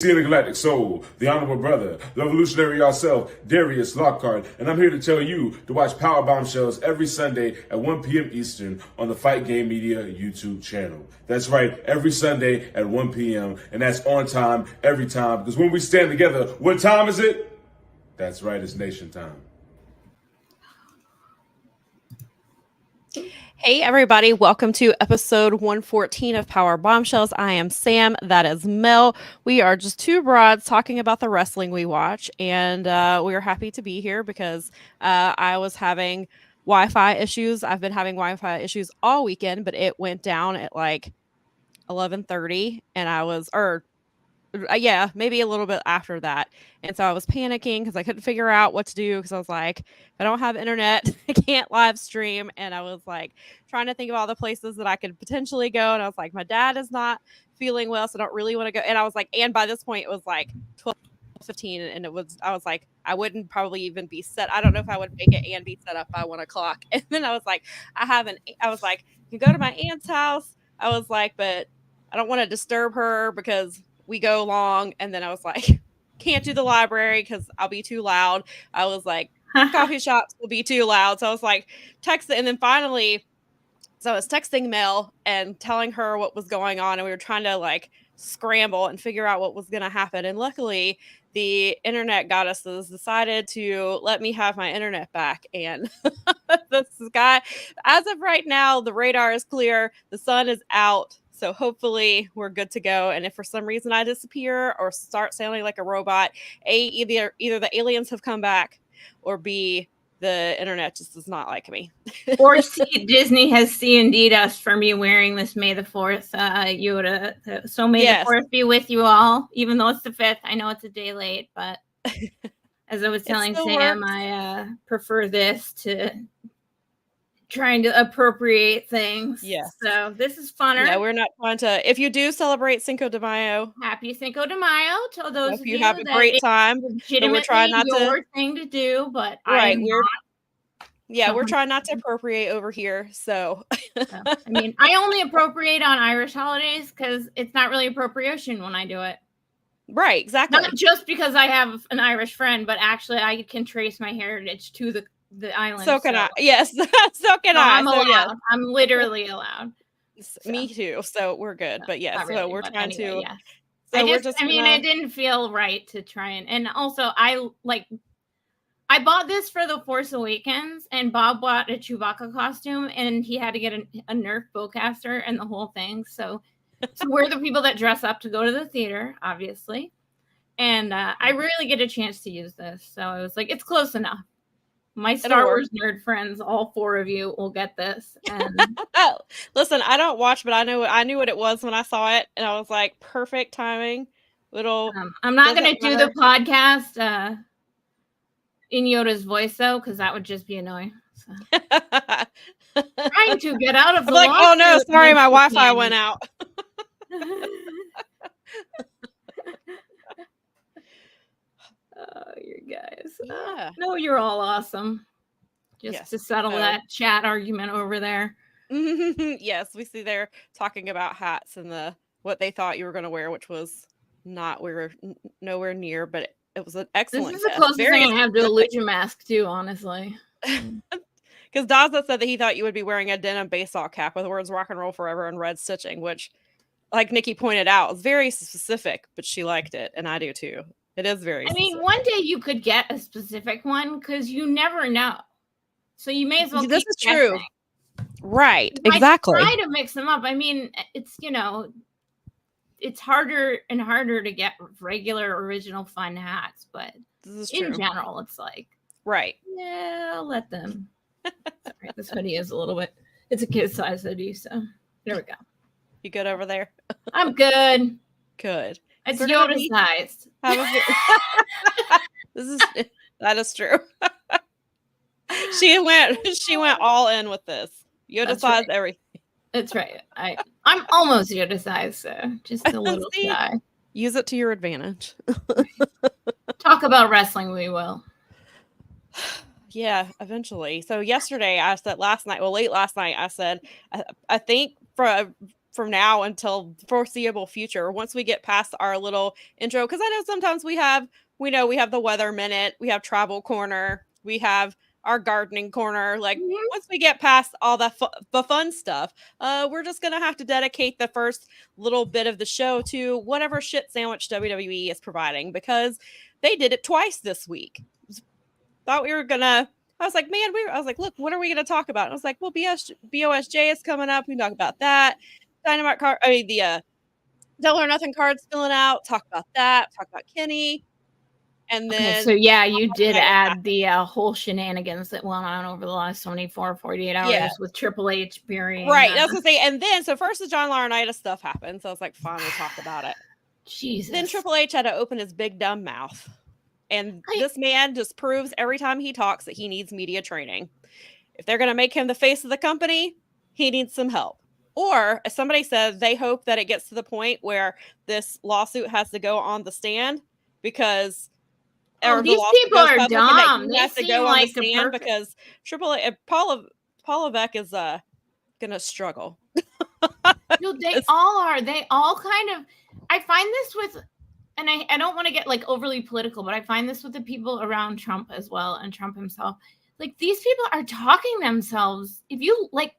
The Galactic Soul, the Honorable Brother, the Revolutionary yourself, Darius Lockhart, and I'm here to tell you to watch Powerbombshells every Sunday at 1 p.m. Eastern on the Fight Game Media YouTube channel. That's right, every Sunday at 1 p.m., and that's on time, every time, because when we stand together, what time is it? That's right, it's nation time. Hey everybody, welcome to episode 114 of Powerbombshells. I am Sam, that is Mel. We are just two broads talking about the wrestling we watch, and we are happy to be here because I was having Wi-Fi issues. I've been having Wi-Fi issues all weekend, but it went down at like 11:30, and I was, maybe a little bit after that. And so I was panicking because I couldn't figure out what to do because I was like, if I don't have internet, I can't live stream. And I was like trying to think of all the places that I could potentially go. And I was like, my dad is not feeling well, so I don't really want to go. And I was like, and by this point it was like 12:15, and I was like, I wouldn't probably even be set. I don't know if I would make it and be set up by 1 o'clock. And then I was like, I was like, you can go to my aunt's house. I was like, but I don't want to disturb her because we go long. And then I was like, can't do the library because I'll be too loud. I was like, coffee shops will be too loud. So I was like, text it. And then finally, so I was texting Mel and telling her what was going on. And we were trying to like scramble and figure out what was going to happen. And luckily, the internet goddesses decided to let me have my internet back. And this guy, as of right now, the radar is clear. The sun is out. So hopefully we're good to go. And if for some reason I disappear or start sounding like a robot, either the aliens have come back, or B, the internet just does not like me. Or C, Disney has C&D'd us for me wearing this May the 4th Yoda. So may the 4th be with you all, even though it's the 5th. I know it's a day late, but as I was telling Sam, I prefer this to trying to appropriate things. Yes. So this is funner. Yeah, we're not trying to. If you do celebrate Cinco de Mayo, happy Cinco de Mayo to those of you. Have a great time. Legitimately, we're trying not your thing to do, but right, we're trying not to appropriate over here. So I mean, I only appropriate on Irish holidays because it's not really appropriation when I do it. Right, exactly. Not just because I have an Irish friend, but actually I can trace my heritage to the island. So can I. Yes. So can I. I'm allowed. Yes. I'm literally allowed. So. Me too. So we're good. But yes, really, so we're trying to. Yes. So it didn't feel right to try and also I bought this for the Force Awakens, and Bob bought a Chewbacca costume, and he had to get a Nerf bowcaster and the whole thing. So we're the people that dress up to go to the theater, obviously. And I rarely get a chance to use this. So I was like, it's close enough. My Star Wars nerd friends, all 4 of you, will get this. And listen, I don't watch, but I knew what it was when I saw it, and I was like, perfect timing. I'm not going to do the podcast in Yoda's voice though, because that would just be annoying. So. Trying to get out of the like, oh no, sorry, my Wi-Fi went out. Oh, you guys. Yeah. No, you're all awesome. Just to settle that chat argument over there. Yes, we see they're talking about hats and what they thought you were going to wear, which was not, we were nowhere near, but it was an excellent. This is the closest thing I have to a illusion mask too, honestly. Because Daza said that he thought you would be wearing a denim baseball cap with the words "Rock and Roll Forever" and red stitching, which, like Nikki pointed out, is very specific, but she liked it, and I do too. It is very specific. I mean, one day you could get a specific one because you never know. So you may as well. This is true. Right. Exactly. I try to mix them up. I mean, it's, it's harder and harder to get regular, original, fun hats, but in general, it's like, right. Yeah, I'll let them. Sorry, this hoodie is a little bit, it's a kid size hoodie, so there we go. You good over there? I'm good. Good. It's Yoda sized. That is true. She went all in with this. Yoda sized everything. That's right. I'm almost Yoda sized, so just a little shy. Use it to your advantage. Talk about wrestling, we will. Yeah, eventually. So yesterday, late last night, I said, I think from now until foreseeable future, once we get past our little intro, because I know sometimes we have the weather minute, we have travel corner, we have our gardening corner. Like once we get past all the fun stuff, we're just gonna have to dedicate the first little bit of the show to whatever shit sandwich WWE is providing, because they did it twice this week. Thought we were gonna. I was like, man, I was like, look, what are we gonna talk about? And I was like, well, BOSJ is coming up. We can talk about that. Dynamite card. I mean, the Double or Nothing cards filling out. Talk about that. Talk about Kenny. And then, so yeah, you did add the whole shenanigans that went on over the last 48 hours with Triple H burying. Right. I was going to say, and then, so first the John Laurinaitis stuff happened. So I was like, fine, we'll talk about it. Jesus. Then Triple H had to open his big dumb mouth. And this man just proves every time he talks that he needs media training. If they're going to make him the face of the company, he needs some help. Or, as somebody said, they hope that it gets to the point where this lawsuit has to go on the stand because these people are dumb. He has to go on the stand because Paul Levesque is gonna struggle. No, they all are. They all kind of. I find this with, and I don't want to get like overly political, but I find this with the people around Trump as well, and Trump himself. Like, these people are talking themselves. If you like,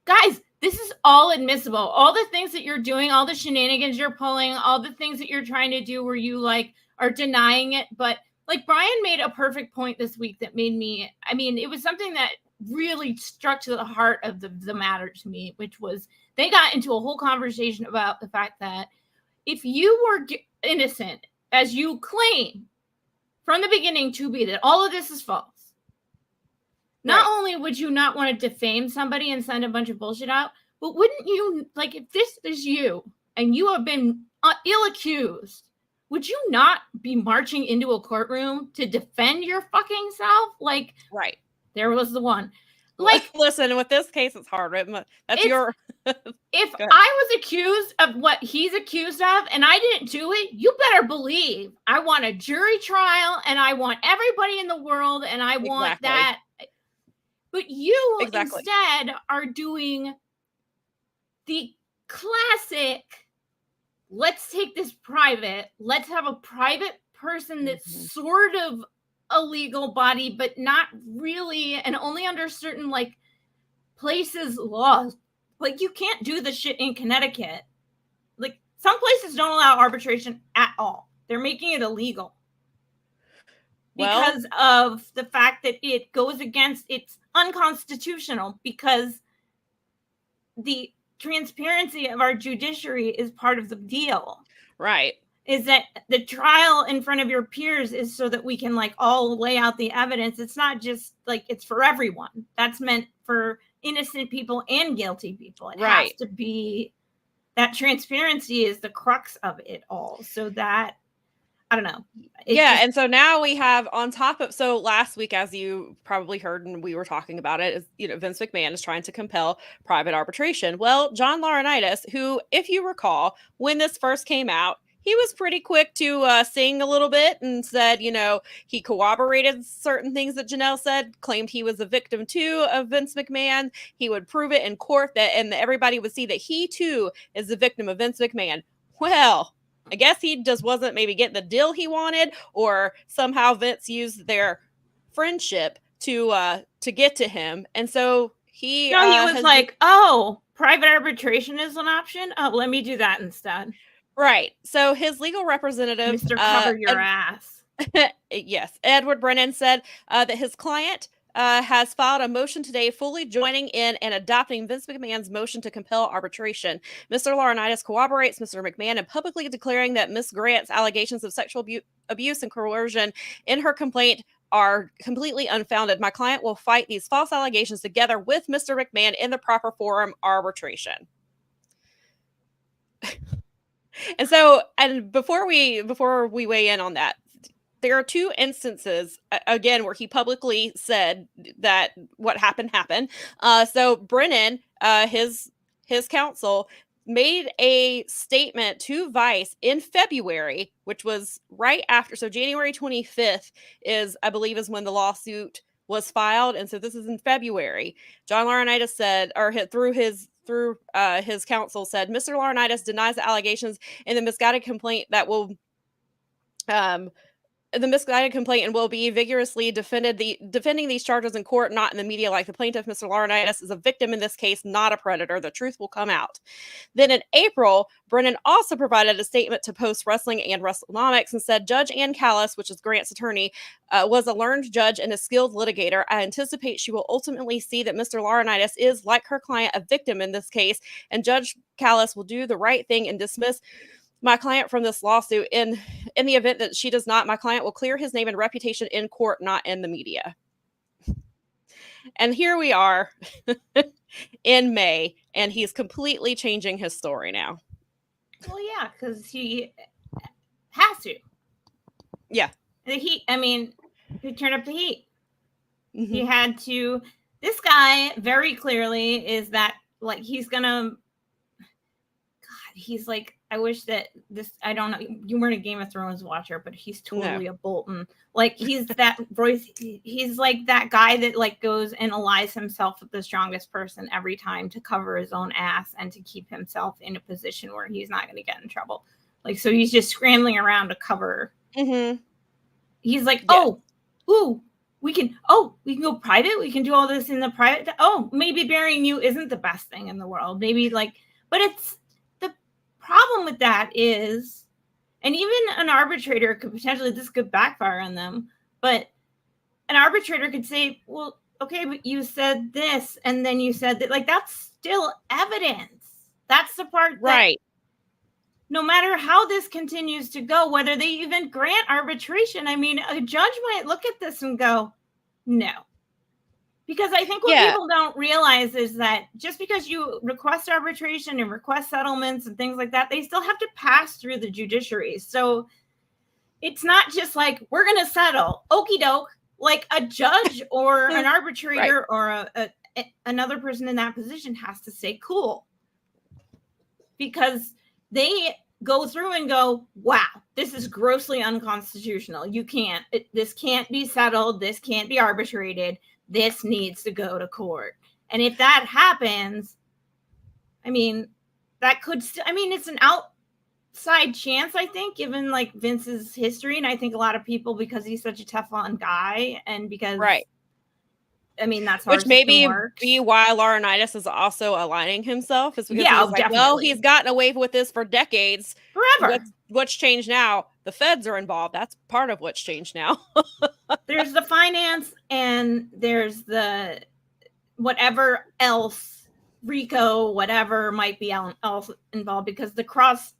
guys, this is all admissible. All the things that you're doing, all the shenanigans you're pulling, all the things that you're trying to do where you like are denying it. But like, Brian made a perfect point this week that made me, I mean, it was something that really struck to the heart of the matter to me, which was they got into a whole conversation about the fact that if you were innocent, as you claim from the beginning to be, that all of this is false, not only would you not want to defame somebody and send a bunch of bullshit out, but wouldn't you, like, if this is you and you have been ill-accused, would you not be marching into a courtroom to defend your fucking self? Like, right. There was the one. Like, listen, with this case, it's hard. That's your. If I was accused of what he's accused of and I didn't do it, you better believe I want a jury trial and I want everybody in the world and I want that. But you instead are doing the classic, let's take this private. Let's have a private person that's sort of a legal body, but not really, and only under certain like places laws. Like, you can't do this shit in Connecticut. Like, some places don't allow arbitration at all. They're making it illegal because of the fact that it goes against, it's unconstitutional because the transparency of our judiciary is part of the deal. Right. Is that the trial in front of your peers is so that we can like all lay out the evidence. It's not just like, it's for everyone. That's meant for innocent people and guilty people. It has to be, that transparency is the crux of it all. So that, I don't know. And so now we have on top of, so last week, as you probably heard, and we were talking about it, is, Vince McMahon is trying to compel private arbitration. Well, John Laurinaitis, who, if you recall, when this first came out, he was pretty quick to sing a little bit and said, he corroborated certain things that Janelle said, claimed he was a victim too of Vince McMahon. He would prove it in court and everybody would see that he too is the victim of Vince McMahon. Well, I guess he just wasn't maybe getting the deal he wanted, or somehow Vince used their friendship to get to him. And so he was like, oh, private arbitration is an option. Oh, let me do that instead. Right. So his legal representative, Mr. Cover Your Ass. Yes. Edward Brennan said that his client has filed a motion today fully joining in and adopting Vince McMahon's motion to compel arbitration. Mr. Laurinaitis corroborates Mr. McMahon in publicly declaring that Ms. Grant's allegations of sexual abuse and coercion in her complaint are completely unfounded. My client will fight these false allegations together with Mr. McMahon in the proper forum, arbitration. And so, and before we weigh in on that, there are two instances, again, where he publicly said that what happened. So Brennan, his counsel, made a statement to Vice in February, which was right after. So January 25th is, I believe, is when the lawsuit was filed. And so this is in February. John Laurinaitis said, or through through his counsel said, Mr. Laurinaitis denies the allegations in the misguided complaint that will the misguided complaint and will be vigorously defending these charges in court, not in the media like the plaintiff. Mr. Laurinaitis is a victim in this case, not a predator. The truth will come out. Then in April, Brennan also provided a statement to Post Wrestling and WrestleNomics and said, Judge Ann Callis, which is Grant's attorney, was a learned judge and a skilled litigator. I anticipate she will ultimately see that Mr. Laurinaitis is, like her client, a victim in this case, and Judge Callis will do the right thing and dismiss my client from this lawsuit. In the event that she does not, my client will clear his name and reputation in court, not in the media. And here we are in May, and he's completely changing his story now. Well, yeah, because he has to. Yeah. The heat, I mean, he turned up the heat. Mm-hmm. He had to. This guy very clearly is that, like, he's gonna. God, he's like, I wish that this, I don't know, you weren't a Game of Thrones watcher, but he's totally a Bolton. Like, he's that voice, he's like that guy that, like, goes and allies himself with the strongest person every time to cover his own ass and to keep himself in a position where he's not going to get in trouble. Like, so he's just scrambling around to cover. Mm-hmm. He's like, we can go private. We can do all this in the private. Oh, maybe burying you isn't the best thing in the world. Maybe, like, but it's, problem with that is, and even an arbitrator could potentially, this could backfire on them, but an arbitrator could say, well, okay, but you said this and then you said that, like, that's still evidence. That's the part that, right, no matter how this continues to go, whether they even grant arbitration, I mean, a judge might look at this and go, no. Because I think what people don't realize is that just because you request arbitration and request settlements and things like that, they still have to pass through the judiciary. So it's not just like, we're going to settle, okie doke, like a judge or an arbitrator or another person in that position has to say cool. Because they go through and go, wow, this is grossly unconstitutional. You can't, this can't be settled. This can't be arbitrated. This needs to go to court. And if that happens, I mean, that could still, I mean, it's an outside chance, I think, given like Vince's history. And I think a lot of people, because he's such a Teflon guy and because, I mean, that's which maybe be why Laurinaitis is also aligning himself, is because he's like, well, he's gotten away with this for decades. Forever. What's changed now? The feds are involved. That's part of what's changed now. There's the finance and there's the whatever else, RICO, whatever might be else involved, because the cross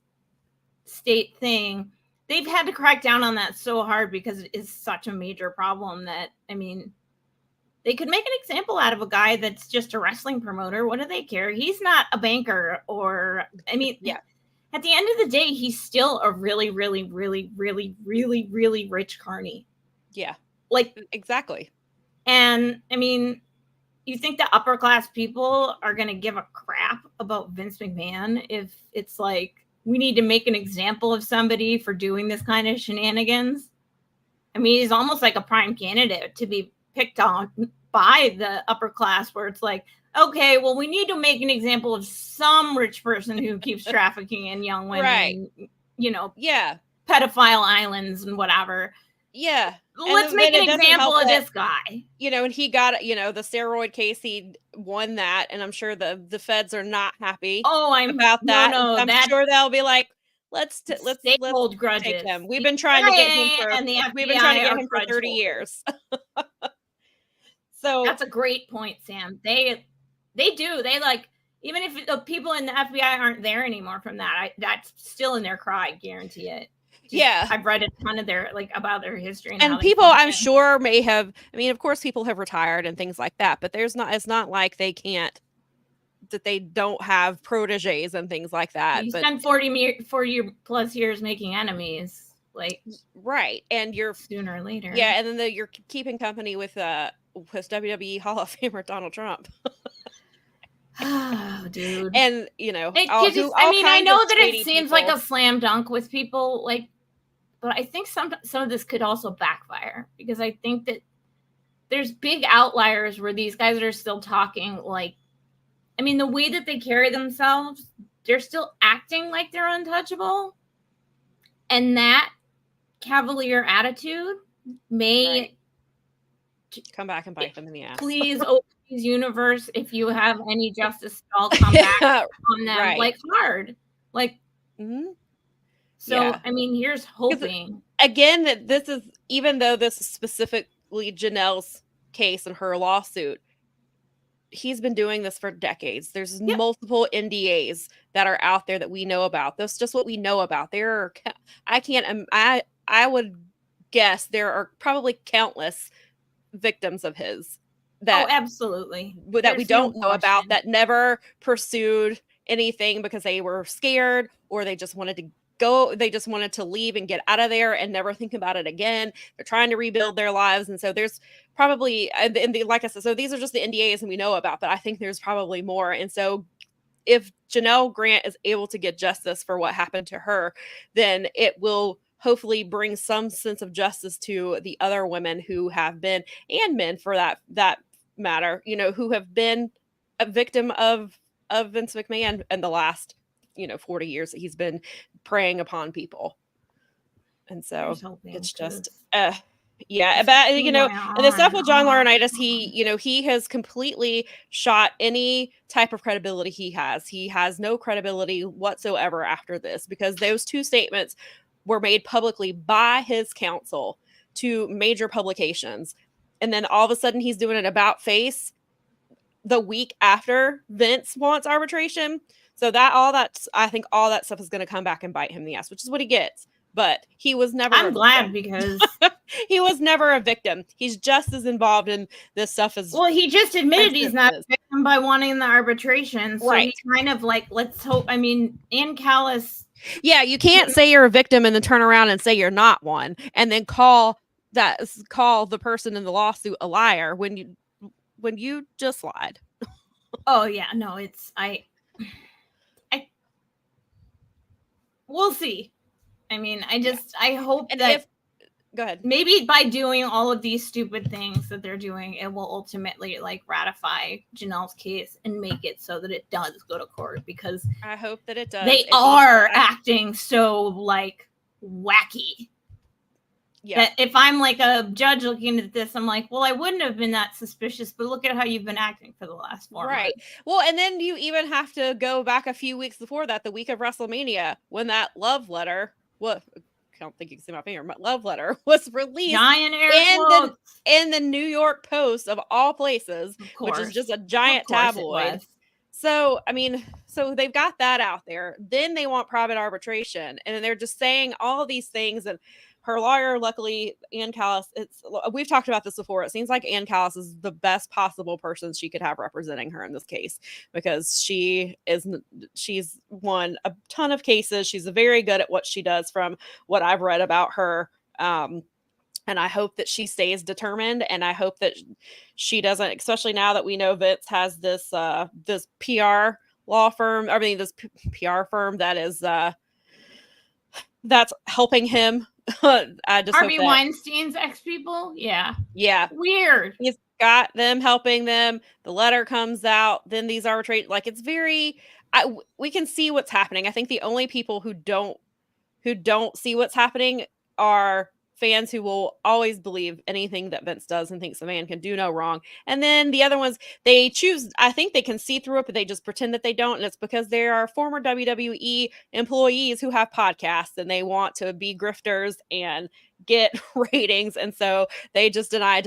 state thing, they've had to crack down on that so hard because it is such a major problem that, I mean, they could make an example out of a guy that's just a wrestling promoter. What do they care? He's not a banker or, I mean, at the end of the day, he's still a really, really, really, really, really, really rich carny. Yeah. Like, exactly. And I mean, you think the upper class people are going to give a crap about Vince McMahon if it's like, we need to make an example of somebody for doing this kind of shenanigans? I mean, he's almost like a prime candidate to be picked on by the upper class, where it's like, okay, well, we need to make an example of some rich person who keeps trafficking in young women, you know, pedophile islands and whatever. Yeah. Let's make an example of this guy. You know, and he got, you know, the steroid case, he won that. And I'm sure the feds are not happy about that. No, I'm sure they'll be like, let's hold grudges. Take him. We've been trying to get him for 30 years. So that's a great point, Sam. They do. They like, even if the people in the FBI aren't there anymore from that, that's still in their cry. I guarantee it. I've read a ton of their, like, about their history. And people, I'm sure, may have, I mean, of course, people have retired and things like that, but it's not like they can't, that they don't have proteges and things like that. You spend 40 plus years making enemies, like, right. And you're sooner or later. Yeah. And then you're keeping company with WWE Hall of Famer Donald Trump. Oh, dude. And, you know, I know that it seems like a slam dunk with people, like, but I think some of this could also backfire, because I think that there's big outliers where these guys are still talking like I mean, the way that they carry themselves, they're still acting like they're untouchable. And that cavalier attitude may come back and bite them in the ass. Please, OP's universe, if you have any justice, I'll come back on them like hard. Like, so, I mean, here's hoping. Again, that this is, even though this is specifically Janelle's case and her lawsuit, he's been doing this for decades. There's multiple NDAs that are out there that we know about. That's just what we know about. There are, I would guess there are probably countless victims of his that absolutely that we don't know about, that never pursued anything because they were scared, or they just wanted to go, they just wanted to leave and get out of there and never think about it again. They're trying to rebuild their lives. And so there's probably, like I said, so these are just the NDAs and we know about, but I think there's probably more. And so if Janelle Grant is able to get justice for what happened to her, then it will hopefully bring some sense of justice to the other women who have been, and men for that matter, you know, who have been a victim of Vince McMahon in the last, 40 years that he's been preying upon people. And so it's just, but and the stuff with John Laurinaitis, he has completely shot any type of credibility he has. He has no credibility whatsoever after this, because those two statements were made publicly by his counsel to major publications. And then all of a sudden he's doing an about face the week after Vince wants arbitration. So I think all that stuff is going to come back and bite him in the ass, which is what he gets. But he was never. I'm glad, because he was never a victim. He's just as involved in this stuff as. Well, he just admitted he's not a victim by wanting the arbitration. So he's kind of like, let's hope. I mean, Ann Callis. Yeah, you can't say you're a victim and then turn around and say you're not one, and then call the person in the lawsuit a liar when you just lied. Oh yeah, no, I we'll see. I mean, I hope that go ahead. Maybe by doing all of these stupid things that they're doing, it will ultimately ratify Janelle's case and make it so that it does go to court, because I hope that it does. They are acting so wacky. Yeah. That if I'm a judge looking at this, I'm like, well, I wouldn't have been that suspicious, but look at how you've been acting for the last 4 months. Right. Well, and then you even have to go back a few weeks before that, the week of WrestleMania, when that love letter, I don't think you can see my finger, but love letter was released in the New York Post of all places, which is just a giant tabloid. So, I mean, they've got that out there. Then they want private arbitration, and they're just saying all these things. And her lawyer, luckily, Ann Callis, we've talked about this before. It seems like Ann Callis is the best possible person she could have representing her in this case, because she's won a ton of cases. She's very good at what she does from what I've read about her. And I hope that she stays determined, and I hope that she doesn't, especially now that we know Vince has this PR law firm, this PR firm that is that's helping him. I just Harvey Weinstein's ex-people? Yeah. Weird. He's got them helping them. The letter comes out. Then these arbitrate. It's very. We can see what's happening. I think the only people who don't see what's happening are fans who will always believe anything that Vince does and thinks the man can do no wrong. And then the other ones, they choose, I think they can see through it, but they just pretend that they don't. And it's because they are former WWE employees who have podcasts and they want to be grifters and get ratings. And so they just deny.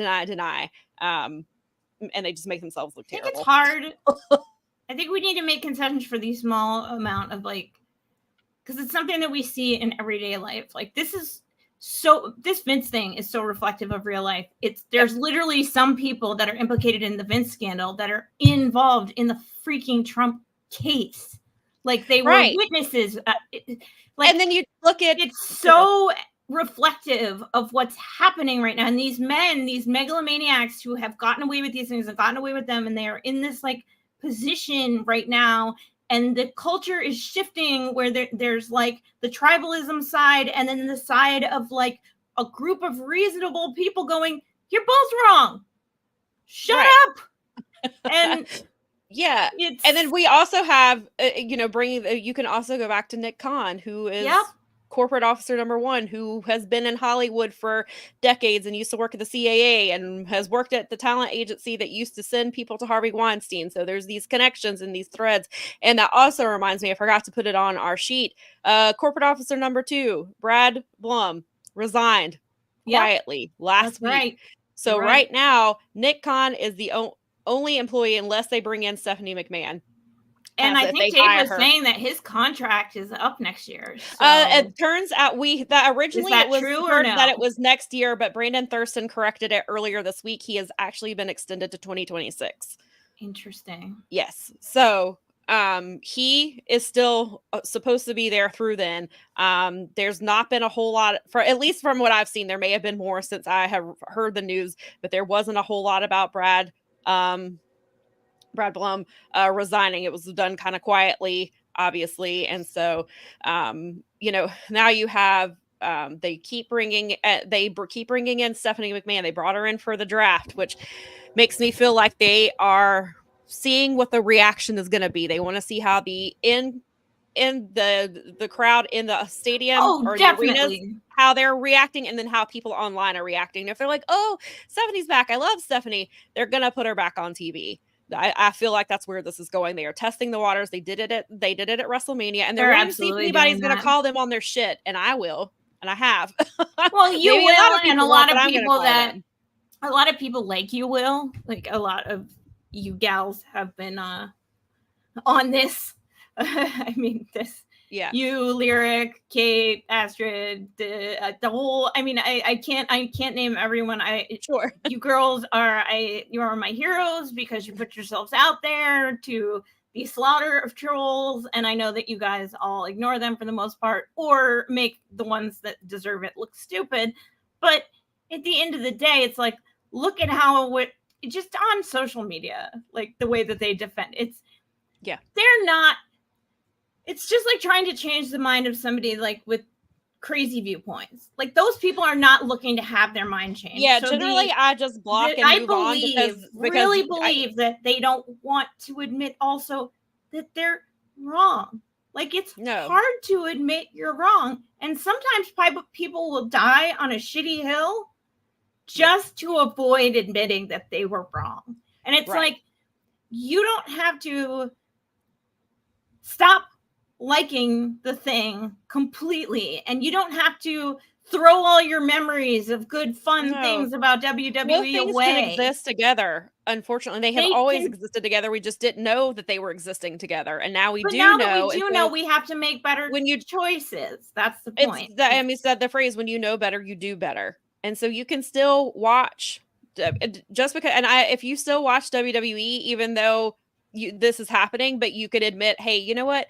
And they just make themselves look terrible. I think it's hard. I think we need to make concessions for the small amount of because it's something that we see in everyday life. This Vince thing is so reflective of real life. There's literally some people that are implicated in the Vince scandal that are involved in the freaking Trump case. They were witnesses. And then you look at it's so reflective of what's happening right now. And these men, these megalomaniacs who have gotten away with these things and gotten away with them, and they are in this position right now. And the culture is shifting where there's the tribalism side, and then the side of a group of reasonable people going, you're both wrong. Shut up. And Yeah. And then we also have, you can also go back to Nick Khan, who is corporate officer number 1, who has been in Hollywood for decades and used to work at the CAA and has worked at the talent agency that used to send people to Harvey Weinstein. So there's these connections and these threads. And that also reminds me, I forgot to put it on our sheet. Corporate officer number 2, Brad Blum, resigned quietly last week. Right. So right now, Nick Khan is the only employee unless they bring in Stephanie McMahon. And I think Dave was saying that his contract is up next year. So. It turns out originally it was true heard that it was next year, but Brandon Thurston corrected it earlier this week. He has actually been extended to 2026. Interesting. Yes. So he is still supposed to be there through then. There's not been a whole lot, for at least from what I've seen. There may have been more since I have heard the news, but there wasn't a whole lot about Brad Blum resigning. It was done kind of quietly, obviously. And so, now you have, they keep bringing in Stephanie McMahon. They brought her in for the draft, which makes me feel like they are seeing what the reaction is going to be. They want to see how the crowd in the stadium or definitely. the arenas, how they're reacting, and then how people online are reacting. If they're like, "Oh, Stephanie's back. I love Stephanie," they're gonna put her back on TV. I feel like that's where this is going. They are testing the waters. They did it at WrestleMania, and they're going to see if anybody's going to call them on their shit. And I will, and I have. Well, you will, and a lot of people like you will. Like a lot of you gals have been on this. I mean, this. Yeah. You, Lyric, Kate, Astrid, the whole. I mean, I can't name everyone. Sure. You girls you are my heroes because you put yourselves out there to the slaughter of trolls, and I know that you guys all ignore them for the most part, or make the ones that deserve it look stupid. But at the end of the day, it's like, look at how just on social media, like the way that they defend they're not. It's just like trying to change the mind of somebody like with crazy viewpoints. Like those people are not looking to have their mind changed. Yeah, so generally I just block and move on because I believe that they don't want to admit also that they're wrong. Like it's hard to admit you're wrong. And sometimes people will die on a shitty hill just to avoid admitting that they were wrong. And it's like, you don't have to stop liking the thing completely, and you don't have to throw all your memories of good fun things about WWE away. Can exist together. Unfortunately, they have always existed together. We just didn't know that they were existing together, and now we do know. That we do know, we have to make better choices. That's the point. It's said the phrase, "When you know better, you do better," and so you can still watch just because. And if you still watch WWE, even though this is happening, but you could admit, hey, you know what?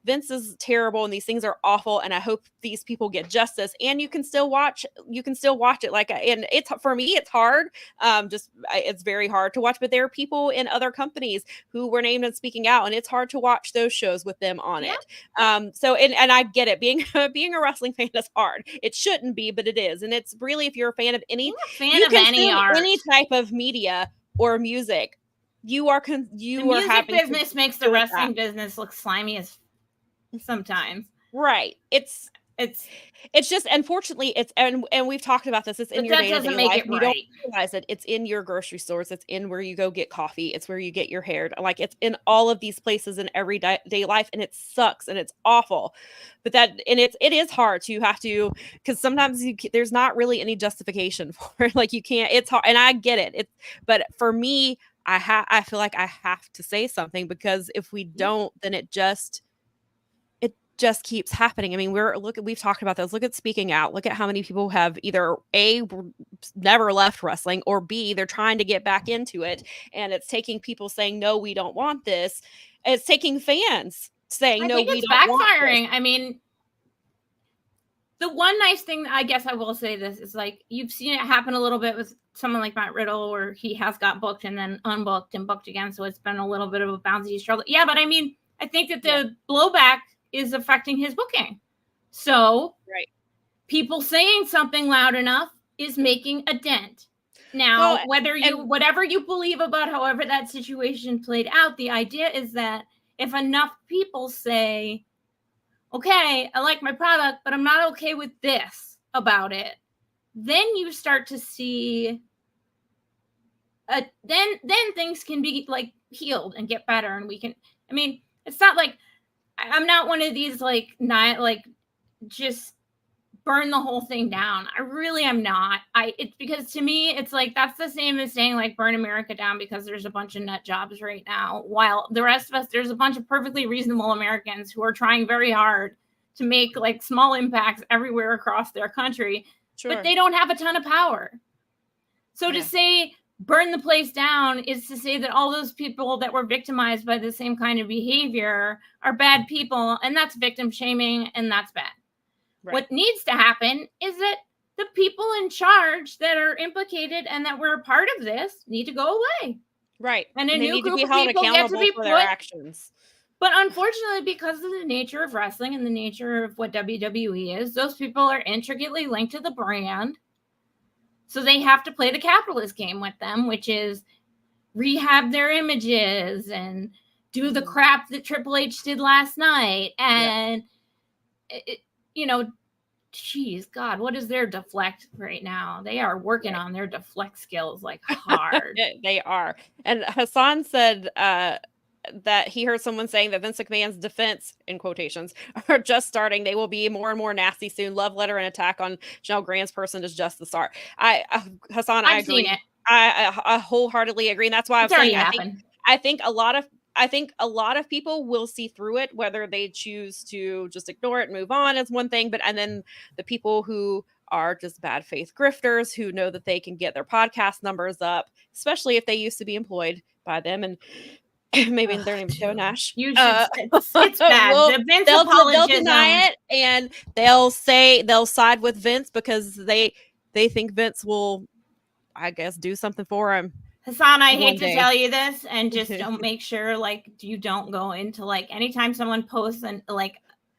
Vince is terrible and these things are awful, and I hope these people get justice. And you can still watch it. Like, and it's, for me, it's hard. It's very hard to watch, but there are people in other companies who were named and speaking out, and it's hard to watch those shows with them on it. So I get it. Being a wrestling fan is hard. It shouldn't be, but it is. And it's really, if you're a fan of any type of media or music, the music business makes the wrestling business look slimy as sometimes. Right. It's just, unfortunately, and we've talked about this. It's in your day-to-day life. You don't realize it. It's in your grocery stores. It's in where you go get coffee. It's where you get your hair. Like, it's in all of these places in everyday life, and it sucks and it's awful. But it is hard to have to, because sometimes there's not really any justification for it. Like, you can't. It's hard, and I get it. But for me, I feel like I have to say something, because if we don't, then it just keeps happening. I mean, we've talked about this. Look at Speaking Out. Look at how many people have either A, never left wrestling, or B, they're trying to get back into it. And it's taking people saying, no, we don't want this. It's taking fans saying, no, we don't want this. Backfiring. I mean, the one nice thing, I guess I will say this, is like, you've seen it happen a little bit with someone like Matt Riddle, where he has got booked and then unbooked and booked again. So it's been a little bit of a bouncy struggle. Yeah, but I mean, I think that the blowback is affecting his booking. So people saying something loud enough is making a dent. Now, whatever you believe about however that situation played out, the idea is that if enough people say, okay, I like my product, but I'm not okay with this about it, then you start to see then things can be like healed and get better, and we can, I mean, it's not like I'm not one of these like not like just burn the whole thing down. I really am not. It's because to me it's like that's the same as saying like burn America down because there's a bunch of nut jobs right now, while the rest of us, there's a bunch of perfectly reasonable Americans who are trying very hard to make like small impacts everywhere across their country, but they don't have a ton of power. So to say burn the place down is to say that all those people that were victimized by the same kind of behavior are bad people, and that's victim shaming, and that's bad. Right. What needs to happen is that the people in charge that are implicated and that were a part of this need to go away. Right. And a new group of people get to be put. Their actions. But unfortunately, because of the nature of wrestling and the nature of what WWE is, those people are intricately linked to the brand. So they have to play the capitalist game with them, which is rehab their images and do the crap that Triple H did last night. And, geez, God, what is their deflect right now? They are working on their deflect skills like hard. They are. And Hassan said that he heard someone saying that Vince McMahon's defense, in quotations, are just starting. They will be more and more nasty soon. Love letter and attack on Janelle Grant's person is just the start. Hassan, I agree. Seen it. I wholeheartedly agree. And that's why I'm saying I think a lot of people will see through it, whether they choose to just ignore it and move on is one thing. And then the people who are just bad faith grifters who know that they can get their podcast numbers up, especially if they used to be employed by them, and maybe their name is Kevin Nash. It's bad. They'll deny it, and they'll side with Vince because they think Vince will, I guess, do something for him. Hassan, I hate to tell you this, and just don't make sure like you don't go into like anytime someone posts an like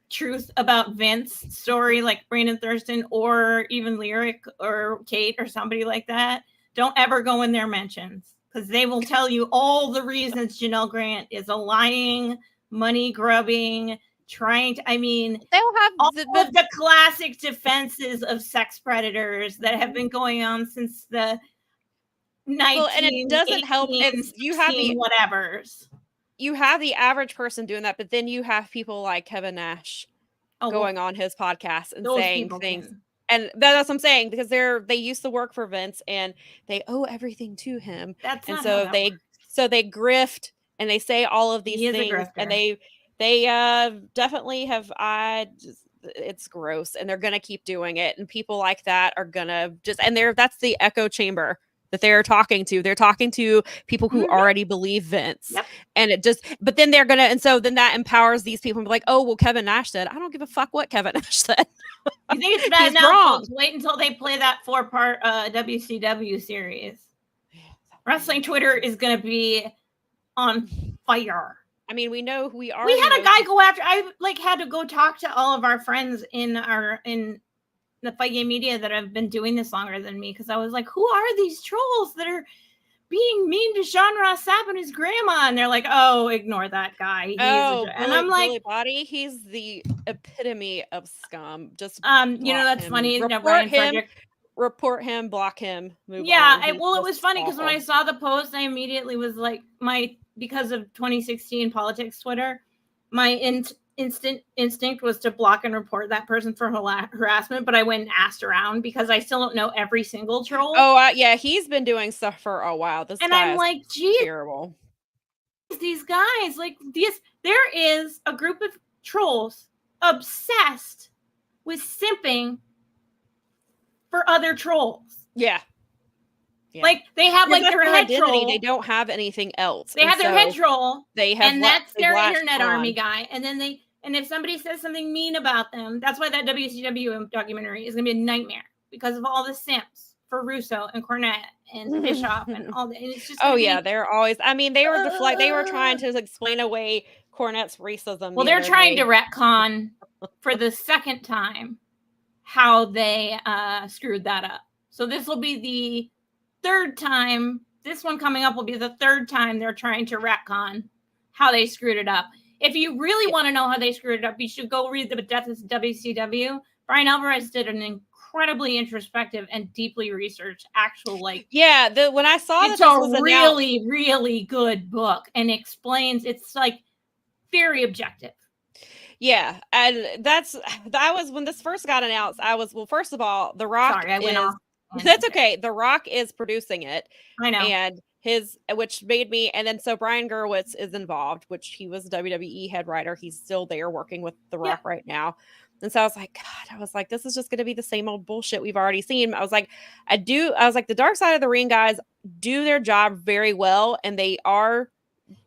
truth about Vince story, like Brandon Thurston or even Lyric or Kate or somebody like that, don't ever go in their mentions. Because they will tell you all the reasons Janelle Grant is a lying, money grubbing, trying to, they'll have all of the classic defenses of sex predators that have been going on since the 19, and it doesn't help if you have the whatevers. You have the average person doing that, but then you have people like Kevin Nash going on his podcast and saying things. And that's what I'm saying, because they used to work for Vince and they owe everything to him. So they grift and they say all of these things, and they definitely have it's gross, and they're gonna keep doing it, and people like that are gonna that's the echo chamber that they're talking to. They're talking to people who already believe Vince. Yep. And but then they're gonna, and so then that empowers these people and be like, oh, well, Kevin Nash said, I don't give a fuck what Kevin Nash said. You think it's bad now? Folks? Wait until they play that 4-part WCW series. Wrestling Twitter is gonna be on fire. We know who we are. We had a guy go after. I had to go talk to all of our friends in the Fight Game Media that have been doing this longer than me, because I was like, who are these trolls that are being mean to Sean Ross Sapp and his grandma? And they're like, oh, ignore that guy. And I'm like, Billy Body, he's the epitome of scum. Just that's him. Funny. Report him, block him, move on. It was funny because when I saw the post, I immediately was like, because of 2016 politics Twitter, my instinct was to block and report that person for harassment, but I went and asked around because I still don't know every single troll. He's been doing stuff for a while. I'm like, geez, terrible. These guys, there is a group of trolls obsessed with simping for other trolls. Yeah. They have their head identity. Troll. They don't have anything else. They have their head troll. They have, and that's their internet army guy. And then if somebody says something mean about them, that's why that WCW documentary is gonna be a nightmare because of all the simps for Russo and Cornette and Bischoff and all that. And it's just they're always. They were they were trying to explain away Cornette's racism. Well, they're trying to retcon for the second time how they screwed that up. So this will be the third time. This one coming up will be the third time they're trying to retcon how they screwed it up. If you really want to know how they screwed it up, you should go read The Death of WCW. Brian Alvarez did an incredibly introspective and deeply researched actual when I saw it's a really good book and explains, it's like very objective. Yeah, and that was when this first got announced. I was, well, first of all, The Rock. Sorry, I went off. That's okay. The Rock is producing it. I know. And which made me, and then so Brian Gerwitz is involved, which he was a WWE head writer. He's still there working with The Rock right now. And so I was like, God, this is just going to be the same old bullshit we've already seen. I was like, the Dark Side of the Ring guys do their job very well, and they are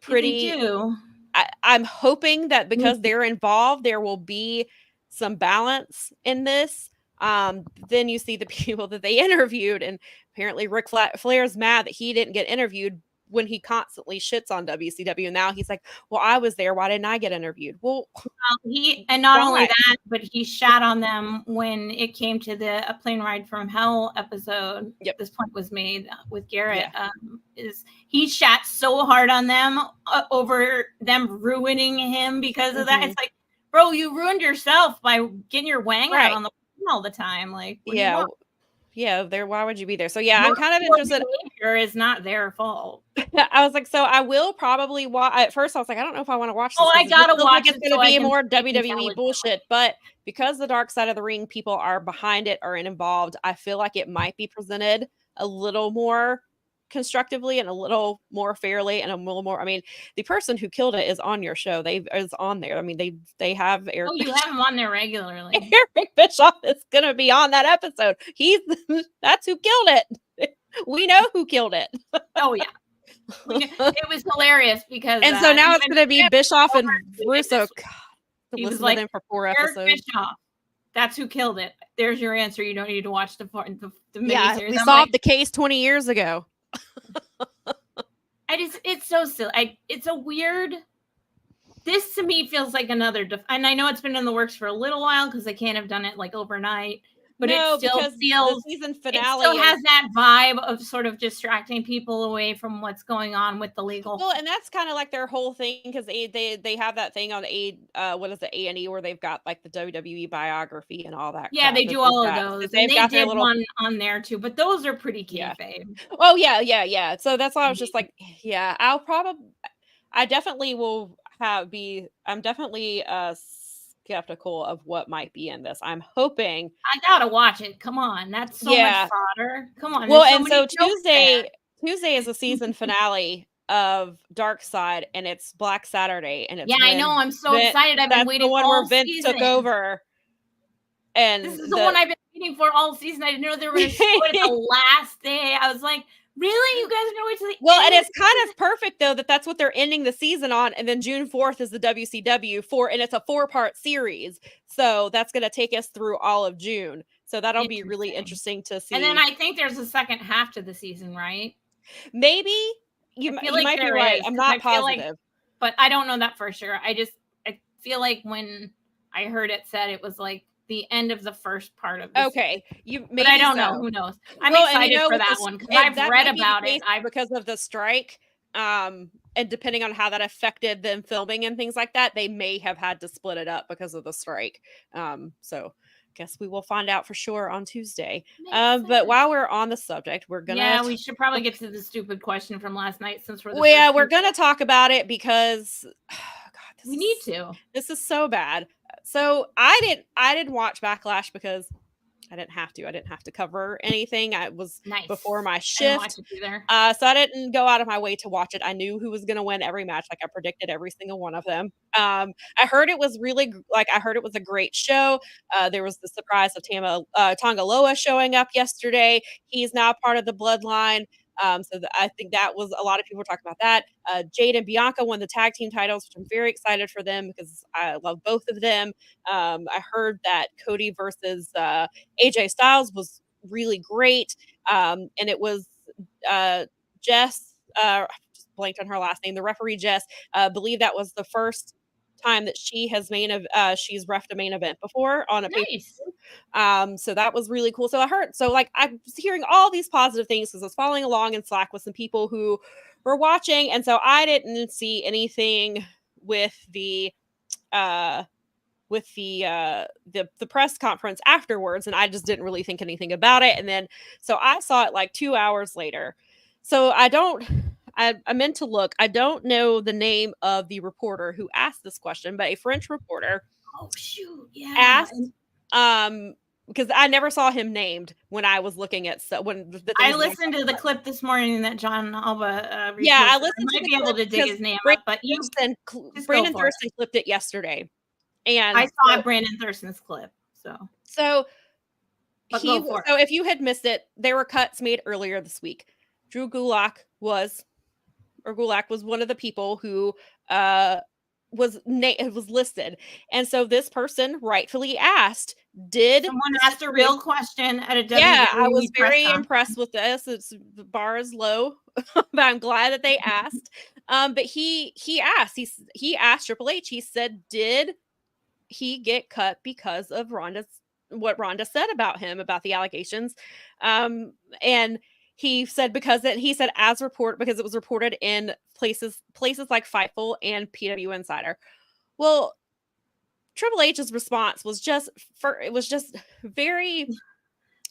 pretty. They do. I'm hoping that because they're involved, there will be some balance in this. Then you see the people that they interviewed, and apparently Ric Flair's mad that he didn't get interviewed when he constantly shits on WCW. And now he's like, well, I was there. Why didn't I get interviewed? Well, not only that, but he shat on them when it came to the A Plane Ride from Hell episode. Yep. This point was made with Garrett. Yeah. He shat so hard on them over them ruining him because of that. It's like, bro, you ruined yourself by getting your wang out on the all the time. Like, why would you be there? So I'm kind of interested. Behavior is not their fault. I was like, so I will probably watch. At first I was like, I don't know if I want to watch this. I gotta watch it. It's going to be more WWE bullshit, but because the Dark Side of the Ring people are behind it or involved, I feel like it might be presented a little more constructively and a little more fairly and a little more. I mean, the person who killed it is on your show. Is on there. I mean, they have Eric. Oh, you have him on there regularly. Eric Bischoff is going to be on that episode. That's who killed it. We know who killed it. Oh yeah, it was hilarious because. And so now it's going to be Bischoff and Russo. God, he was like, for 4 Eric episodes. Bischoff. That's who killed it. There's your answer. You don't need to watch the miniseries. We solved the case 20 years ago. It's so silly. It's a weird. This to me feels like another, and I know it's been in the works for a little while because they can't have done it like overnight. But it still feels the season finale. It still has that vibe of sort of distracting people away from what's going on with the legal. Well, and that's kind of like their whole thing because they have that thing on A&E where they've got like the WWE biography and all that. Yeah, they do all of those. They did one on there too, but those are pretty kayfabe. Oh yeah. So that's why I was just like, yeah, I definitely will I'm definitely skeptical of what might be in this. I'm hoping. I gotta watch it. Come on, that's so much fodder. Come on. Well, and so Tuesday is the season finale of Dark Side, and it's Black Saturday, and it's I know. I'm so excited. I've been waiting. The one where Vince took over, and this is the one I've been waiting for all season. I didn't know they were going to show it the last day. I was like, really? You guys are going to wait till the end? And it's kind of perfect though that's what they're ending the season on, and then June 4th is the WCW and it's a 4-part series, so that's going to take us through all of June. So that'll be really interesting to see. And then I think there's a second half to the season, right? Maybe you might be right. I'm not positive, but I don't know that for sure. I feel like when I heard it said it was like the end of the first part of the season. But I don't know. Who knows? I'm excited for that one because I've read about it. Because of the strike, and depending on how that affected them filming and things like that, they may have had to split it up because of the strike. So guess we will find out for sure on Tuesday. But while we're on the subject, we're gonna we should probably get to the stupid question from last night since we're we're gonna talk about it because we need to. This is so bad. So I didn't watch Backlash because I didn't have to. I didn't have to cover anything. I was before my shift. I didn't watch it either. So I didn't go out of my way to watch it. I knew who was going to win every match. Like I predicted every single one of them. I heard it was a great show. There was the surprise of Tonga Loa showing up yesterday. He's now part of the Bloodline. I think that was a lot of people were talking about that. Jade and Bianca won the tag team titles, which I'm very excited for them because I love both of them. I heard that Cody versus AJ Styles was really great. And it was Jess, just blanked on her last name, the referee Jess, believe that was the first time that she has she's reffed a main event before on a nice. So that was really cool. So I was hearing all these positive things because I was following along in Slack with some people who were watching, and so I didn't see anything with the press conference afterwards, and I just didn't really think anything about it. And then so I saw it like 2 hours later. So I meant to look. I don't know the name of the reporter who asked this question, but a French reporter asked because I never saw him named when I was looking at I listened to the clip this morning that John Alba reposted. I listened I might be able to dig his name up, but Brandon Thurston clipped it yesterday. And I saw Brandon Thurston's clip. So if you had missed it, there were cuts made earlier this week. Drew Gulak was one of the people who was listed. And so this person rightfully asked, did someone asked a real question at a WWE I was very impressed with this. The bar is low, but I'm glad that they asked. But he asked Triple H, he said, did he get cut because of what Rhonda said about him, about the allegations? And he said because it was reported in places like Fightful and PW Insider. Well, Triple H's response was just very.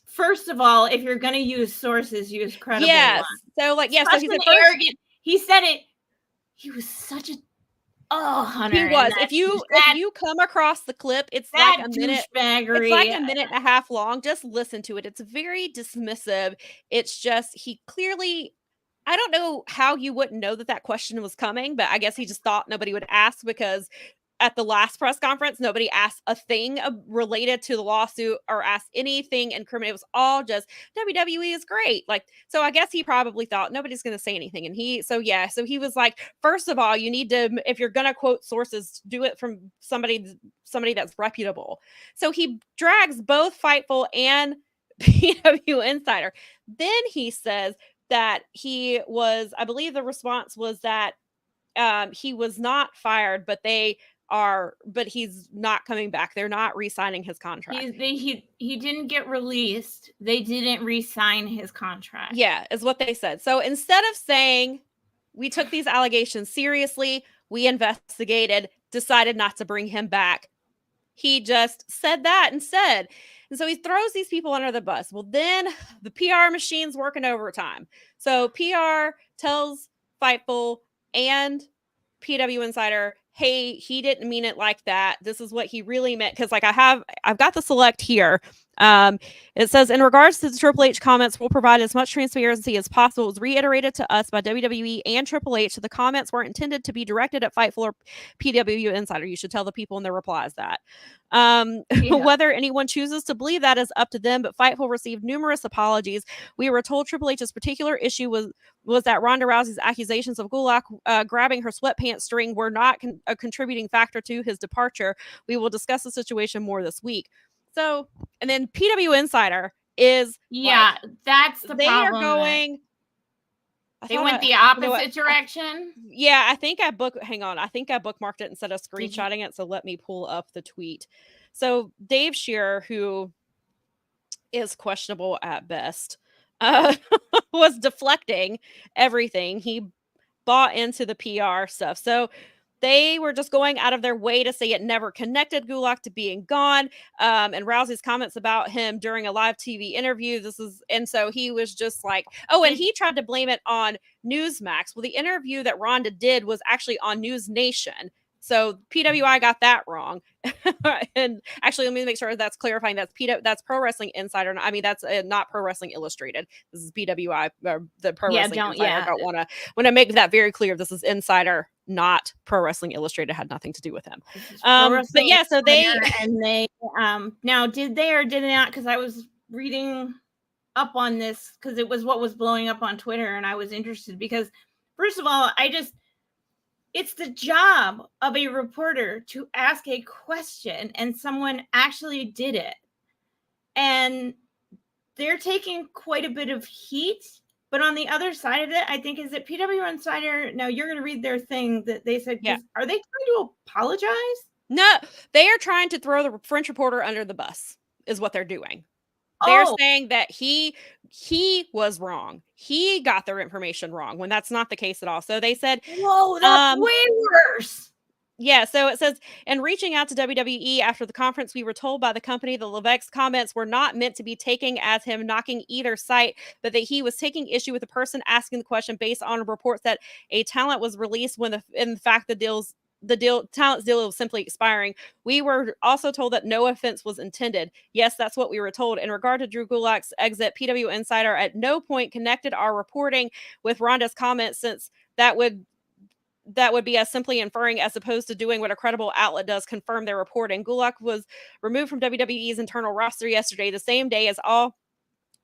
First of all, if you're going to use sources, use credible ones. So like so he said arrogant. He said it. He was such a Hunter. He was. If you come across the clip, it's like a minute. It's like a minute and a half long. Just listen to it. It's very dismissive. It's just he clearly. I don't know how you wouldn't know that question was coming, but I guess he just thought nobody would ask because at the last press conference, nobody asked a thing related to the lawsuit or asked anything incriminating. It was all just WWE is great. So I guess he probably thought nobody's going to say anything. And so he was like, first of all, you need to, if you're going to quote sources, do it from somebody that's reputable. So he drags both Fightful and PW Insider. Then he says that I believe the response was that he was not fired, but he's not coming back. They're not re-signing his contract. He didn't get released. They didn't re-sign his contract. Yeah, is what they said. So instead of saying we took these allegations seriously, we investigated, decided not to bring him back, he just said that instead. And so he throws these people under the bus. Well, then the PR machine's working overtime. So PR tells Fightful and PW Insider, hey, he didn't mean it like that. This is what he really meant. Because I've got the select here. It says, in regards to the Triple H comments, we'll provide as much transparency as possible. It was reiterated to us by WWE and Triple H that the comments weren't intended to be directed at Fightful or PW Insider. You should tell the people in their replies that. Whether anyone chooses to believe that is up to them, but Fightful received numerous apologies. We were told Triple H's particular issue was that Ronda Rousey's accusations of Gulak grabbing her sweatpants string were not a contributing factor to his departure. We will discuss the situation more this week. So, and then PW Insider is that's the they problem. Are going. They went the opposite direction. I think I bookmarked it instead of screenshotting it. So let me pull up the tweet. So Dave Shearer, who is questionable at best, was deflecting everything. He bought into the PR stuff. So they were just going out of their way to say it never connected Gulak to being gone. And Rousey's comments about him during a live TV interview. And so he was just like, and he tried to blame it on Newsmax. Well, the interview that Rhonda did was actually on News Nation. So PWI got that wrong. And actually, let me make sure that's clarifying. That's Pro Wrestling Insider. I mean, that's not Pro Wrestling Illustrated. This is PWI, the Pro Wrestling Insider. I don't want to make that very clear. This is Insider, not Pro Wrestling Illustrated. Had nothing to do with him. But yeah, so they now did they or did they not? Because I was reading up on this because it was what was blowing up on Twitter, and I was interested because first of all, it's the job of a reporter to ask a question, and someone actually did it. And they're taking quite a bit of heat But on the other side of it, I think is that PW Insider. Now you're going to read their thing that they said. Yeah. Are they trying to apologize? No, they are trying to throw the French reporter under the bus. Is what they're doing. They're saying that he was wrong. He got their information wrong when that's not the case at all. So they said, "Whoa, that's way worse." Yeah, so it says, in reaching out to WWE after the conference, we were told by the company that Levesque's comments were not meant to be taken as him knocking either site, but that he was taking issue with the person asking the question based on reports that a talent was released when in fact talent's deal was simply expiring. We were also told that no offense was intended. Yes, that's what we were told. In regard to Drew Gulak's exit, PW Insider at no point connected our reporting with Ronda's comments, since that would be as simply inferring as opposed to doing what a credible outlet does, confirm their reporting. Gulak was removed from WWE's internal roster yesterday, the same day as all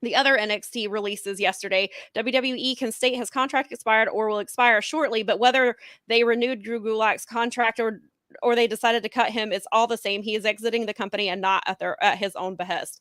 the other NXT releases yesterday. WWE can state his contract expired or will expire shortly, but whether they renewed Drew Gulak's contract or they decided to cut him, it's all the same. He is exiting the company and not at his own behest.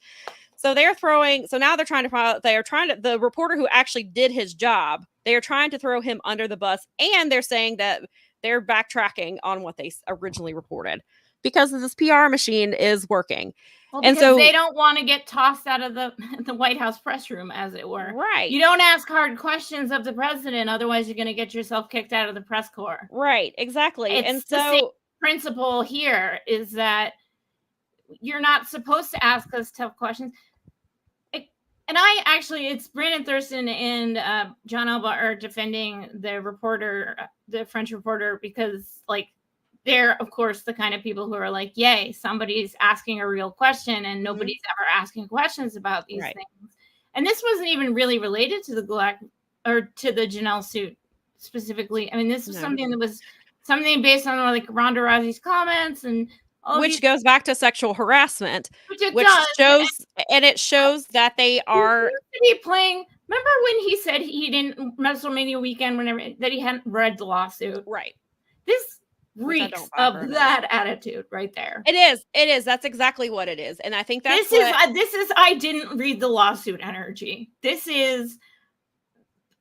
So now they're trying to the reporter who actually did his job, they are trying to throw him under the bus, and they're saying that they're backtracking on what they originally reported because this PR machine is working. Well, and so they don't want to get tossed out of the White House press room, as it were. Right. You don't ask hard questions of the president, otherwise you're going to get yourself kicked out of the press corps. Right, exactly. It's the same principle here is that you're not supposed to ask us tough questions. And it's Brandon Thurston and John Alba are defending the reporter, the French reporter, because they're, of course, the kind of people who are like, yay, somebody's asking a real question and nobody's ever asking questions about these things. And this wasn't even really related to the Gulak or to the Janelle suit specifically. I mean, this was something that was something based on Ronda Rousey's comments and which goes back to sexual harassment, which shows that they are playing. Remember when he said he didn't WrestleMania weekend that he hadn't read the lawsuit? Right. This reeks of that attitude right there. It is. That's exactly what it is. And I think that's this is I didn't read the lawsuit energy. This is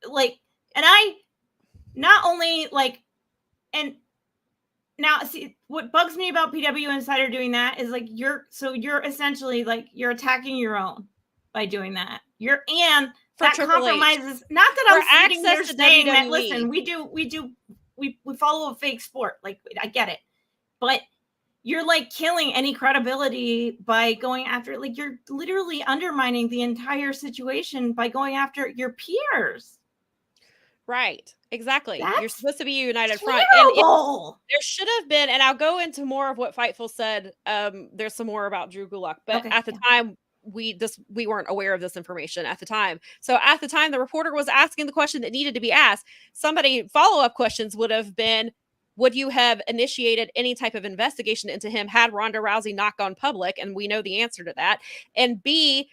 and I not only and now, see, what bugs me about PW Insider doing that is you're essentially you're attacking your own by doing that. That compromises. Not that I'm sitting there saying that. Listen, we follow a fake sport. I get it, but you're killing any credibility by going after it. You're literally undermining the entire situation by going after your peers. Right. Exactly. You're supposed to be a united front. And there should have been, and I'll go into more of what Fightful said. There's some more about Drew Gulak, but at the time we weren't aware of this information at the time. So at the time the reporter was asking the question that needed to be asked. Follow-up questions would have been, would you have initiated any type of investigation into him had Ronda Rousey not gone public? And we know the answer to that. And B,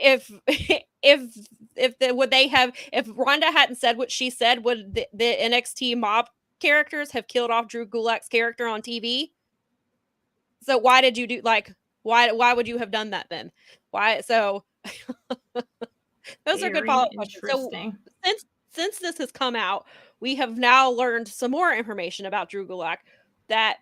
if Ronda hadn't said what she said, would the NXT mob characters have killed off Drew Gulak's character on TV? So why did you do why would you have done that then? Why? So those are good follow-up questions. So since this has come out, we have now learned some more information about Drew Gulak that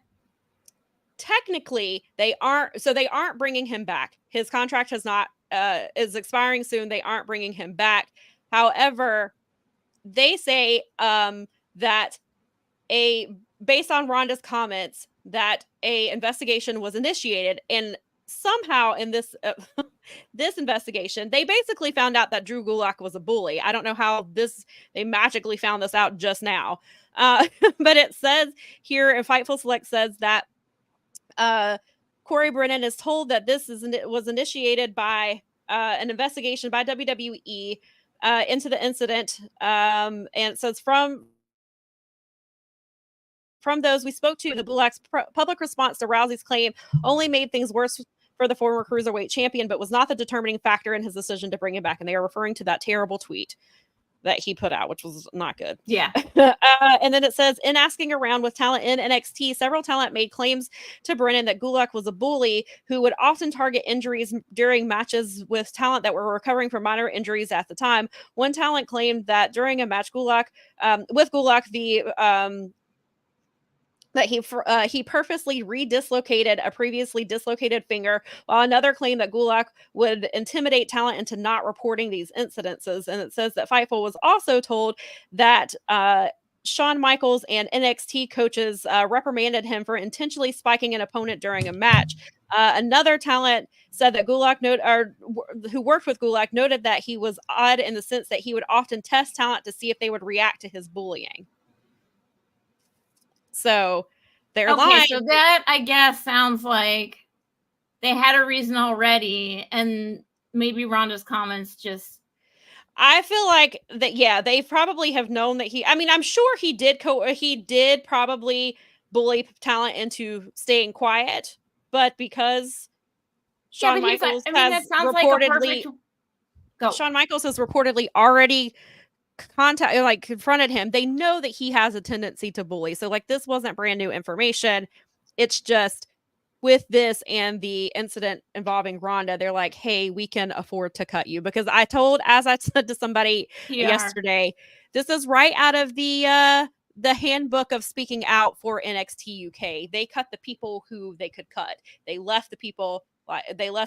technically they aren't bringing him back. His contract is expiring soon. They aren't bringing him back. However, they say that based on Ronda's comments that a investigation was initiated, and somehow in this this investigation, they basically found out that Drew Gulak was a bully. I don't know how they magically found this out just now, but it says here, and Fightful Select says that Corey Brennan is told that this was initiated by an investigation by WWE into the incident, and it says from those we spoke to, the Gulak's public response to Rousey's claim only made things worse for the former cruiserweight champion, but was not the determining factor in his decision to bring him back. And they are referring to that terrible tweet that he put out, which was not good. Yeah. And then it says, in asking around with talent in NXT, several talent made claims to Brennan that Gulak was a bully who would often target injuries during matches with talent that were recovering from minor injuries at the time. One talent claimed that during a match with Gulak, that he purposely re-dislocated a previously dislocated finger, while another claimed that Gulak would intimidate talent into not reporting these incidences. And it says that Fightful was also told that Shawn Michaels and NXT coaches reprimanded him for intentionally spiking an opponent during a match. Another talent said that who worked with Gulak noted that he was odd in the sense that he would often test talent to see if they would react to his bullying. So they're lying. So that, I guess, sounds like they had a reason already, and maybe Ronda's comments just... I feel like that, yeah, they probably have known that I'm sure he did probably bully talent into staying quiet, but because Shawn Michaels has reportedly already confronted him, they know that he has a tendency to bully. So like, this wasn't brand new information. It's just with this and the incident involving Ronda, they're like, hey, we can afford to cut you, because as I said to somebody yesterday, this is right out of the handbook of speaking out for NXT UK. They cut the people who they could cut. They left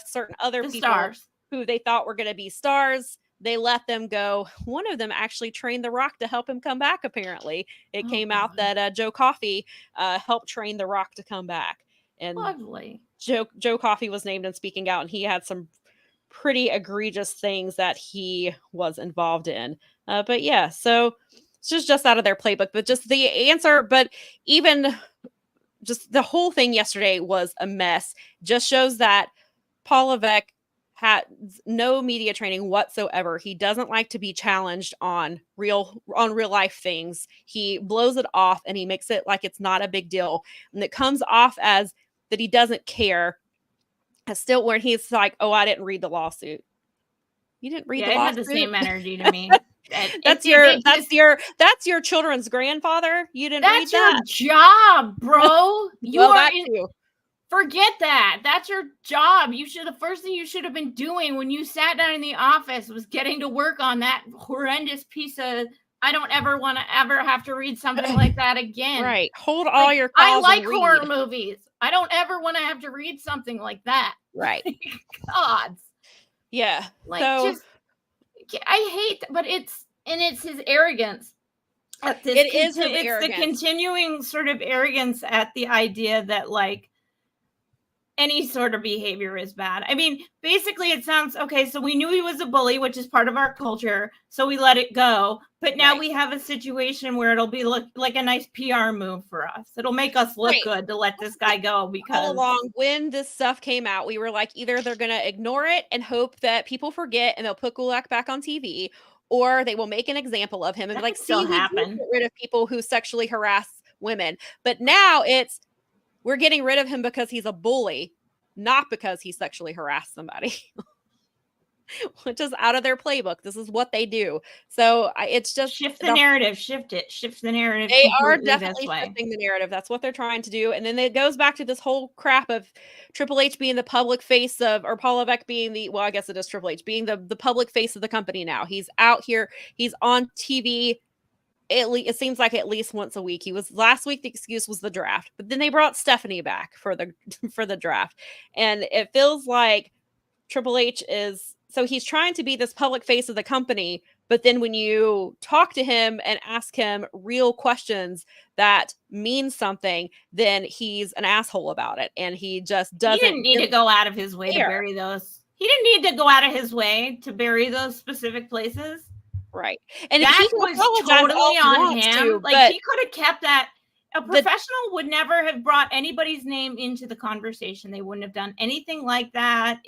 certain other people stars who they thought were going to be stars. They let them go. One of them actually trained The Rock to help him come back, apparently. It came out that Joe Coffey helped train The Rock to come back. And lovely. Joe Coffey was named in speaking out, and he had some pretty egregious things that he was involved in. But yeah, so it's just out of their playbook. But just the answer, but even just the whole thing yesterday was a mess. Just shows that Paul Levesque had no media training whatsoever. He doesn't like to be challenged on real life things. He blows it off and he makes it like it's not a big deal. And it comes off as that he doesn't care. Still, when he's like, oh, I didn't read the lawsuit. You didn't read the lawsuit? It had the same energy to me. That's your children's grandfather. You didn't read that? That's your job, bro. Forget that. That's your job. The first thing you should have been doing when you sat down in the office was getting to work on that horrendous piece of, I don't ever want to ever have to read something like that again. Right. Hold all your calls. I like horror movies. I don't ever want to have to read something like that. Right. Gods. Yeah. I hate, but it's his arrogance. It's the continuing sort of arrogance at the idea that like any sort of behavior is bad. I mean, basically it sounds okay. So we knew he was a bully, which is part of our culture. So we let it go. But now we have a situation where it'll be like a nice PR move for us. It'll make us look good to let this guy go, because all along when this stuff came out, we were like, either they're going to ignore it and hope that people forget and they'll put Gulak back on TV, or they will make an example of him and be like, see, we do get rid of people who sexually harass women. But now we're getting rid of him because he's a bully, not because he sexually harassed somebody, which is out of their playbook. This is what they do. So it's just shift the narrative, shift the narrative. They are definitely shifting the narrative. That's what they're trying to do. And then it goes back to this whole crap of Triple H being the public face of, or Paul Levesque being I guess it is Triple H being the public face of the company now. He's out here. He's on TV. It seems like at least once a week. He was last week. The excuse was the draft, but then they brought Stephanie back for the draft, and it feels like Triple H is, so he's trying to be this public face of the company, but then when you talk to him and ask him real questions that mean something, then he's an asshole about it, and he just doesn't. He didn't need to go out of his way to bury those. He didn't need to go out of his way to bury those specific places. Right. And that was totally on him. Like, he could have kept that. A professional would never have brought anybody's name into the conversation. They wouldn't have done anything like that.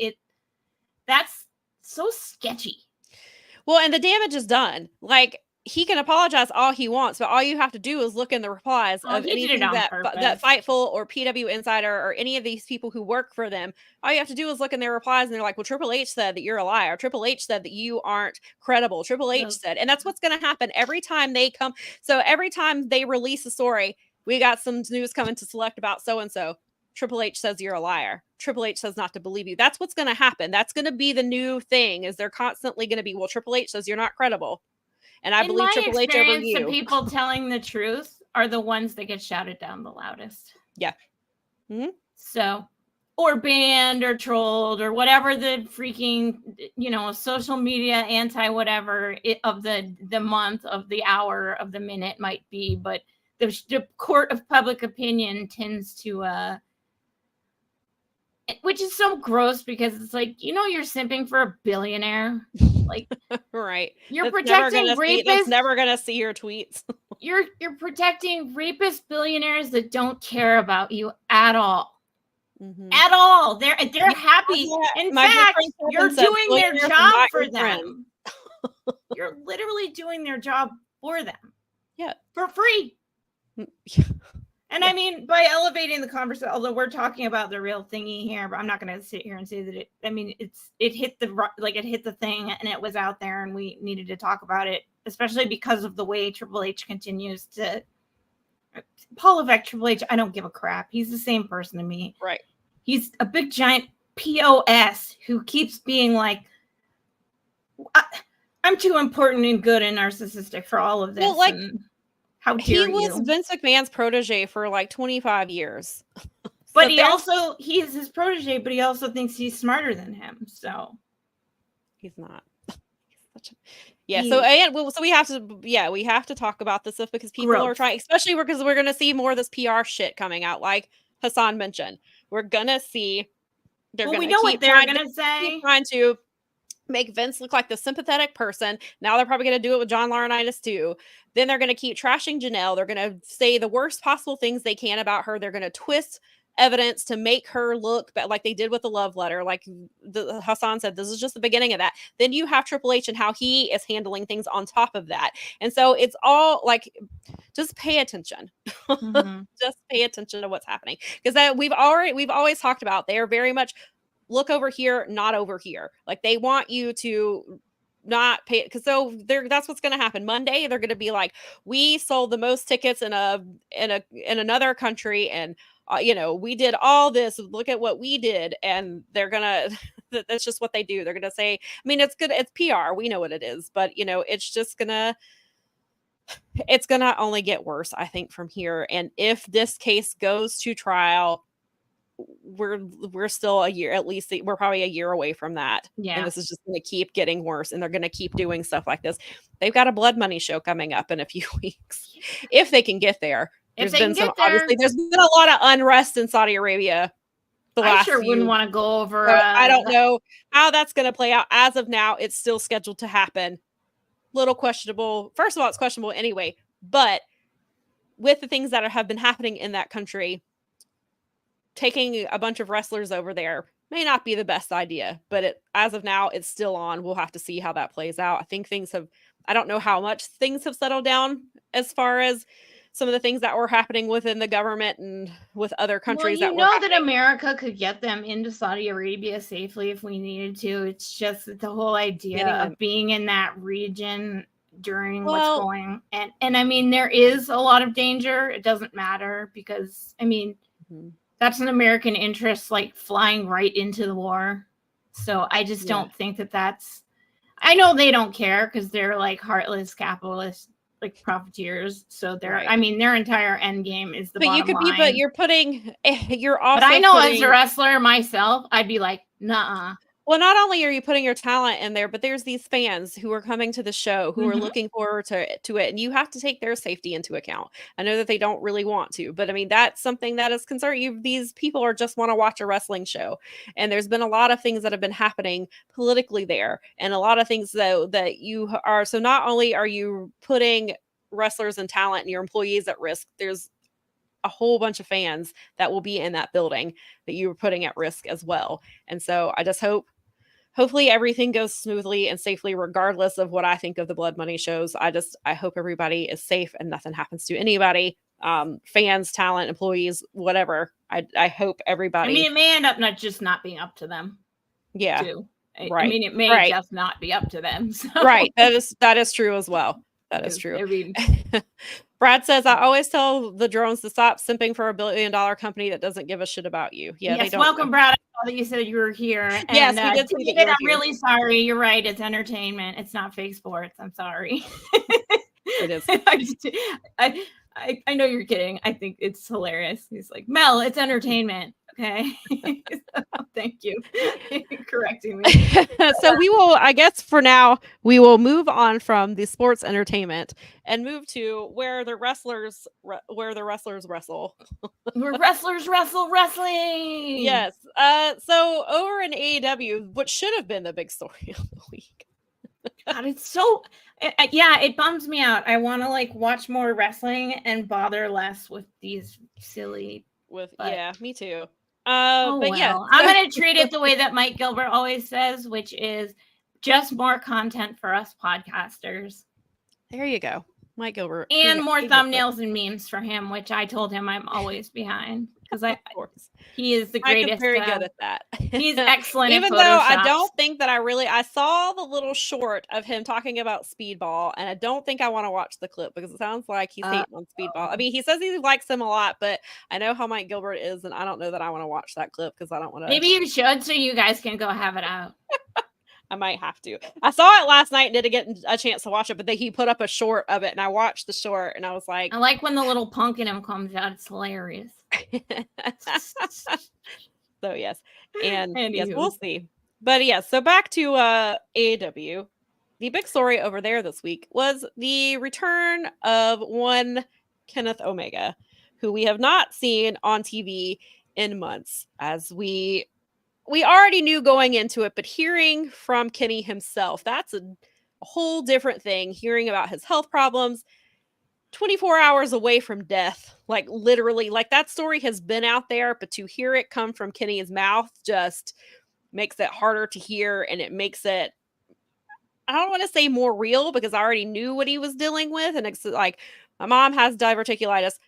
That's so sketchy. Well, and the damage is done. Like, he can apologize all he wants, but all you have to do is look in the replies of anything that Fightful or PW Insider or any of these people who work for them. All you have to do is look in their replies, and they're like, well, Triple H said that you're a liar. Triple H said that you aren't credible. Triple H said, and that's what's going to happen every time they come. So every time they release a story, we got some news coming to Select about so-and-so. Triple H says you're a liar. Triple H says not to believe you. That's what's going to happen. That's going to be the new thing, is they're constantly going to be, well, Triple H says you're not credible. And I believe Triple H over you. The people telling the truth are the ones that get shouted down the loudest. Yeah. Mm-hmm. So, or banned or trolled or whatever the freaking, social media anti-whatever of the month, of the hour, of the minute might be. But the court of public opinion tends to, which is so gross, because it's like, you're simping for a billionaire. Like, right. You're protecting rapists. That's never gonna see your tweets. You're protecting rapist billionaires that don't care about you at all. Mm-hmm. At all. They're happy. In fact, you're doing their job for them. You're literally doing their job for them. Yeah. For free. And I mean, by elevating the conversation, although we're talking about the real thingy here, but I'm not going to sit here and say that it hit the thing and it was out there and we needed to talk about it, especially because of the way Triple H continues to. Paul Levesque, Triple H, I don't give a crap. He's the same person to me. Right. He's a big giant POS who keeps being like, I'm too important and good and narcissistic for all of this. Well, how dare he was Vince McMahon's protege for like 25 years. But he is his protege, but he also thinks he's smarter than him. So he's not. So we have to talk about this stuff, because people are trying, especially because we're going to see more of this PR shit coming out. Like Hassan mentioned, we're going to see, we know what they're going to say. Trying to make Vince look like the sympathetic person. Now they're probably going to do it with John Laurinaitis too. Then they're going to keep trashing Janelle. They're going to say the worst possible things they can about her. They're going to twist evidence to make her look like they did with the love letter. Like Hassan said, this is just the beginning of that. Then you have Triple H and how he is handling things on top of that. And so it's all like, just pay attention. Mm-hmm. Just pay attention to what's happening. Because we've always talked about, they are very much look over here, not over here. Like they want you to not pay, because that's what's going to happen. Monday they're going to be like, we sold the most tickets in another country, and we did all this, look at what we did. And they're gonna that's just what they do. They're gonna say, I mean, it's good, it's PR, we know what it is, but it's gonna only get worse, I think, from here. And if this case goes to trial, we're still a year, at least we're probably a year away from that. Yeah. And this is just going to keep getting worse, and they're going to keep doing stuff like this. They've got a Blood Money show coming up in a few weeks, if they can get there. Obviously there's been a lot of unrest in Saudi Arabia. Wouldn't want to go over. I don't know how that's going to play out. As of now, it's still scheduled to happen. Little questionable. First of all, it's questionable anyway, but with the things that have been happening in that country, taking a bunch of wrestlers over there may not be the best idea, but as of now, it's still on. We'll have to see how that plays out. I think I don't know how much things have settled down as far as some of the things that were happening within the government and with other countries. Well, that America could get them into Saudi Arabia safely if we needed to. It's just the whole idea of being in that region during what's going. And I mean, there is a lot of danger. It doesn't matter because, I mean, that's an American interest, like flying right into the war. So I just don't think that's, I know they don't care because they're like heartless capitalists, like profiteers. So they're, I mean, their entire end game is the bottom line. But you're also. But I know as a wrestler myself, I'd be like, nuh-uh. Well, not only are you putting your talent in there, but there's these fans who are coming to the show who are looking forward to it. And you have to take their safety into account. I know that they don't really want to, but I mean, that's something that is concerning. These people are just want to watch a wrestling show. And there's been a lot of things that have been happening politically there. And a lot of things that you are. So not only are you putting wrestlers and talent and your employees at risk, there's a whole bunch of fans that will be in that building that you were putting at risk as well. And so I just hope hopefully everything goes smoothly and safely, regardless of what I think of the Blood Money shows. I hope everybody is safe and nothing happens to anybody. Fans, talent, employees, whatever. I hope everybody. I mean, it may end up not being up to them. Yeah. Too. Right. I mean, it may just not be up to them. So. Right. That is true as well. That is true. I mean, Brad says, I always tell the drones to stop simping for $1 billion company that doesn't give a shit about you. Yeah, yes, they don't. Welcome, Brad. I saw that you said you were here. And, yes, we did see that you were I'm here. really sorry. You're right. It's entertainment. It's not fake sports. I'm sorry. It is. I know you're kidding. I think it's hilarious. He's like, Mel, it's entertainment. Okay. Thank you for correcting me. So we will, I guess for now, we will move on from the sports entertainment and move to where the wrestlers wrestle. Where wrestlers wrestle wrestling. Yes. So over in AEW, what should have been the big story of the week. God, it's so it bums me out. I want to watch more wrestling and bother less with these silly me too. Yeah, I'm gonna treat it the way that Mike Gilbert always says, which is just more content for us podcasters. There you go, Mike Gilbert, and more thumbnails and memes for him, which I told him I'm always behind because he is the greatest. Mike is very good at that. He's excellent. Even though I don't think that I saw the little short of him talking about Speedball, and I don't think I want to watch the clip because it sounds like he's hating on Speedball. I mean, he says he likes him a lot, but I know how Mike Gilbert is, and I don't know that I want to watch that clip because I don't want to. Maybe you should, so you guys can go have it out. I might have to. I saw it last night and didn't get a chance to watch it, but he put up a short of it, and I watched the short, and I was like, I like when the little punk in him comes out. It's hilarious. So yes, and yes, we'll see. But yeah, so back to AEW. The big story over there this week was the return of one Kenneth Omega, who we have not seen on TV in months, as we already knew going into it, but hearing from Kenny himself, that's a whole different thing. Hearing about his health problems, 24 hours away from death, literally, that story has been out there, but to hear it come from Kenny's mouth just makes it harder to hear, and it makes it, I don't want to say more real because I already knew what he was dealing with, and it's like, my mom has diverticulitis.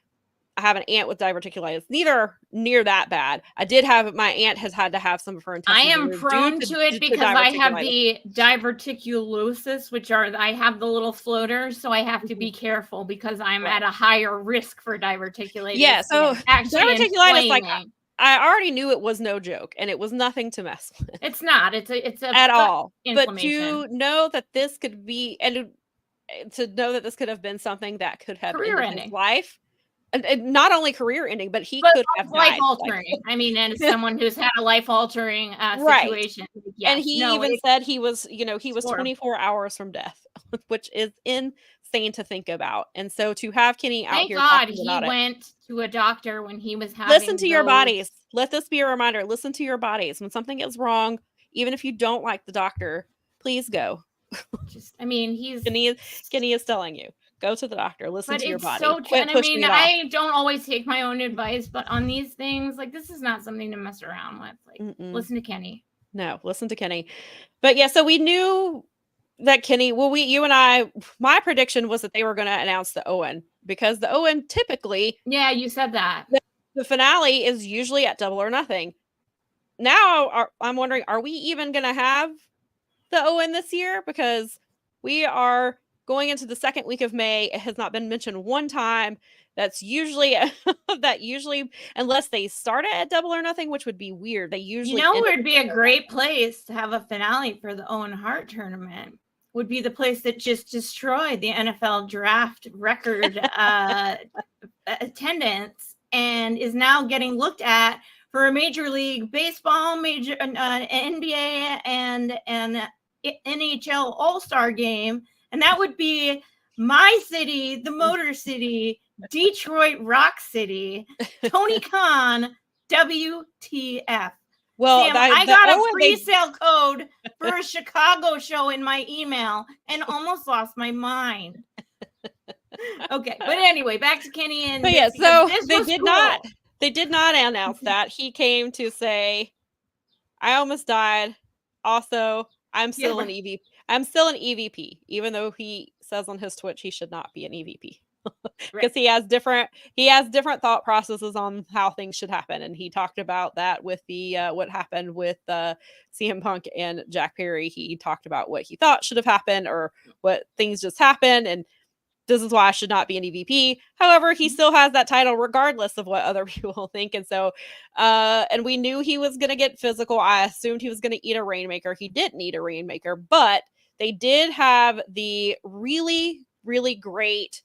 I have an aunt with diverticulitis, neither near that bad. My aunt has had to have some of her intestines. I am prone to it because I have the diverticulosis, I have the little floaters, so I have to be careful because I'm at a higher risk for diverticulitis. Yeah, so diverticulitis, I already knew it was no joke, and it was nothing to mess with. It's not. It's a at all. But to know that this could be, and to know that this could have been something that could have ended his life. And not only career ending, but could have life altering. I mean, and someone who's had a life altering situation. Yes, and he said he was 24 hours from death, which is insane to think about. And so to have Kenny out here, thank God he went to a doctor when he was having. Listen to your bodies. Let this be a reminder. Listen to your bodies. When something is wrong, even if you don't like the doctor, please go. Kenny is telling you. Go to the doctor. Listen to your body. So true. And I mean, I don't always take my own advice, but on these things, this is not something to mess around with. Listen to Kenny. No, listen to Kenny. But yeah, so we knew that Kenny. Well, you and I. My prediction was that they were going to announce the Owen because the Owen typically. Yeah, you said that. The finale is usually at Double or Nothing. Now I'm wondering, are we even going to have the Owen this year? Because we are going into the second week of May. It has not been mentioned one time. That's usually unless they start it at Double or Nothing, which would be weird. They usually would be a great place to have a finale for the Owen Hart tournament. Would be the place that just destroyed the NFL draft record attendance and is now getting looked at for a Major League Baseball, major NBA, and NHL All-Star game. And that would be my city, the Motor City, Detroit Rock City, Tony Khan, WTF. Well, Sam, I got a pre-sale code for a Chicago show in my email and almost lost my mind. Okay, but anyway, back to Kenny and. But yeah, so they did not announce that. He came to say, "I almost died. Also, I'm still an EVP. I'm still an EVP, even though he says on his Twitch he should not be an EVP. Because he has different thought processes on how things should happen, and he talked about that with the what happened with CM Punk and Jack Perry. He talked about what he thought should have happened or what things just happened, and this is why I should not be an EVP. However, he still has that title regardless of what other people think. And so, and we knew he was going to get physical. I assumed he was going to eat a Rainmaker. He didn't eat a Rainmaker, but they did have the really, really great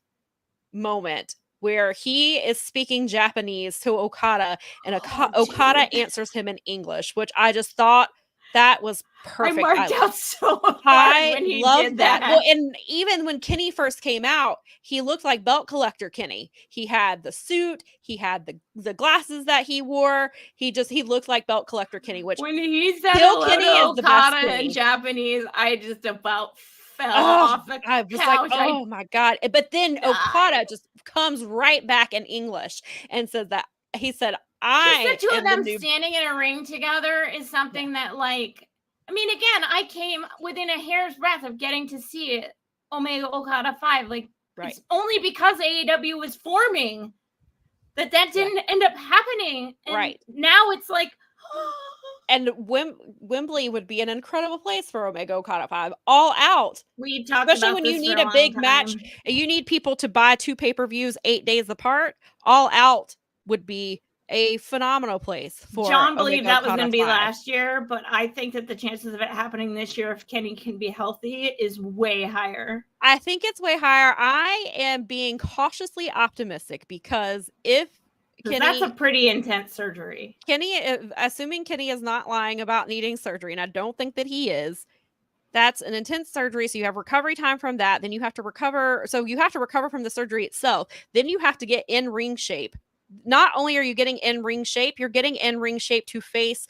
moment where he is speaking Japanese to Okada, and Okada answers him in English, which I just thought that was perfect. I marked out so hard when he did that. Well, and even when Kenny first came out, he looked like Belt Collector Kenny. He had the suit, he had the glasses that he wore. He looked like Belt Collector Kenny. Which when he said hello Kenny to Okada in Japanese, I just about fell off the couch. I was like, oh my God. But then Okada just comes right back in English and says that he said, just the two of them standing in a ring together is something that, like, I mean, again, I came within a hair's breadth of getting to see Omega Okada 5. Like, it's only because AEW was forming that didn't end up happening. And now it's like, and Wembley would be an incredible place for Omega Okada 5. All out. We talked especially about when this you need a big match and you need people to buy 2 pay-per-views 8 days apart. All out would be a phenomenal place for John believed Omega that was Okada going to be 5. last year, but I think that the chances of it happening this year, if Kenny can be healthy, is way higher. I think it's way higher. I am being cautiously optimistic because if Kenny, that's a pretty intense surgery. Assuming Kenny is not lying about needing surgery, and I don't think that he is, that's an intense surgery. So you have recovery time from that. Then you have to recover. So you have to recover from the surgery itself. Then you have to get in ring shape. Not only are you getting in ring shape, you're getting in ring shape to face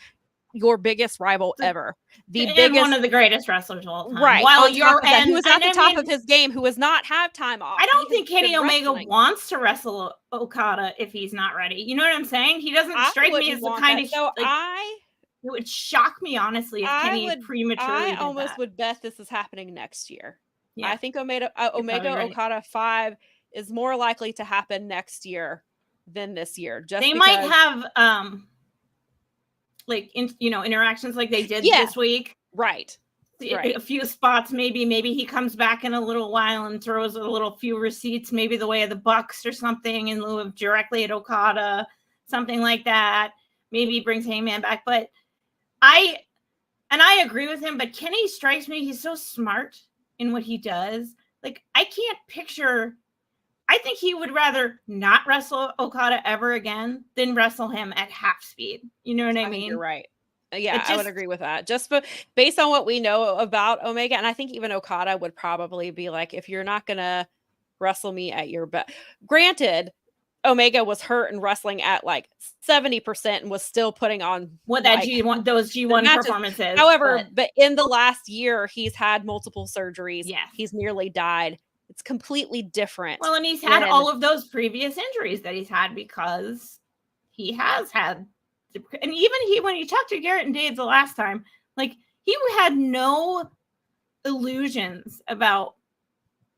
your biggest rival ever. One of the greatest wrestlers of all time. Right. While who was at the top of his game, who has not had time off. I don't think Kenny Omega wants to wrestle Okada if he's not ready. You know what I'm saying? He doesn't strike me as the kind of so it would shock me, honestly, if Kenny prematurely did almost that. would bet this is happening next year. Yeah. I think Omega Okada 5 is more likely to happen next year than this year. They might have interactions like they did this week. Right. A few spots, maybe he comes back in a little while and throws a little few receipts, maybe the way of the Bucks or something in lieu of directly at Okada, something like that. Maybe he brings Heyman back. But I agree with him, but Kenny strikes me, he's so smart in what he does. Like, I can't picture. I think he would rather not wrestle Okada ever again than wrestle him at half speed. You know what I mean? You're right. Yeah, I would agree with that. Just based on what we know about Omega, and I think even Okada would probably be like, if you're not going to wrestle me at your best. Granted, Omega was hurt and wrestling at like 70% and was still putting on those G1 performances. However, but in the last year, he's had multiple surgeries. Yeah. He's nearly died. It's completely different. Well, and he's had all of those previous injuries that he's had because he has had, and even when you talked to Garrett and Dave the last time, like, he had no illusions about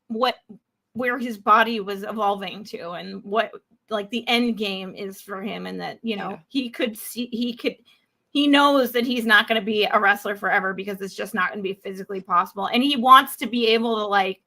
where his body was evolving to and what, like, the end game is for him, and that, he knows that he's not going to be a wrestler forever because it's just not going to be physically possible, and he wants to be able to, like,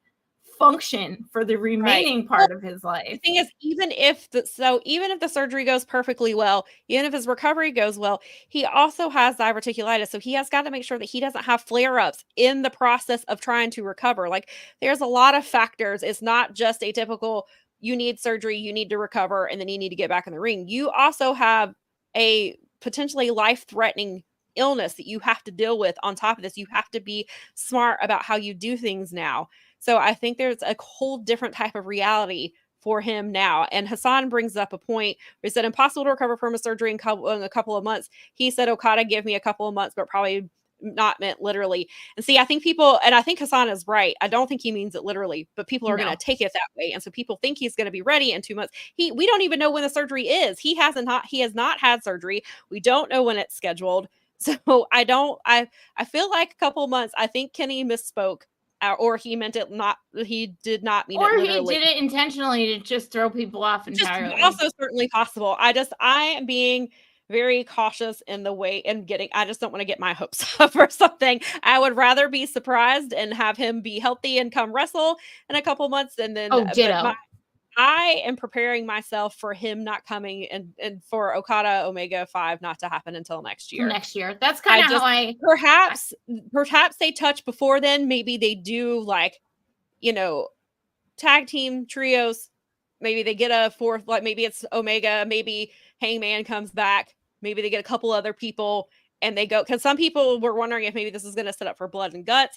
function for the remaining part of his life. The thing is, even if the surgery goes perfectly well, even if his recovery goes well, he also has diverticulitis. So he has got to make sure that he doesn't have flare-ups in the process of trying to recover. Like, there's a lot of factors. It's not just a typical, you need surgery, you need to recover, and then you need to get back in the ring. You also have a potentially life-threatening illness that you have to deal with on top of this. You have to be smart about how you do things now. So I think there's a whole different type of reality for him now. And Hassan brings up a point where he said, impossible to recover from a surgery in a couple of months. He said, Okada gave me a couple of months, but probably not meant literally. And see, I think Hassan is right. I don't think he means it literally, but people are going to take it that way. And so people think he's going to be ready in 2 months. We don't even know when the surgery is. He has not had surgery. We don't know when it's scheduled. So I feel like a couple months, I think Kenny misspoke, or he meant it not, he did not mean it literally. Or he did it intentionally to just throw people off entirely. Just also certainly possible. I am being very cautious in the way and I just don't want to get my hopes up or something. I would rather be surprised and have him be healthy and come wrestle in a couple months. And then, ditto. I am preparing myself for him not coming and for Okada Omega 5 not to happen until next year. That's kind of how perhaps they touch before then. Maybe they do like, tag team trios. Maybe they get a fourth, like maybe it's Omega, maybe Hangman comes back. Maybe they get a couple other people and they go, because some people were wondering if maybe this is going to set up for Blood and Guts.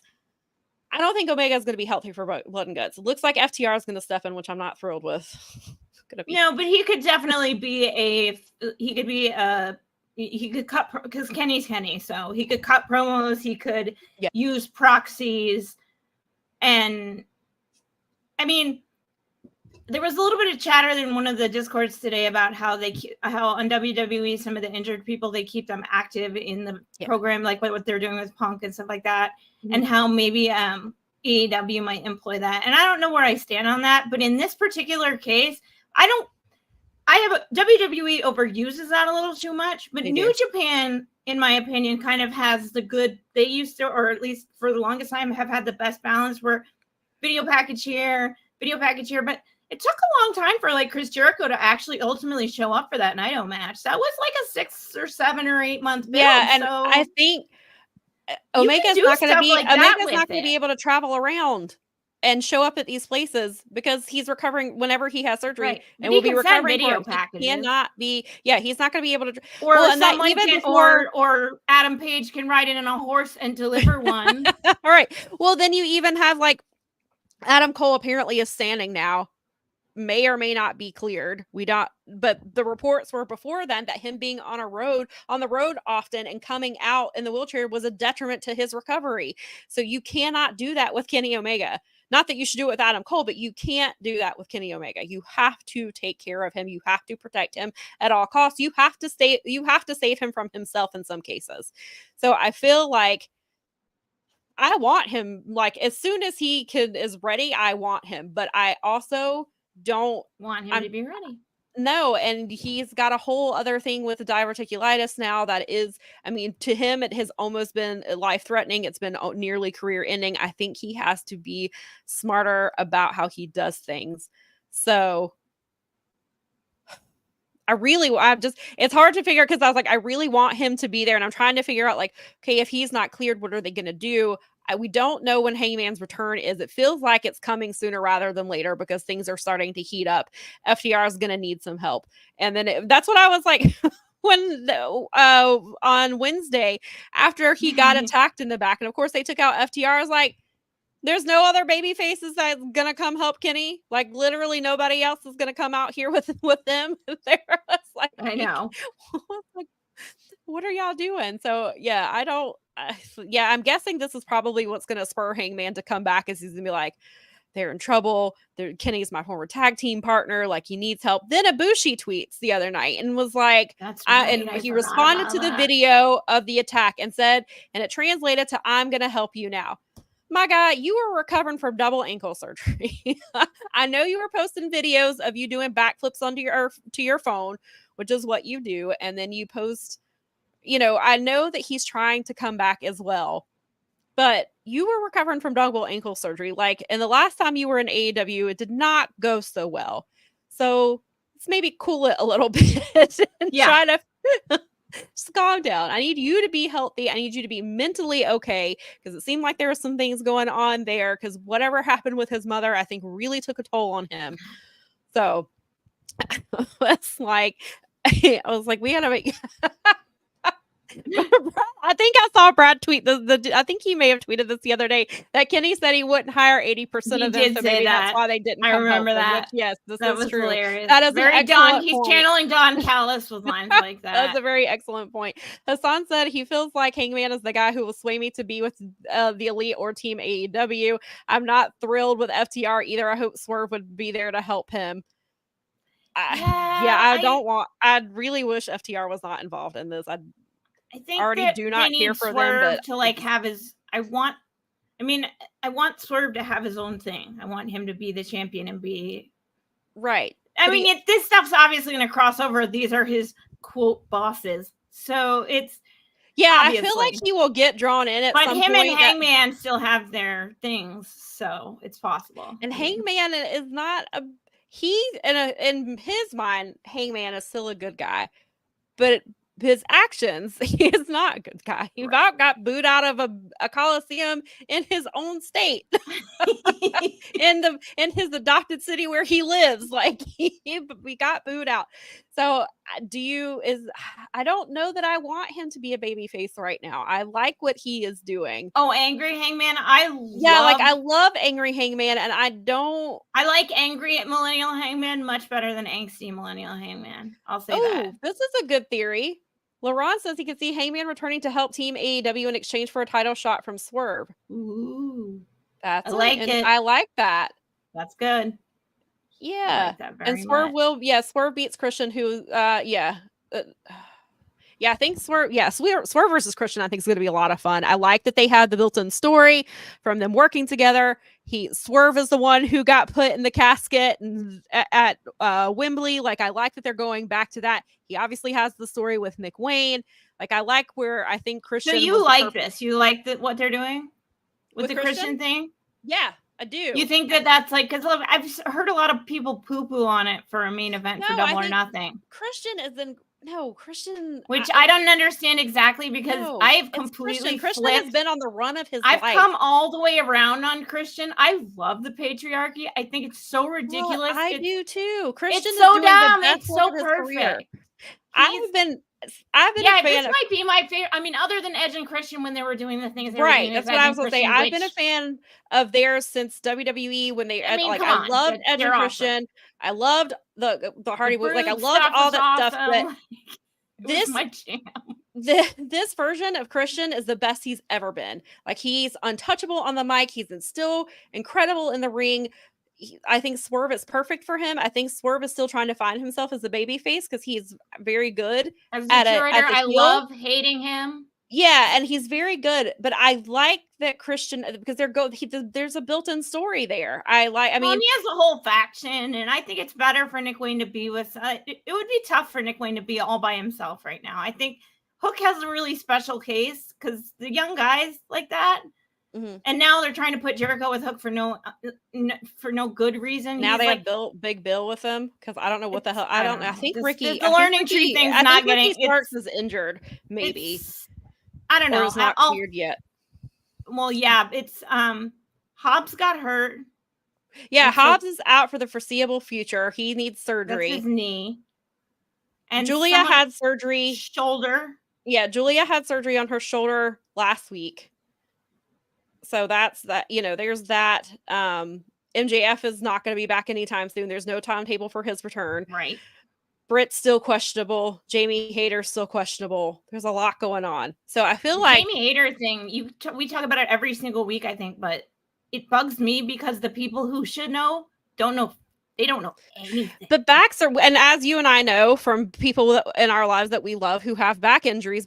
I don't think Omega is going to be healthy for Blood and Guts. It looks like FTR is going to step in, which I'm not thrilled with. No, but he could definitely be he could cut, because Kenny's Kenny, so he could cut promos, he could use proxies, and I mean, there was a little bit of chatter in one of the Discords today about how on WWE, some of the injured people, they keep them active in the program, like what they're doing with Punk and stuff like that, and how maybe AEW might employ that. And I don't know where I stand on that, but in this particular case, WWE overuses that a little too much, but New Japan, in my opinion, kind of has they used to, or at least for the longest time, have had the best balance where video package here, but it took a long time for like Chris Jericho to actually ultimately show up for that Naito match. That was like a 6 or 7 or 8 month build. Yeah, and so I think Omega's not going to be able to travel around and show up at these places because he's recovering whenever he has surgery, and will be recovering. Video packages. He cannot be. Yeah, he's not going to be able to. Or Adam Page can ride in on a horse and deliver one. All right. Well, then you even have like Adam Cole apparently is standing now. May or may not be cleared. But the reports were before then that him being on the road often and coming out in the wheelchair was a detriment to his recovery. So you cannot do that with Kenny Omega. Not that you should do it with Adam Cole, but you can't do that with Kenny Omega. You have to take care of him. You have to protect him at all costs. You have to save him from himself in some cases. So I feel like I want him, like, as soon as he is ready, I want him. But I also don't want him to be ready. No, and he's got a whole other thing with the diverticulitis now that is, I mean, to him, it has almost been life-threatening. It's been nearly career-ending. I think he has to be smarter about how he does things. So it's hard to figure, because I was like, I really want him to be there, and I'm trying to figure out, like, okay, if he's not cleared, what are they going to do? We don't know when Hangman's return is. It feels like it's coming sooner rather than later because things are starting to heat up. FTR is going to need some help. And then that's what I was like on Wednesday after he got attacked in the back. And of course they took out FTR. I was like, there's no other baby faces that's going to come help Kenny. Like literally nobody else is going to come out here with them. There was like, I know. What are y'all doing? So yeah, I'm guessing this is probably what's going to spur Hangman to come back, is he's going to be like, they're in trouble. Kenny's my former tag team partner. Like, he needs help. Then Ibushi tweets the other night and was like, he responded to the video of the attack and said, and it translated to, I'm going to help you now. My guy, you were recovering from double ankle surgery. I know you were posting videos of you doing backflips to your phone, which is what you do. And then you post, I know that he's trying to come back as well, but you were recovering from double ankle surgery. Like, and the last time you were in AEW, it did not go so well. So let's maybe cool it a little bit and try to just calm down. I need you to be healthy. I need you to be mentally okay, because it seemed like there were some things going on there, because whatever happened with his mother, I think really took a toll on him. So it's like, I was like, we gotta make I think I saw Brad tweet I think he may have tweeted this the other day, that Kenny said he wouldn't hire 80% of them, so maybe that's why they didn't. I remember that. Which, yes, this that is was true. Hilarious. That is very DoN. He's channeling DoN Callis with lines like that. That's a very excellent point. Hassan said he feels like Hangman is the guy who will sway me to be with the Elite or Team AEW. I'm not thrilled with FTR either. I hope Swerve would be there to help him. I really wish FTR was not involved in this. I think already do not care for them, but to like have his. I want Swerve to have his own thing. I want him to be the champion and be right. I mean, this stuff's obviously going to cross over. These are his quote bosses, so it's I feel like he will get drawn in at some point. But him and Hangman still have their things, so it's possible. And Hangman is not in his mind, Hangman is still a good guy, but his actions, he is not a good guy. He about got booed out of a coliseum in his own state, in his adopted city where he lives. Like we got booed out. So I don't know that I want him to be a babyface right now. I like what he is doing. Oh, Angry Hangman. I love Angry Hangman, and I like Angry Millennial Hangman much better than Angsty Millennial Hangman. I'll say that. This is a good theory. LaRon says he can see Hangman returning to help Team AEW in exchange for a title shot from Swerve. Ooh. I like it. I like that. That's good. Yeah. I like that very Swerve much. Swerve beats Christian, who I think Swerve versus Christian, I think is going to be a lot of fun. I like that they had the built-in story from them working together. Swerve is the one who got put in the casket at Wembley. Like, I like that they're going back to that. He obviously has the story with Nick Wayne. Like, I like where I think Christian. So you like this? You like what they're doing with the Christian thing? Yeah, I do. You think that's like, because I've heard a lot of people poo-poo on it for a main event for Double or Nothing. Christian is in. No, Christian. Which I don't understand exactly because I've completely Christian has been on the run of his life. I've come all the way around on Christian. I love the patriarchy. I think it's so ridiculous. Well, I do too. Christian is so dumb. It's so perfect. I've been a fan. This might be my favorite. I mean, other than Edge and Christian when they were doing the things. That's what I was going to say. I've been a fan of theirs since WWE when they I loved Edge and Christian. Awesome. I loved the Hardy Boys. Like I loved all that stuff. But my jam. This version of Christian is the best he's ever been. Like he's untouchable on the mic. He's still incredible in the ring. I think Swerve is perfect for him. I think Swerve is still trying to find himself as a babyface because he's very good as a curator. I love hating him. Yeah, and he's very good. But I like that Christian because there's a built-in story there. I mean, he has a whole faction, and I think it's better for Nick Wayne to be with. It would be tough for Nick Wayne to be all by himself right now. I think Hook has a really special case because the young guys like that. Mm-hmm. And now they're trying to put Jericho with Hook for no good reason. Now they have Big Bill with him because I don't know what the hell. I don't know. I think Ricky, the learning tree thing's not getting. Ricky Starks is injured. Maybe I don't know. It's not cleared yet. Well, yeah, it's Hobbs got hurt. Yeah, Hobbs is out for the foreseeable future. He needs surgery. That's his knee. And Julia had surgery. Shoulder. Yeah, Julia had surgery on her shoulder last week. So that's that, there's that. MJF is not going to be back anytime soon. There's no timetable for his return. Right. Britt's still questionable. Jamie Hayter's still questionable. There's a lot going on. So I feel like Jamie Hayter thing, we talk about it every single week, I think, but it bugs me because the people who should know don't know. They don't know anything. The backs are, and as you and I know from people in our lives that we love who have back injuries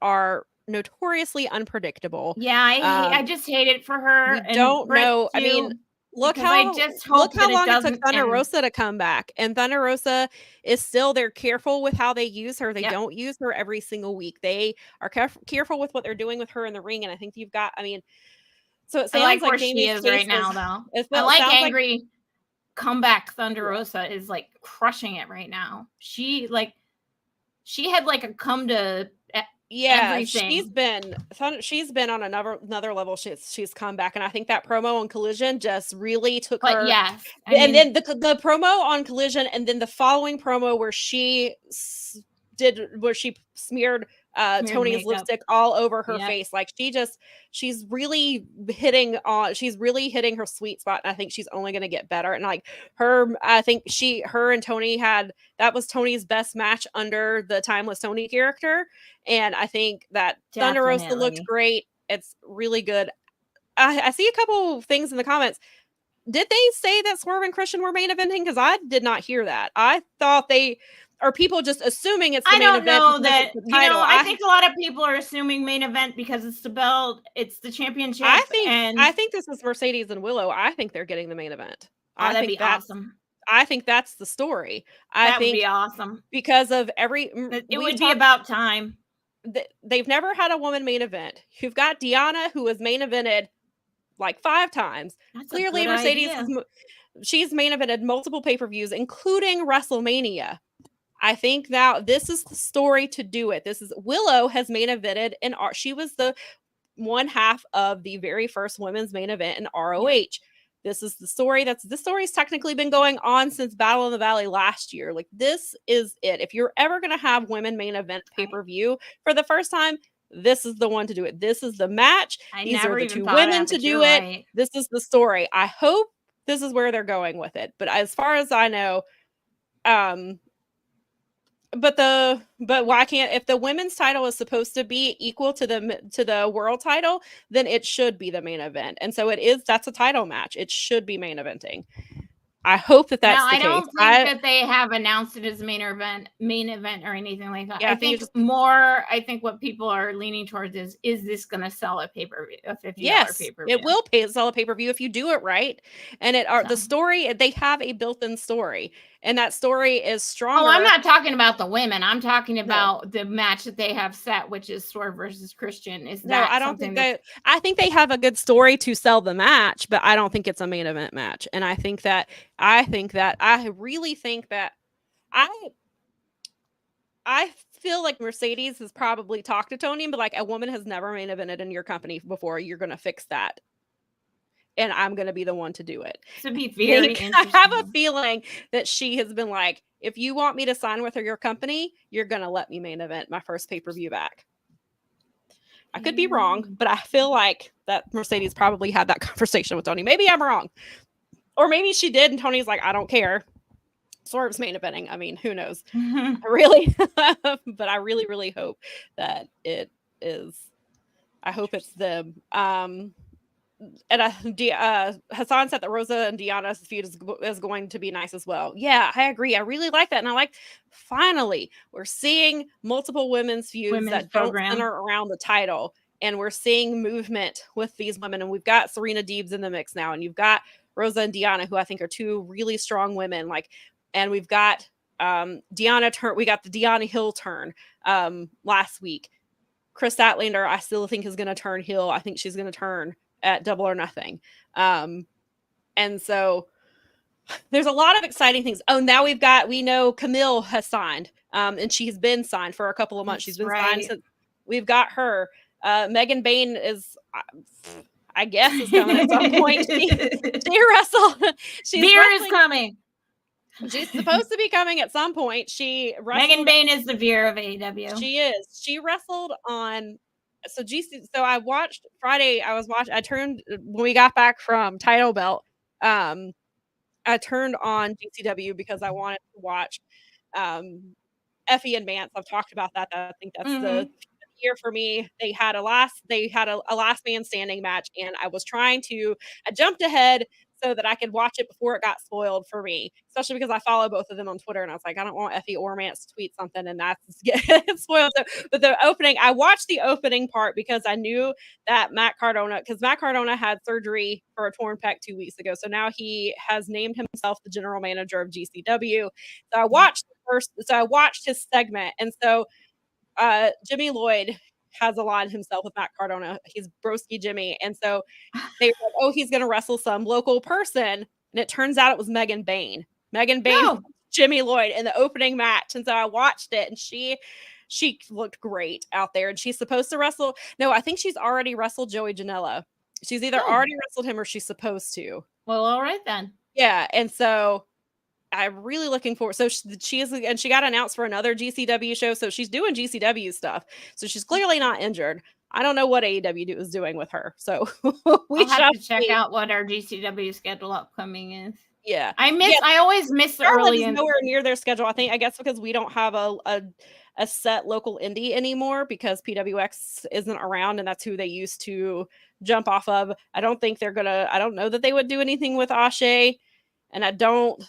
are notoriously unpredictable. Yeah, I just hate it for her. We don't know. I mean, look how long it took Thunder Rosa to come back, and Thunder Rosa is still. They're careful with how they use her. They don't use her every single week. They are careful with what they're doing with her in the ring, and I think you've got. I mean, so it sounds like she is right now, though. I like angry comeback. Thunder Rosa is like crushing it right now. She had like a come to. Yeah, everything. she's been on another level. She's come back, and I think that promo on Collision just really took her. Yes, then the promo on Collision, and then the following promo where she smeared Tony's makeup. Lipstick all over her face. Like she's really hitting her sweet spot, and I think she's only going to get better. And like I think her and Tony that was Tony's best match under the Timeless Tony character, and I think that Thunder Rosa looked great. It's really good. I see a couple things in the comments. Did they say that Swerve and Christian were main eventing? Because I did not hear that. I thought they Are people just assuming it's the I main don't event? know that, I think a lot of people are assuming main event because it's the belt, it's the championship. I think this is Mercedes and Willow. I think they're getting the main event. That'd be awesome. I think that's the story. That would be awesome. Because of it would be about time. They've never had a woman main event. You've got Deanna, who has main evented like 5 times. That's clearly Mercedes she's main evented multiple pay-per-views, including WrestleMania. I think now this is the story to do it. This is Willow has main evented and she was the one half of the very first women's main event in ROH. Yeah. This is the story. This story's technically been going on since Battle in the Valley last year. Like, this is it. If you're ever going to have women main event pay-per-view for the first time, this is the one to do it. This is the match. These are the 2 women to do it. Right. This is the story. I hope this is where they're going with it. But as far as I know, but why can't, if the women's title is supposed to be equal to the world title, then it should be the main event. And so that's a title match. It should be main eventing. I hope that's the case. I don't think that they have announced it as main event or anything like that. Yeah, I think what people are leaning towards is this going to sell a pay-per-view, a $50 pay-per-view? It will sell a pay-per-view if you do it right. And the story, they have a built-in story, and that story is stronger. Oh, I'm not talking about the women. I'm talking about the match that they have set, which is Swerve versus Christian. I don't think that. I think they have a good story to sell the match, but I don't think it's a main event match. And I really think that I feel like Mercedes has probably talked to Tony and be like, a woman has never main evented in your company before. You're going to fix that. And I'm going to be the one to do it. To be very interesting. I have a feeling that she has been like, if you want me to sign with your company, you're going to let me main event my first pay-per-view back. I could be wrong, but I feel like that Mercedes probably had that conversation with Tony. Maybe I'm wrong. Or maybe she did, and Tony's like, I don't care. Swerve's main eventing. I mean, who knows? Mm-hmm. But I really, really hope that it is. I hope it's them. And Hassan said that Rosa and Deanna's feud is going to be nice as well. Yeah, I agree. I really like that. And I like, finally, we're seeing multiple women's feuds that don't center around the title. And we're seeing movement with these women. And we've got Serena Deebs in the mix now. And you've got Rosa and Deanna, who I think are 2 really strong women. And we've got Deanna turn. We got the Deanna Hill turn last week. Chris Statlander, I still think is going to turn heel. I think she's going to turn at Double or Nothing. And so there's a lot of exciting things. Oh, now we know Camille has signed, and she's been signed for a couple of months. She's been signed since we've got her. Megan Bain is, I guess, is coming at some point. She wrestled. Beer is coming. She's supposed to be coming at some point. Megan Bain is the Veer of AEW. She is. She wrestled on. So I watched Friday. I turned when we got back from Title Belt. I turned on GCW because I wanted to watch Effie and Mance. I've talked about that. I think that's the year for me. They had a last man standing match, and I jumped ahead so that I could watch it before it got spoiled for me, especially because I follow both of them on Twitter, and I was like, I don't want Effie or Mance to tweet something and that's get spoiled. So, but I watched the opening part because I knew that Matt Cardona had surgery for a torn pec 2 weeks ago. So now he has named himself the general manager of GCW. So I watched his segment. And so Jimmy Lloyd has aligned himself with Matt Cardona. He's Broski Jimmy. And so they were like, oh, he's going to wrestle some local person. And it turns out it was Megan Bain. Jimmy Lloyd in the opening match. And so I watched it, and she looked great out there. And she's supposed to wrestle. No, I think she's already wrestled Joey Janela. She's either already wrestled him or she's supposed to. Well, all right then. Yeah. And so I'm really looking forward. So she got announced for another GCW show. So she's doing GCW stuff. So she's clearly not injured. I don't know what AEW is doing with her. So we'll have to check out what our GCW schedule upcoming is. Yeah. I always miss the early. Nowhere near their schedule. I guess because we don't have a set local indie anymore because PWX isn't around, and that's who they used to jump off of. I don't know that they would do anything with Ashe, and I don't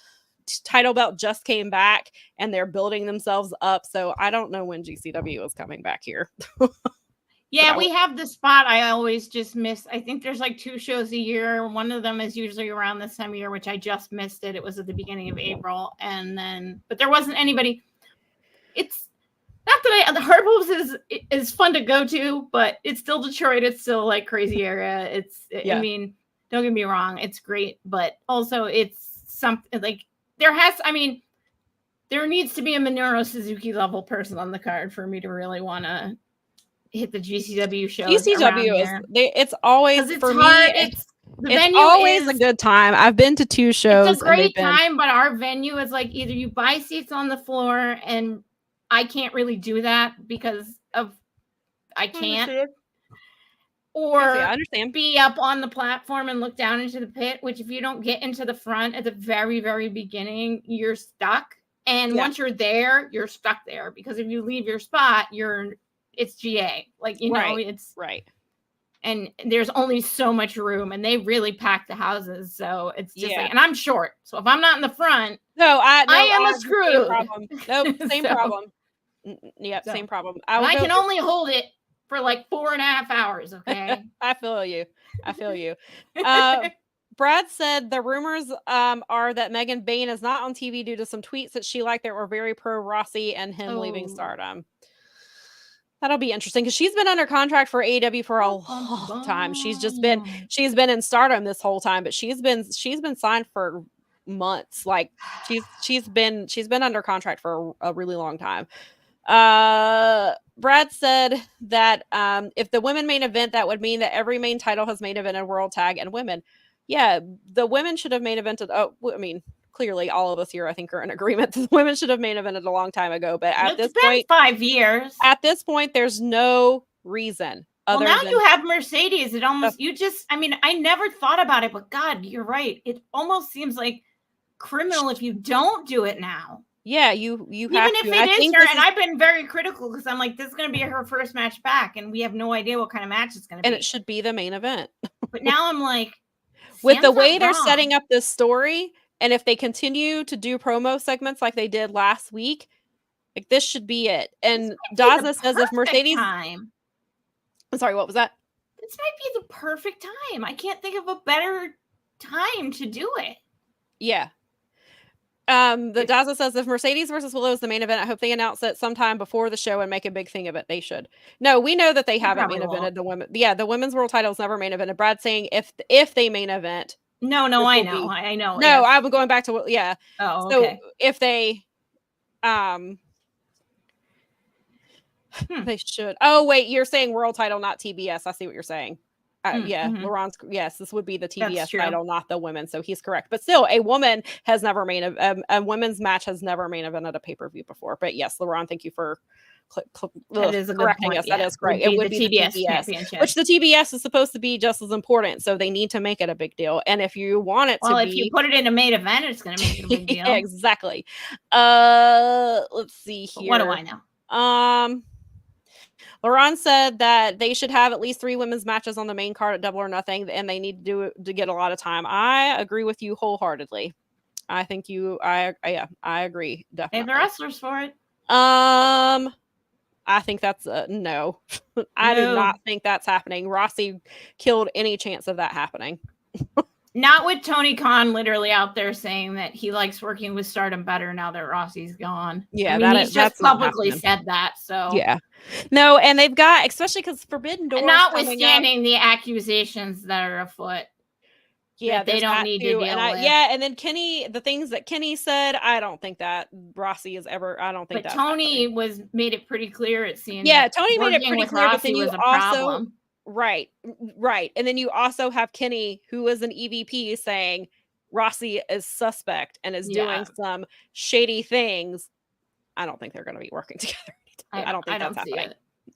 title belt just came back and they're building themselves up. So I don't know when GCW is coming back here. Yeah, we have the spot I always just miss. I think there's like 2 shows a year. One of them is usually around this time of year, which I just missed it. It was at the beginning of April. And then, but there wasn't anybody. It's not that the Harples is fun to go to, but it's still Detroit. It's still like crazy area. I mean, don't get me wrong. It's great, but also it's something like there needs to be a Minoru Suzuki level person on the card for me to really want to hit the GCW show. GCW it's always it's for hard. me. The it's venue always is a good time. I've been to 2 shows. It's a great time, but our venue is like either you buy seats on the floor, and I can't really do that because of I can't. Or I understand. Be up on the platform and look down into the pit, which if you don't get into the front at the very, very beginning, you're stuck. And once you're there, you're stuck there because if you leave your spot, it's GA. Like, it's right. And there's only so much room and they really pack the houses. So it's just like, and I'm short. So if I'm not in the front, I am screwed. Nope, same problem. Yep, same problem. I can only hold it for like 4.5 hours. Okay. I feel you. Brad said the rumors are that Megan Bain is not on TV due to some tweets that she liked that were very pro Rossi and him leaving Stardom. That'll be interesting because she's been under contract for AEW for a long time. She's been in Stardom this whole time, but she's been signed for months. Like she's been under contract for a really long time. Brad said that if the women main event, that would mean that every main title has main evented World Tag and women. Yeah, the women should have main evented. Clearly all of us here, I think, are in agreement that women should have main evented a long time ago. But at this point, 5 years. At this point, there's no reason. Now you have Mercedes. It almost, I never thought about it, but God, you're right. It almost seems like criminal if you don't do it now. Yeah, you even have if to. It is her, and I've been very critical because I'm like, this is going to be her first match back, and we have no idea what kind of match it's going to be. And it should be the main event. But now I'm like, with the way they're setting up this story, and if they continue to do promo segments like they did last week, like this should be it. And Daza says if Mercedes time. I'm sorry, what was that? This might be the perfect time. I can't think of a better time to do it. Yeah. The Daza says if Mercedes versus Willow is the main event, I hope they announce it sometime before the show and make a big thing of it. They should. No, we know that they haven't main evented the women. Yeah, the women's world title is never main evented. Brad's saying if they main event. No, I know. I know. No, I'm going back to Oh, So okay. if they they should. Oh, wait, you're saying world title, not TBS. I see what you're saying. Laurent's yes, this would be the TBS title, not the women. So he's correct. But still, a woman has never a women's match has never main evented a pay-per-view before. But yes, Laurent, thank you for that is a correcting good us. Yeah, that is great. It would be the TBS, which the TBS is supposed to be just as important. So they need to make it a big deal. And if you want it to be, if you put it in a main event, it's going to make it a big deal. Exactly. Let's see here. What do I know? Laurent said that they should have at least 3 women's matches on the main card at Double or Nothing, and they need to do it to get a lot of time. I agree with you wholeheartedly. I think I agree definitely. And the wrestlers for it. I think that's no. I do not think that's happening. Rossi killed any chance of that happening. Not with Tony Khan literally out there saying that he likes working with Stardom better now that Rossi's gone. Yeah, he's just publicly said that. So yeah, no, and they've got, especially because Forbidden Door, notwithstanding the accusations that are afoot. Yeah, they don't need to deal with. And then Kenny, the things that Kenny said, I don't think that Rossi is ever. I don't think that. But Tony made it pretty clear. It seems. Yeah, Tony made it pretty clear. But then you also problem. Right. And then you also have Kenny, who is an EVP, saying Rossi is suspect and is doing some shady things. I don't think they're going to be working together. I don't think that's happening.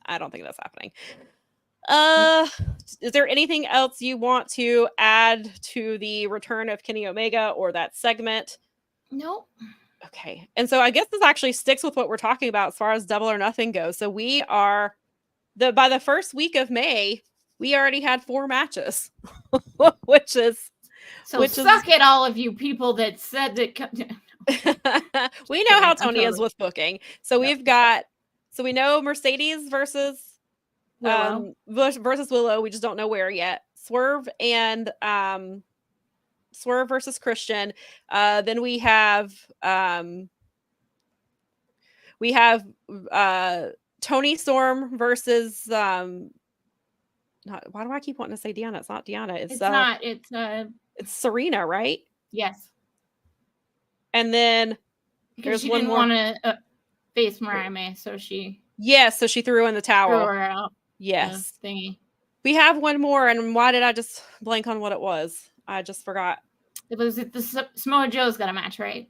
I don't think that's happening. Is there anything else you want to add to the return of Kenny Omega or that segment? No. Okay. And so I guess this actually sticks with what we're talking about as far as Double or Nothing goes. So we are by the first week of May, we already had 4 matches, which is suck it, all of you people that said that We know how Tony is with booking. So we've got, so we know Mercedes versus Willow. Versus Willow. We just don't know where yet. Swerve versus Christian. Then we have Tony Storm versus why do I keep wanting to say Deanna? It's not Deanna. It's not. It's Serena, right? Yes. And then because she didn't want to face Mariah, so she. Yes, so she threw in the towel. Threw her out. Yes. Thingy. We have one more, and why did I just blank on what it was? I just forgot. It was the Samoa Joe's got a match, right?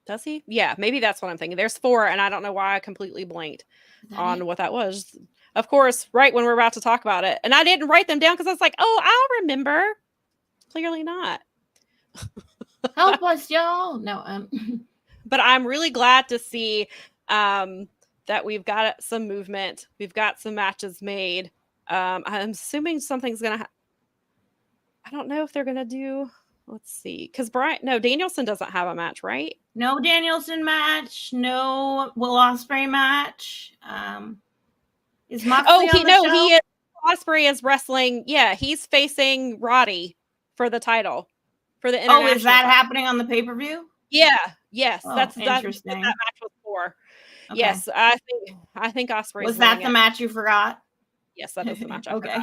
Does he? Yeah, maybe that's what I'm thinking. There's 4, and I don't know why I completely blanked on what that was. Of course, right when we're about to talk about it. And I didn't write them down because I was like, oh, I'll remember. Clearly not. Help us, y'all. No. But I'm really glad to see that we've got some movement. We've got some matches made. I'm assuming something's going to I don't know if they're going to do... Let's see. Because Danielson doesn't have a match, right? No Danielson match. No Will Ospreay match. Is Moxley on the show? He is. Ospreay is wrestling. Yeah, he's facing Roddy for the title. For the international is that title. Happening on the pay-per-view? Yeah. Yes. That's interesting. That's what that match was for. Okay. Yes, I think Ospreay was that the match you forgot? Yes, that is the match. Okay.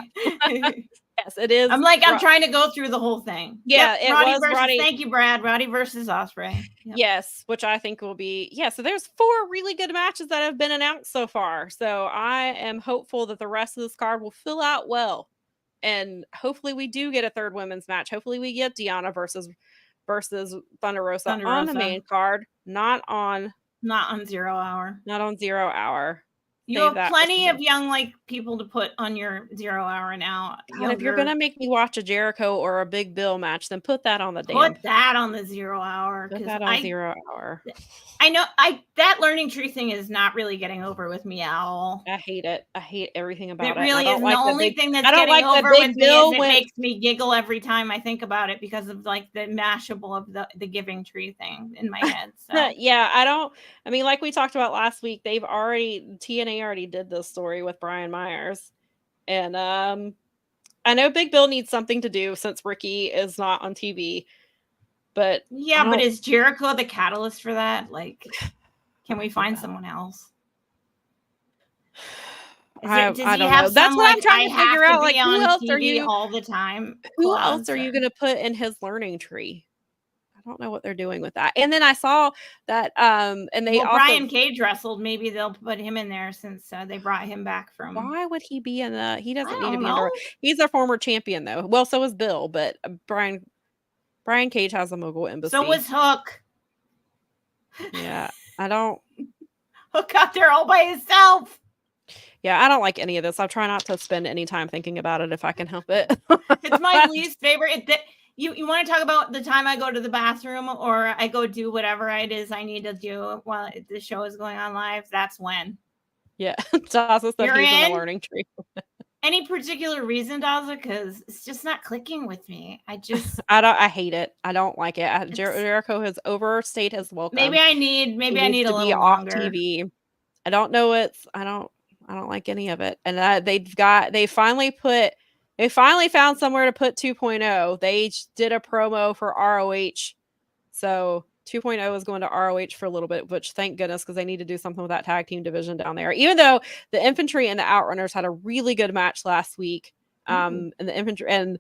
Yes, it is. I'm trying to go through the whole thing. Yeah, it was Roddy. Thank you, Brad. Roddy versus Ospreay. Yep. Yes, which I think will be. Yeah, so there's 4 really good matches that have been announced so far. So I am hopeful that the rest of this card will fill out well, and hopefully we do get a 3rd women's match. Hopefully we get Deanna versus Thunder Rosa on the main card, not on 0 Hour. Not on 0 Hour. You have plenty of young people to put on your 0 Hour now. God, if you're gonna make me watch a Jericho or a Big Bill match, then put that on the 0 Hour. Put that on 0 Hour. I know that learning tree thing is not really getting over with me at all. I hate it. I hate everything about it. It really is. The only thing that's getting over with me is it makes me giggle every time I think about it because of the mashable of the giving tree thing in my head. So. Yeah, I mean, like we talked about last week, TNA already did this story with Brian Myers. And I know Big Bill needs something to do since Ricky is not on TV. But but is Jericho the catalyst for that? Can we find someone else? I don't know. That's what I'm trying to figure out. Who else are you all the time? Who else are you going to put in his learning tree? I don't know what they're doing with that. And then I saw that, and they also Brian Cage wrestled. Maybe they'll put him in there since they brought him back from. Why would he be in the? He doesn't need to be in there. He's a former champion though. Well, so is Bill, but Brian Cage has a mogul embassy. So was Hook. Yeah, I don't. Hook out there all by himself. Yeah, I don't like any of this. I try not to spend any time thinking about it if I can help it. It's my least favorite. You want to talk about the time I go to the bathroom or I go do whatever it is I need to do while the show is going on live? That's when. Yeah, Daza said he's in the learning tree. Any particular reason, Daza? Because it's just not clicking with me. I hate it. I don't like it. Jericho has overstayed his welcome. Maybe I need a little off longer. TV. I don't know. I don't like any of it. And they finally found somewhere to put 2.0. They did a promo for ROH. So 2.0 is going to ROH for a little bit, which thank goodness, because they need to do something with that tag team division down there. Even though the Infantry and the Outrunners had a really good match last week. And the Infantry and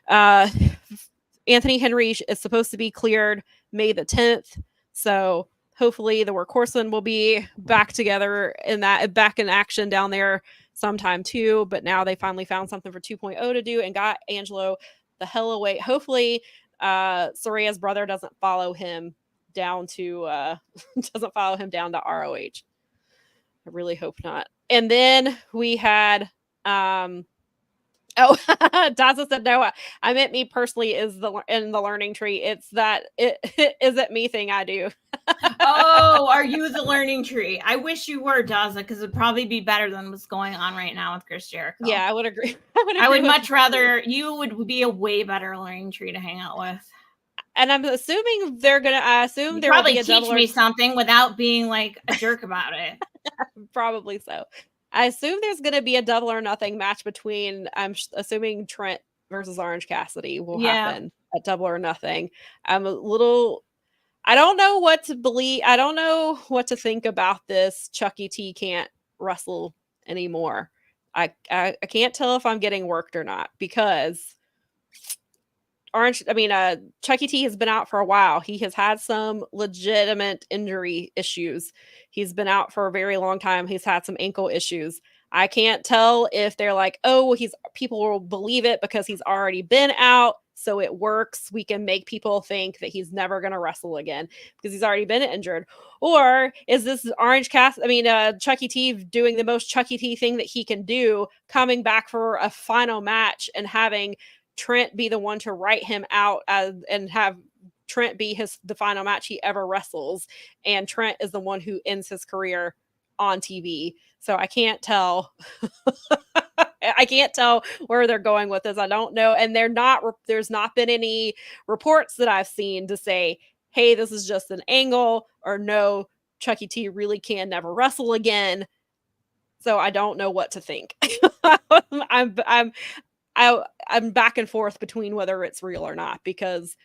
Anthony Henry is supposed to be cleared May the 10th. So hopefully the Workhorsemen will be back together back in action down there sometime too. But now they finally found something for 2.0 to do and got Angelo the hell away. Hopefully Soraya's brother doesn't follow him down to ROH. I really hope not. And then we had Daza said no. I meant me personally is in the learning tree. It's that is it me thing I do. Oh, are you the learning tree? I wish you were, Daza, because it'd probably be better than what's going on right now with Chris Jericho. Yeah, I would agree. I would much rather you would be a way better learning tree to hang out with. And I'm assuming they're gonna. I assume there will be a teach me something without being like a jerk about it. Probably so. I assume there's gonna be a double or nothing match between. I'm assuming Trent versus Orange Cassidy will happen at double or nothing. I'm a little. I don't know what to believe. I don't know what to think about this. Chucky T can't wrestle anymore. I can't tell if I'm getting worked or not because Chucky T has been out for a while. He has had some legitimate injury issues. He's been out for a very long time. He's had some ankle issues. I can't tell if they're like, oh, people will believe it because he's already been out, so it works. We can make people think that he's never going to wrestle again because he's already been injured. Or is this Chucky T doing the most Chucky T thing that he can do, coming back for a final match and having Trent be the one to write him out and have Trent be the final match he ever wrestles, and Trent is the one who ends his career on TV. So I can't tell. I can't tell where they're going with this. I don't know. And there's not been any reports that I've seen to say, hey, this is just an angle, or no, Chucky T really can never wrestle again. So I don't know what to think. I'm back and forth between whether it's real or not, because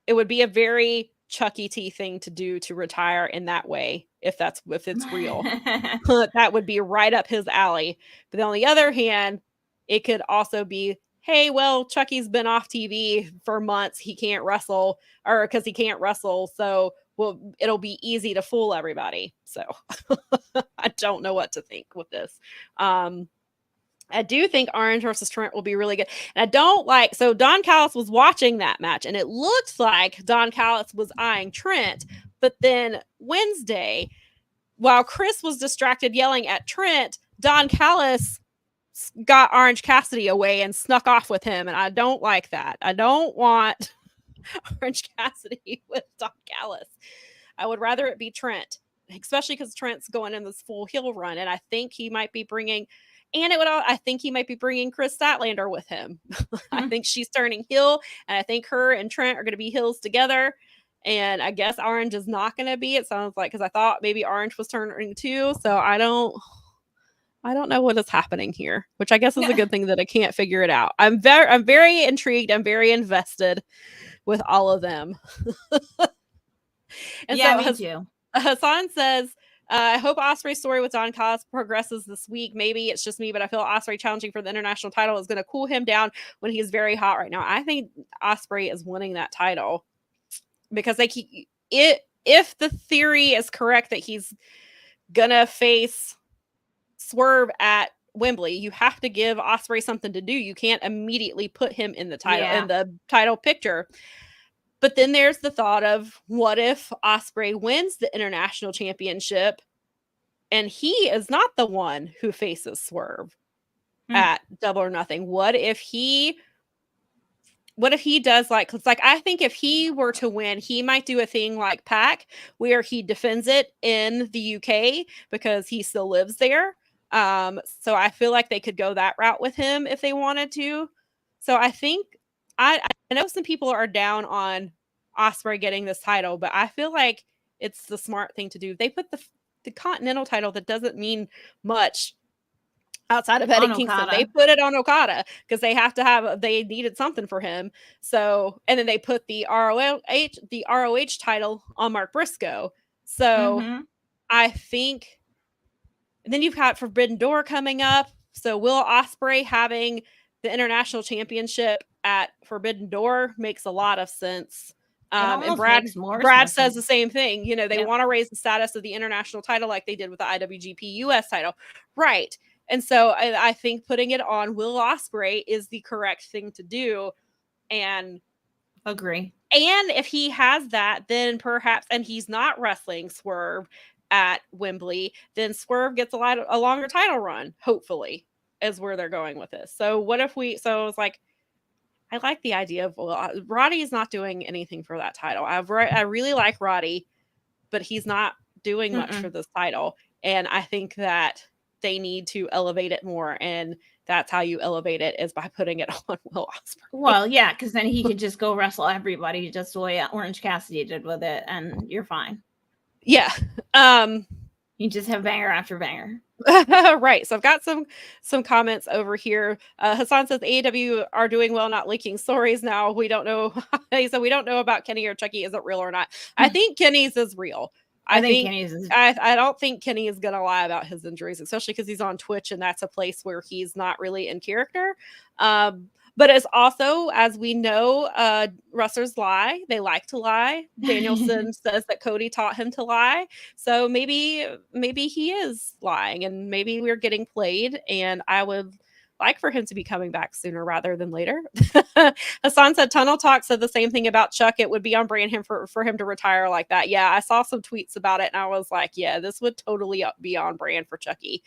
it would be a very Chucky T thing to do to retire in that way if it's real. That would be right up his alley. But on the other hand, it could also be, hey, well, Chucky's been off TV for months. He can't wrestle, or because he can't wrestle, so it'll be easy to fool everybody. So I don't know what to think with this. I do think Orange versus Trent will be really good. And I don't like, so Don Callis was watching that match, and it looked like Don Callis was eyeing Trent. But then Wednesday, while Chris was distracted yelling at Trent, Don Callis got Orange Cassidy away and snuck off with him. And I don't like that. I don't want Orange Cassidy with Don Callis. I would rather it be Trent, especially because Trent's going in this full heel run. And I think he might be bringing... I think he might be bringing Chris Statlander with him. I think she's turning heel, and I think her and Trent are going to be heels together. And I guess Orange is not going to be. It sounds like, because I thought maybe Orange was turning too. So I don't know what is happening here, which I guess is a good thing that I can't figure it out. I'm very intrigued. I'm very invested with all of them. And me too. Hassan says, I hope Ospreay's story with Don Callis progresses this week. Maybe it's just me, but I feel Ospreay challenging for the international title is going to cool him down when he's very hot right now. I think Ospreay is winning that title because if the theory is correct that he's going to face Swerve at Wembley, you have to give Ospreay something to do. You can't immediately put him in the title picture. But then there's the thought of, what if Ospreay wins the international championship and he is not the one who faces Swerve at Double or Nothing? What if he does I think if he were to win, he might do a thing like Pac where he defends it in the UK because he still lives there. So I feel like they could go that route with him if they wanted to. So I think I know some people are down on Ospreay getting this title, but I feel like it's the smart thing to do. They put the Continental title that doesn't mean much outside of Eddie Kingston. They put it on Okada because they needed something for him. So, and then they put the ROH title on Mark Briscoe. So I think, and then you've got Forbidden Door coming up. So Will Ospreay having the international championship at Forbidden Door makes a lot of sense. And Brad says the same thing. You know, they want to raise the status of the international title like they did with the IWGP US title. Right. And so I think putting it on Will Ospreay is the correct thing to do. And agree. And if he has that, then perhaps, and he's not wrestling Swerve at Wembley, then Swerve gets a longer title run, hopefully, is where they're going with this. So what if it's like, I like the idea of, Roddy is not doing anything for that title. I really like Roddy, but he's not doing much for this title. And I think that they need to elevate it more and that's how you elevate it, is by putting it on Will Ospreay. Well, yeah, because then he could just go wrestle everybody just the way Orange Cassidy did with it, and you're fine. Yeah. You just have banger after banger. Right. So I've got some comments over here. Hassan says AEW are doing well, not leaking stories now. We don't know. He said we don't know about Kenny or Chucky. Is it real or not? I think Kenny's is real. I think Kenny's is. I don't think Kenny is going to lie about his injuries, especially because he's on Twitch and that's a place where he's not really in character. But as also, as we know, wrestlers lie. They like to lie. Danielson says that Cody taught him to lie. So maybe he is lying, and maybe we're getting played. And I would like for him to be coming back sooner rather than later. Hassan said Tunnel Talk said the same thing about Chuck. It would be on brand for him to retire like that. Yeah, I saw some tweets about it, and I was like, yeah, this would totally be on brand for Chucky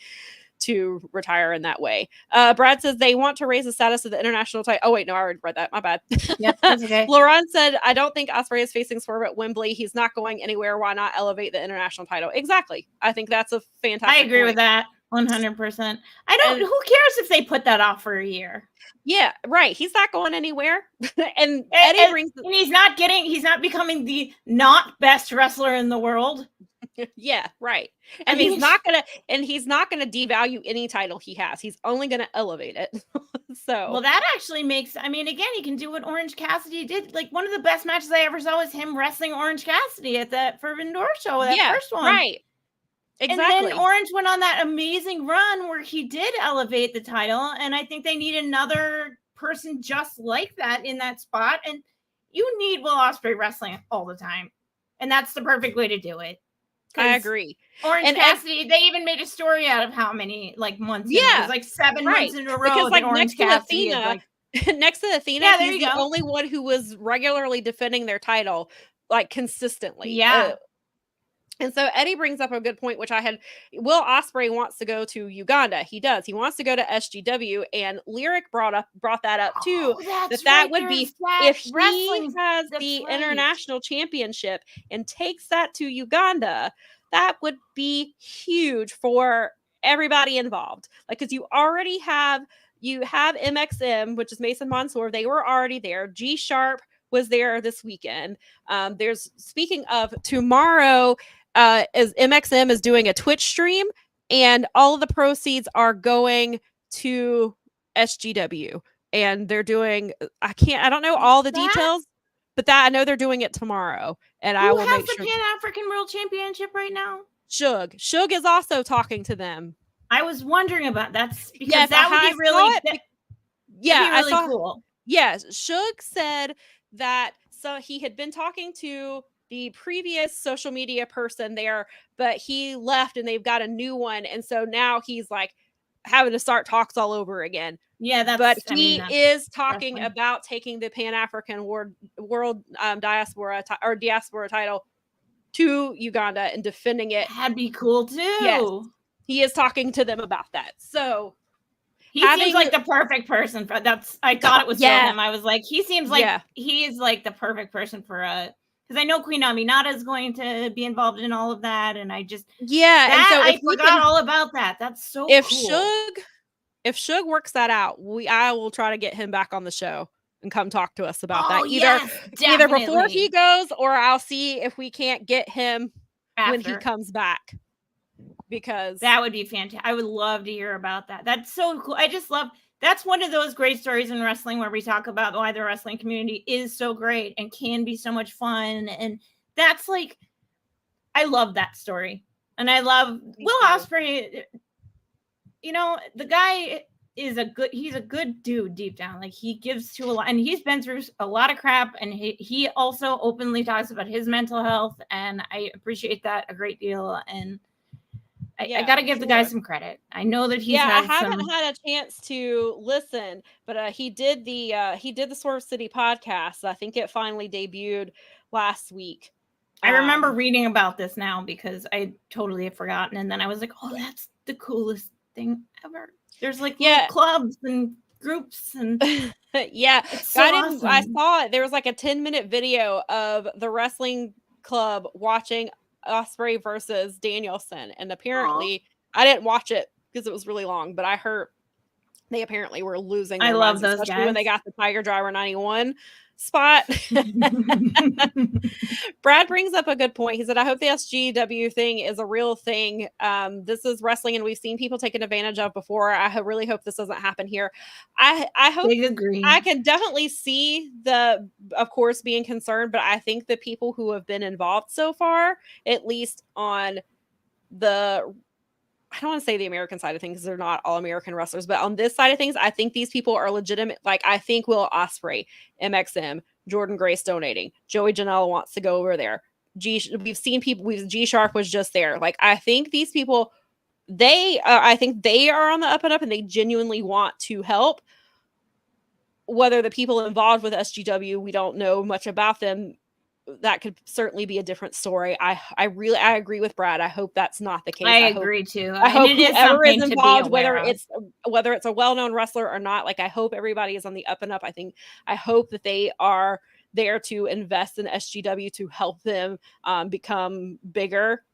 to retire in that way. Brad says they want to raise the status of the international title. Oh wait, no, I already read that. My bad. Yep, that's okay. Lauren said, I don't think Ospreay is facing Swerve at Wembley. He's not going anywhere. Why not elevate the international title? Exactly. I think that's a fantastic I agree point. with that 100%. I don't. Who cares if they put that off for a year? Yeah, right. He's not going anywhere. and Eddie brings. And he's not becoming the not best wrestler in the world. Yeah, right. And he's not gonna devalue any title he has. He's only gonna elevate it. So well, that actually makes. I mean, again, he can do what Orange Cassidy did. Like one of the best matches I ever saw was him wrestling Orange Cassidy at that Forbidden Door show. That first one, right? Exactly. And then Orange went on that amazing run where he did elevate the title, and I think they need another person just like that in that spot. And you need Will Ospreay wrestling all the time, and that's the perfect way to do it. I agree. Orange Cassidy, they even made a story out of how many months. Yeah, it was like 7 months in a row. Because Orange Cassidy is next to Athena, he's the only one who was regularly defending their title consistently. Yeah. And so Eddie brings up a good point, which I had. Will Ospreay wants to go to Uganda. He does. He wants to go to SGW, and Lyric brought that up too. That would be if he has the international championship and takes that to Uganda. That would be huge for everybody involved. Because you have MXM, which is Mason Mansour. They were already there. G Sharp was there this weekend. Speaking of tomorrow. As MXM is doing a Twitch stream, and all of the proceeds are going to SGW, and they're doing. I don't know all the details, but that I know they're doing it tomorrow, and I will make sure. Who has the Pan African World Championship right now? Shug is also talking to them. I was wondering about that's because that would be really. I saw cool. Yes, Shug said that he had been talking to the previous social media person there, but he left and they've got a new one. And so now he's having to start talks all over again. Yeah, but he is talking about taking the Pan-African World Diaspora title to Uganda and defending it. That'd be cool too. Yes, he is talking to them about that. So he seems like the perfect person for that's. I thought it was for him. I was like, he seems like he's the perfect person for because I know Queen Aminata is going to be involved in all of that, and I just and so I forgot all about that. That's so cool. If Shug works that out, I will try to get him back on the show and come talk to us about that. Either before he goes, or I'll see if we can't get him when he comes back. Because that would be fantastic. I would love to hear about that. That's so cool. I just love. That's one of those great stories in wrestling where we talk about why the wrestling community is so great and can be so much fun. And that's I love that story. And I love Will Ospreay. The guy is he's a good dude deep down. He gives to a lot, and he's been through a lot of crap. And he also openly talks about his mental health. And I appreciate that a great deal. And I got to give the guy some credit. I know that he's I haven't had a chance to listen, but he did the Swerve City podcast. I think it finally debuted last week. I remember reading about this now because I totally had forgotten. And then I was like, oh, that's the coolest thing ever. There's clubs and groups and it's so awesome. I saw it. There was a 10-minute video of the wrestling club watching Ospreay versus Danielson, and apparently I didn't watch it because it was really long, but I heard They apparently were losing I their love minds, those especially guys. when they got the Tiger Driver 91 spot. Brad brings up a good point. He said, I hope the SGW thing is a real thing. This is wrestling and we've seen people taken advantage of before. I really hope this doesn't happen here. I hope. Big agree. I can definitely see of course, being concerned, but I think the people who have been involved so far, at least on I don't want to say the American side of things because they're not all American wrestlers, but on this side of things, I think these people are legitimate. Like, I think Will Ospreay, MXM, Jordan Grace donating, Joey Janela wants to go over there. We've seen people. G Sharp was just there. Like, I think these people, I think they are on the up and up, and they genuinely want to help. Whether the people involved with SGW, we don't know much about them. That could certainly be a different story. I agree with Brad. I hope that's not the case. I agree too. I hope whoever is involved, whether of. it's a well-known wrestler or not, like, I hope everybody is on the up and up. I hope that they are there to invest in SGW to help them become bigger.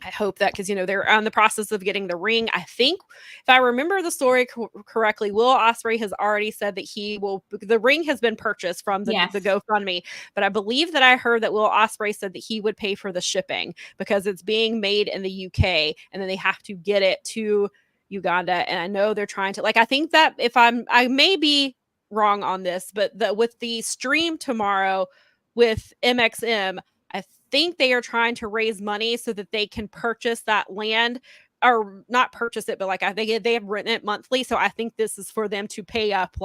I hope that, because, they're on the process of getting the ring. I think, if I remember the story correctly, Will Ospreay has already said that the ring has been purchased from the GoFundMe, but I believe that I heard that Will Ospreay said that he would pay for the shipping because it's being made in the UK and then they have to get it to Uganda. And I know they're trying to, I think that I may be wrong on this, but with the stream tomorrow with MXM, I think they are trying to raise money so that they can purchase that land, or not purchase it, but they have written it monthly. So I think this is for them to pay up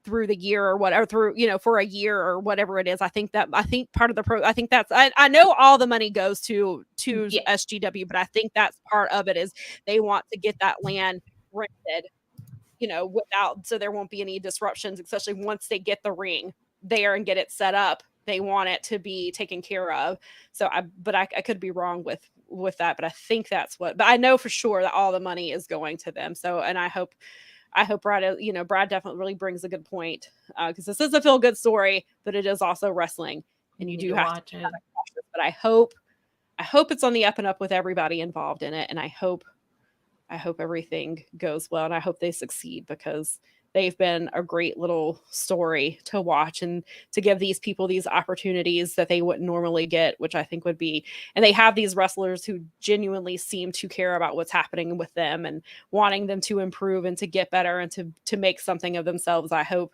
through the year or whatever, for a year or whatever it is. I think part of I think that's, I know all the money goes to SGW, but I think that's part of it is they want to get that land rented, so there won't be any disruptions, especially once they get the ring there and get it set up. They want it to be taken care of. So I could be wrong with that, but I think but I know for sure that all the money is going to them. So, and I hope Brad, Brad definitely really brings a good point, because this is a feel good story, but it is also wrestling, and you do have to watch it. But I hope it's on the up and up with everybody involved in it. And I hope everything goes well, and I hope they succeed, because they've been a great little story to watch and to give these people these opportunities that they wouldn't normally get, which I think would be, and they have these wrestlers who genuinely seem to care about what's happening with them and wanting them to improve and to get better and to make something of themselves. I hope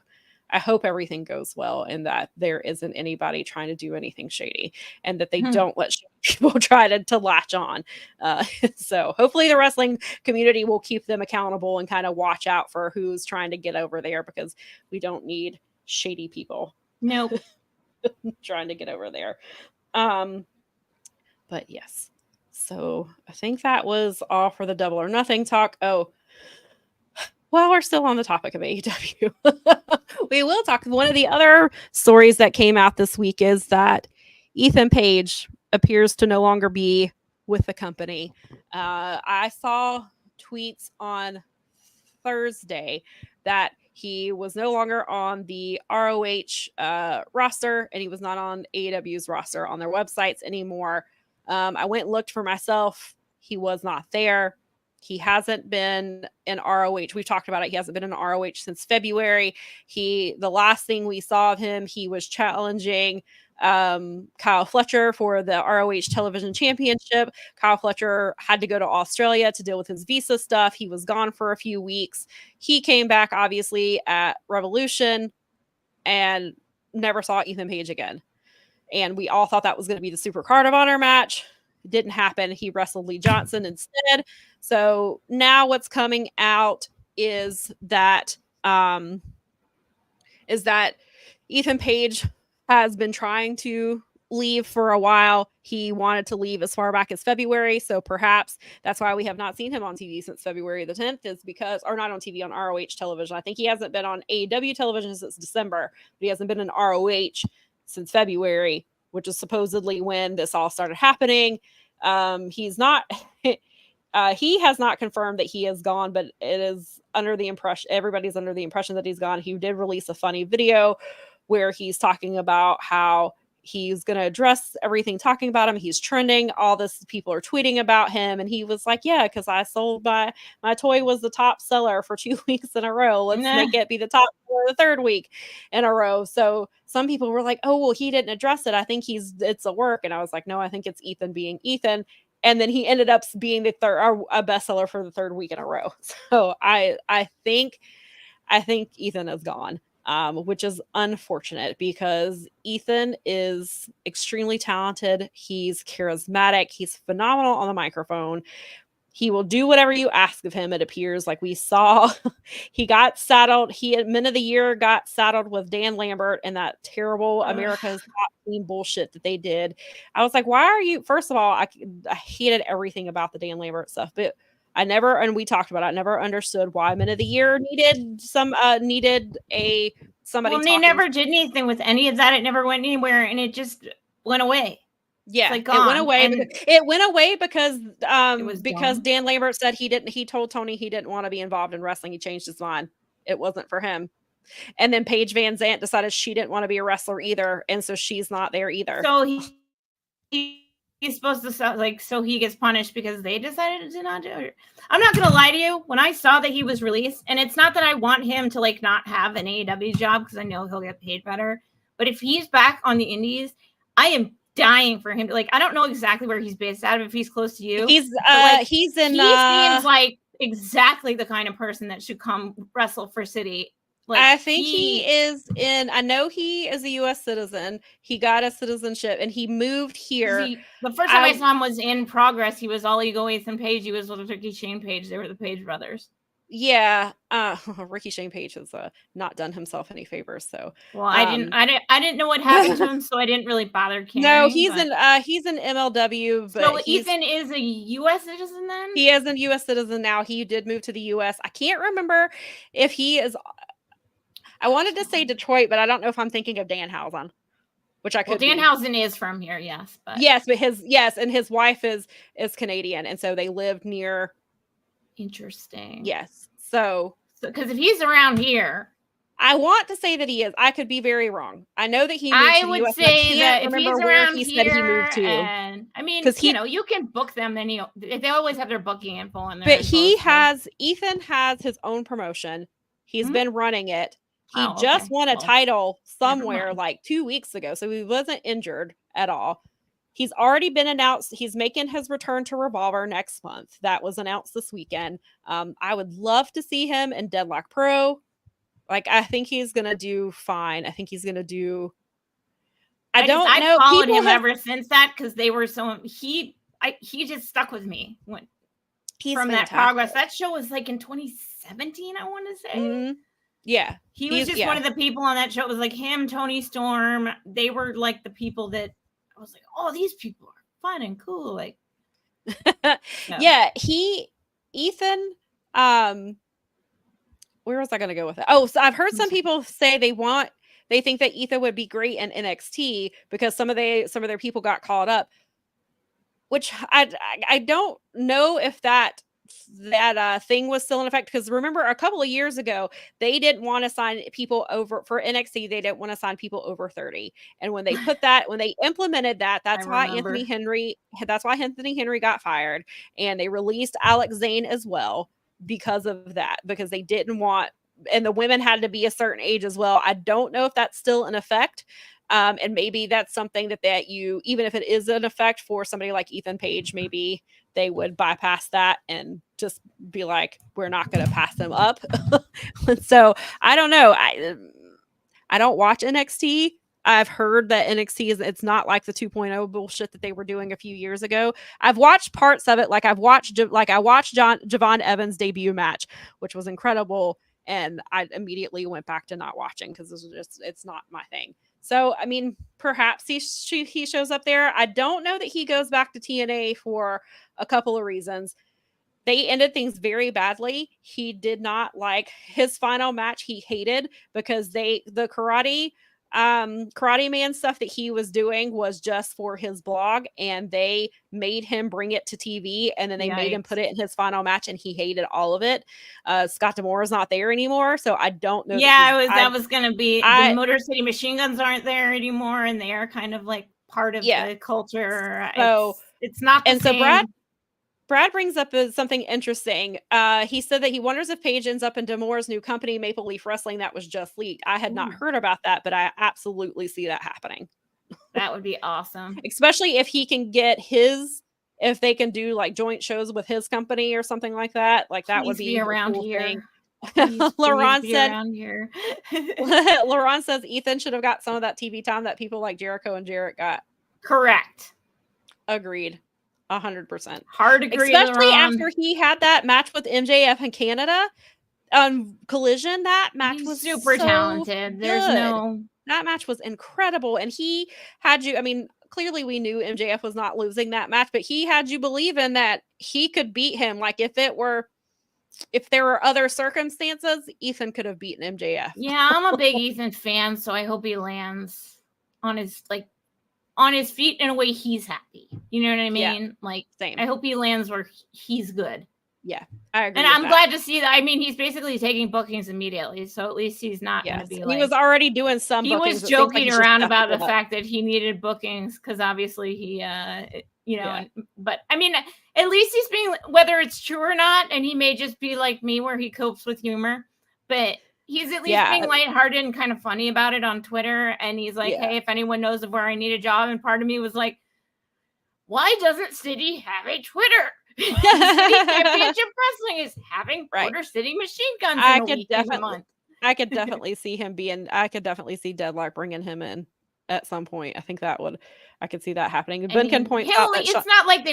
everything goes well and that there isn't anybody trying to do anything shady, and that they don't let people try to latch on. So hopefully the wrestling community will keep them accountable and kind of watch out for who's trying to get over there, because we don't need shady people. Nope. Trying to get over there. But yes. So I think that was all for the Double or Nothing talk. Oh, well, we're still on the topic of AEW. We will talk. One of the other stories that came out this week is that Ethan Page appears to no longer be with the company. I saw tweets on Thursday that he was no longer on the ROH roster, and he was not on AEW's roster on their websites anymore. I went and looked for myself. He was not there. He hasn't been in ROH. We've talked about it. He hasn't been in ROH since February. The last thing we saw of him, he was challenging Kyle Fletcher for the ROH Television Championship. Kyle Fletcher had to go to Australia to deal with his visa stuff. He was gone for a few weeks. He came back, obviously, at Revolution and never saw Ethan Page again. And we all thought that was going to be the Super Card of Honor match. It didn't happen. He wrestled Lee Johnson instead. So now what's coming out is that Ethan Page has been trying to leave for a while. He wanted to leave as far back as February, so perhaps that's why we have not seen him on TV since February the 10th, is because, or not on TV, on ROH television. I think he hasn't been on AEW television since December, but he hasn't been in ROH since February, which is supposedly when this all started happening. He's not he has not confirmed that he is gone, but it is under the impression, everybody's under the impression that he's gone. He did release a funny video where he's talking about how he's going to address everything talking about him. He's trending. All this people are tweeting about him. And he was like, yeah, because I sold my toy was the top seller for 2 weeks in a row. Let's make it be the top for the third week in a row. So some people were like, oh, well, he didn't address it. I think it's a work. And I was like, no, I think it's Ethan being Ethan. And then he ended up being the a bestseller for the third week in a row. So I think Ethan is gone. Which is unfortunate because Ethan is extremely talented. He's charismatic. He's phenomenal on the microphone. He will do whatever you ask of him, it appears. Like we saw, he got saddled. He at Men of the Year got saddled with Dan Lambert and that terrible America's Top Team bullshit that they did. I was like, why are you? First of all, I hated everything about the Dan Lambert stuff, but I never, and we talked about it, I never understood why Men of the Year needed somebody. Well, they never did anything with any of that. It never went anywhere, and it just went away. Yeah, like it went away. It went away because Dan Lambert said he told Tony he didn't want to be involved in wrestling. He changed his mind. It wasn't for him. And then Paige Van Zant decided she didn't want to be a wrestler either, and so she's not there either. So he's supposed to sound like, so he gets punished because they decided to not do it. I'm not gonna lie to you. When I saw that he was released, and it's not that I want him to like not have an AEW job because I know he'll get paid better, but if he's back on the indies, I am dying for him to, like, I don't know exactly where he's based out of, if he's close to you. He's he seems like exactly the kind of person that should come wrestle for City. Like, I think he is in, I know he is a U.S. citizen. He got a citizenship and he moved here. The first time I saw him was in Progress. He was All Ego Ethan Page. He was with Ricky Shane Page. They were the Page brothers. Yeah. Ricky Shane Page has not done himself any favors. So, well, I didn't know what happened to him, so I didn't really bother caring. No, he's in MLW. But so Ethan is a U.S. citizen then? He is a U.S. citizen now. He did move to the U.S. I can't remember if he is. I wanted to say Detroit, but I don't know if I'm thinking of Danhausen, which I could. Well, Danhausen is from here, yes. But and his wife is Canadian, and so they lived near. Interesting. Yes, so because if he's around here, I want to say that he is. I could be very wrong. I know that he. I would say that if he's around he here, said he moved to. And I mean, because you can book them, and they always have their booking info in there. But Ethan has his own promotion. He's been running it. He just won a title somewhere like 2 weeks ago, so he wasn't injured at all. He's already been announced. He's making his return to Revolver next month. That was announced this weekend. I would love to see him in Deadlock Pro. Like, I think he's going to do fine. I think he's going to do... I don't know. I followed him ever since that because they were so... He just stuck with me from that Progress. That show was like in 2017, I want to say. Mm-hmm. Yeah. He was just one of the people on that show. It was like him, Tony Storm. They were like the people that I was like, oh, these people are fun and cool. Like, yeah, Ethan, where was I going to go with it? Oh, so I've heard some people say they think that Ethan would be great in NXT because some of their people got called up, which I don't know if that thing was still in effect, because remember a couple of years ago they didn't want to sign people over for NXT. They didn't want to sign people over 30, and when they implemented that's why Anthony Henry got fired, and they released Alex Zane as well because of that, because they didn't want, and the women had to be a certain age as well. I don't know if that's still in effect. And maybe that's something that you, even if it is in effect for somebody like Ethan Page, maybe they would bypass that and just be like, we're not going to pass them up. So I don't know. I don't watch NXT. I've heard that NXT it's not like the 2.0 bullshit that they were doing a few years ago. I've watched parts of it. I watched Javon Evans' debut match, which was incredible. And I immediately went back to not watching because it's not my thing. So, I mean, perhaps he shows up there. I don't know that he goes back to TNA for a couple of reasons. They ended things very badly. He did not like his final match. He hated because the karate Karate Man stuff that he was doing was just for his blog, and they made him bring it to TV, and then they made him put it in his final match, and he hated all of it. Scott D'Amore is not there anymore, so I don't know. Yeah, that was going to be the Motor City Machine Guns aren't there anymore, and they are kind of like part of the culture. So it's not the same. So Brad brings up something interesting. He said that he wonders if Paige ends up in D'Amore's new company, Maple Leaf Wrestling, that was just leaked. I had not heard about that, but I absolutely see that happening. That would be awesome. Especially if he can get if they can do like joint shows with his company or something like that. Like that would be around cool here. Laurent says Ethan should have got some of that TV time that people like Jericho and Jarrett got. Correct. Agreed. 100%. Hard agree. Especially after he had that match with MJF in Canada on Collision. That match was super talented. That match was incredible. And he had you, I mean, clearly we knew MJF was not losing that match, but he had you believing that he could beat him. Like if there were other circumstances, Ethan could have beaten MJF. Yeah, I'm a big Ethan fan, so I hope he lands on his feet in a way he's happy. You know what I mean? Yeah, like, same. I hope he lands where he's good. Yeah, I agree. And I'm glad to see that. I mean, he's basically taking bookings immediately, so at least he's not going to be like... He was already doing some bookings. He was joking around about the fact that he needed bookings because obviously he, but I mean, at least he's being, whether it's true or not, and he may just be like me where he copes with humor, but... He's at least being lighthearted and kind of funny about it on Twitter. And he's like, hey, if anyone knows of where I need a job. And part of me was like, why doesn't City have a Twitter? City Championship Wrestling is having Motor City Machine Guns in a month. I could definitely see him I could definitely see Deadlock bringing him in at some point. I think I could see that happening. Ben can point out that it's not like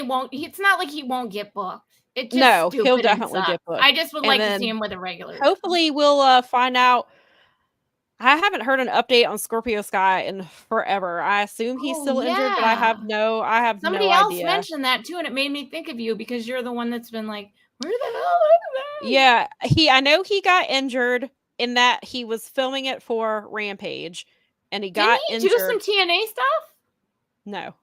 he won't get booked. He'll definitely get booked. I just would like to see him with a regular. Hopefully we'll find out. I haven't heard an update on Scorpio Sky in forever. I assume he's still injured, but I have no idea. Somebody else mentioned that too, and it made me think of you because you're the one that's been like, where the hell is that? Yeah, I know he got injured in that he was filming it for Rampage, and he got injured. Do some TNA stuff? No.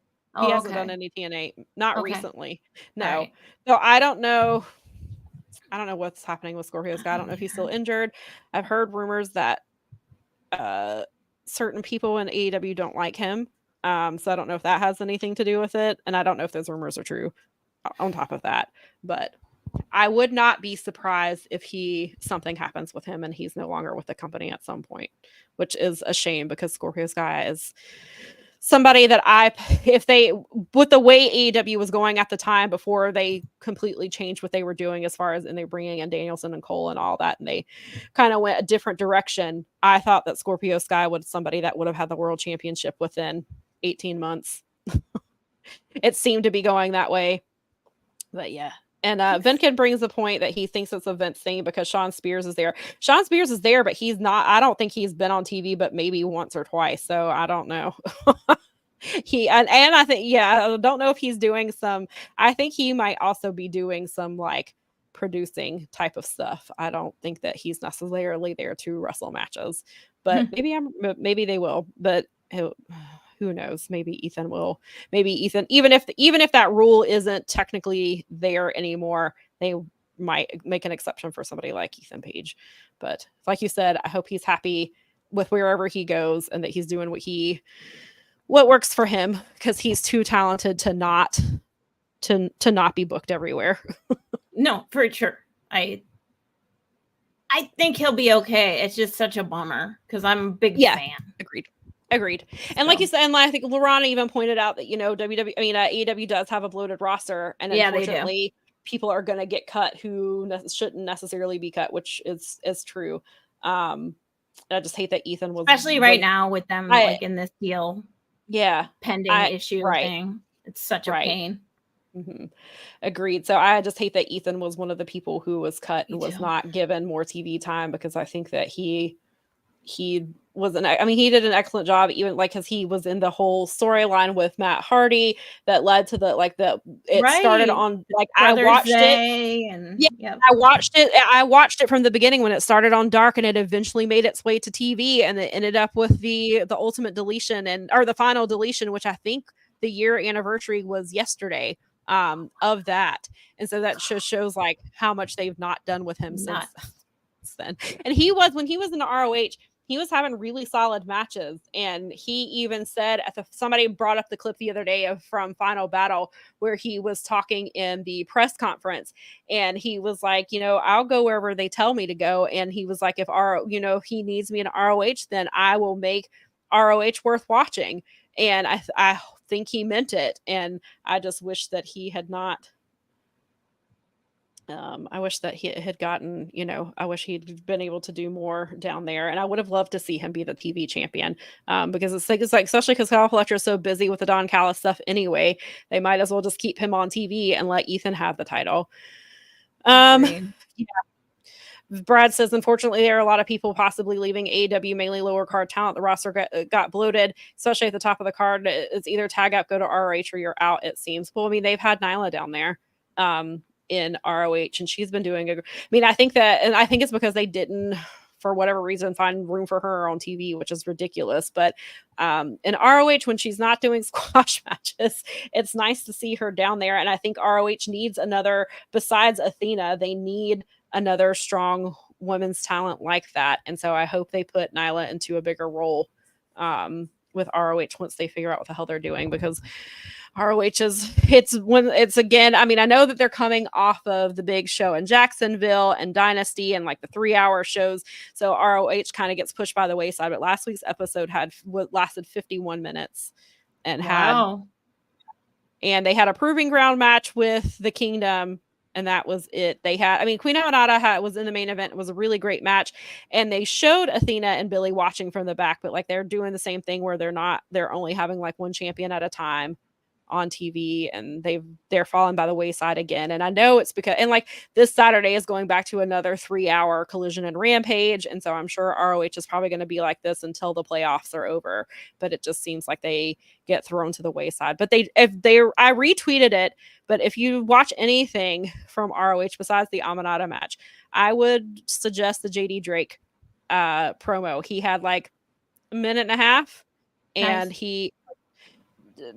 He hasn't done any TNA, not recently. No. So I don't know what's happening with Scorpio Sky. I don't know if he's still injured. I've heard rumors that certain people in AEW don't like him. So I don't know if that has anything to do with it. And I don't know if those rumors are true on top of that. But I would not be surprised if something happens with him and he's no longer with the company at some point, which is a shame because Scorpio Sky is somebody that with the way AEW was going at the time before they completely changed what they were doing as far as, and they're bringing in Danielson and Cole and all that, and they kind of went a different direction. I thought that Scorpio Sky was somebody that would have had the world championship within 18 months. It seemed to be going that way, but yeah. And Vinkin brings the point that he thinks it's a Vince thing because Sean Spears is there. Sean Spears is there, but he's not. I don't think he's been on TV, but maybe once or twice. So I don't know. I think, I don't know if he's doing some. I think he might also be doing some like producing type of stuff. I don't think that he's necessarily there to wrestle matches, but maybe they will. But who knows? Maybe Ethan will. Maybe Ethan, even if that rule isn't technically there anymore, they might make an exception for somebody like Ethan Page. But like you said, I hope he's happy with wherever he goes and that he's doing what works for him because he's too talented to not be booked everywhere. No, for sure. I think he'll be okay. It's just such a bummer because I'm a big fan. Agreed. And like you said, and I think Lorana even pointed out that, AEW does have a bloated roster, and unfortunately people are going to get cut who shouldn't necessarily be cut, which is true. I just hate that Ethan was, especially right now with them like in this deal. Yeah. Pending issue thing. It's such a pain. Mm-hmm. Agreed. So I just hate that Ethan was one of the people who was cut and was not given more TV time because I think that he he he did an excellent job, even like because he was in the whole storyline with Matt Hardy that led to it started on like Brothers I watched Day it. and Yeah, I watched it from the beginning when it started on Dark, and it eventually made its way to TV, and it ended up with the ultimate deletion or the final deletion, which I think the year anniversary was yesterday of that. And so that just shows like how much they've not done with him since then. And when he was in the ROH, he was having really solid matches. And he even said somebody brought up the clip the other day from Final Battle where he was talking in the press conference, and he was like, I'll go wherever they tell me to go. And he was like, if he needs me in ROH, then I will make ROH worth watching. And I think he meant it. And I just wish that he had not. I wish that he had gotten, I wish he'd been able to do more down there. And I would have loved to see him be the TV champion because it's like, especially because Kyle Fletcher is so busy with the Don Callis stuff anyway, they might as well just keep him on TV and let Ethan have the title. Yeah. Brad says, unfortunately, there are a lot of people possibly leaving AEW, mainly lower card talent. The roster got bloated, especially at the top of the card. It's either tag up, go to ROH, or you're out, it seems. Well, I mean, they've had Nyla down there in ROH, and she's been doing I think it's because they didn't, for whatever reason, find room for her on TV, which is ridiculous. But in ROH, when she's not doing squash matches, it's nice to see her down there. And I think ROH needs another, besides Athena, they need another strong women's talent like that. And so I hope they put Nyla into a bigger role with ROH once they figure out what the hell they're doing, because ROH it's again, I know that they're coming off of the big show in Jacksonville and Dynasty and like the 3-hour shows. So ROH kind of gets pushed by the wayside. But last week's episode lasted 51 minutes and they had a proving ground match with the Kingdom. And that was it. They had, Queen Aminata was in the main event. It was a really great match. And they showed Athena and Billy watching from the back, but like they're doing the same thing where they're only having like one champion at a time on TV, and they're falling by the wayside again. And I know it's because, and like this Saturday is going back to another 3-hour Collision and Rampage. And so I'm sure ROH is probably going to be like this until the playoffs are over, but it just seems like they get thrown to the wayside. But I retweeted it, but if you watch anything from ROH besides the Aminata match, I would suggest the JD Drake promo. He had like a minute and a half, and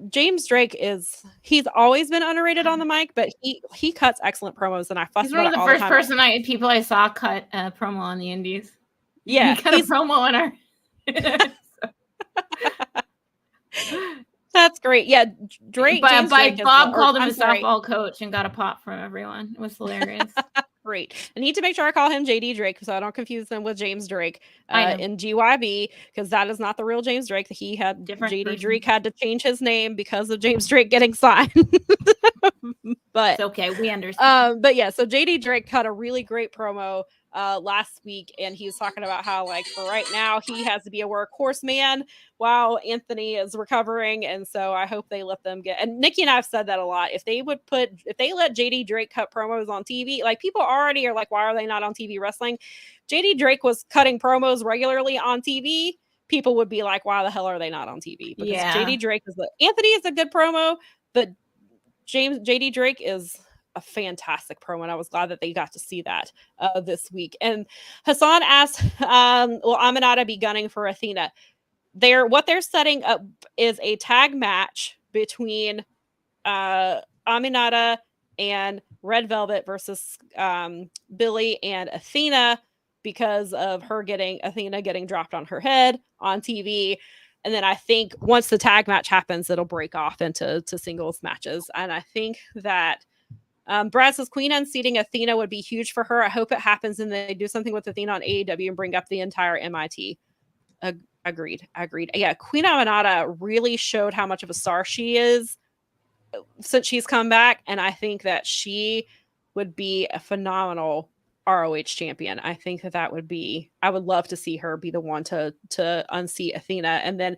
James Drake he's always been underrated on the mic, but he cuts excellent promos, and I fuss he's about it all the time. He's one of the first people I saw cut a promo on the indies. Yeah. He cut a promo on our That's great. Yeah, Drake. But Bob called him a softball coach and got a pop from everyone. It was hilarious. Great. I need to make sure I call him JD Drake so I don't confuse him with James Drake in GYB, because that is not the real James Drake. JD Drake had to change his name because of James Drake getting signed. But it's okay, we understand. But yeah, so JD Drake cut a really great promo last week, and he was talking about how like for right now he has to be a workhorse man while Anthony is recovering. And so I hope they let them and Nikki and I have said that a lot. If they let JD Drake cut promos on TV, like people already are like, why are they not on TV wrestling? JD Drake was cutting promos regularly on TV. People would be like, why the hell are they not on TV? Because JD Drake Anthony is a good promo, but JD Drake is a fantastic promo, and I was glad that they got to see that this week. And Hassan asked, will Aminata be gunning for Athena? What they're setting up is a tag match between Aminata and Red Velvet versus Billy and Athena, because of Athena getting dropped on her head on TV. And then I think once the tag match happens, it'll break off into singles matches. And I think that Brad says Queen unseating Athena would be huge for her. I hope it happens and they do something with Athena on AEW and bring up the entire MIT. Agreed. Yeah, Queen Aminata really showed how much of a star she is since she's come back. And I think that she would be a phenomenal ROH champion. I think that would be, I would love to see her be the one to unseat Athena. And then,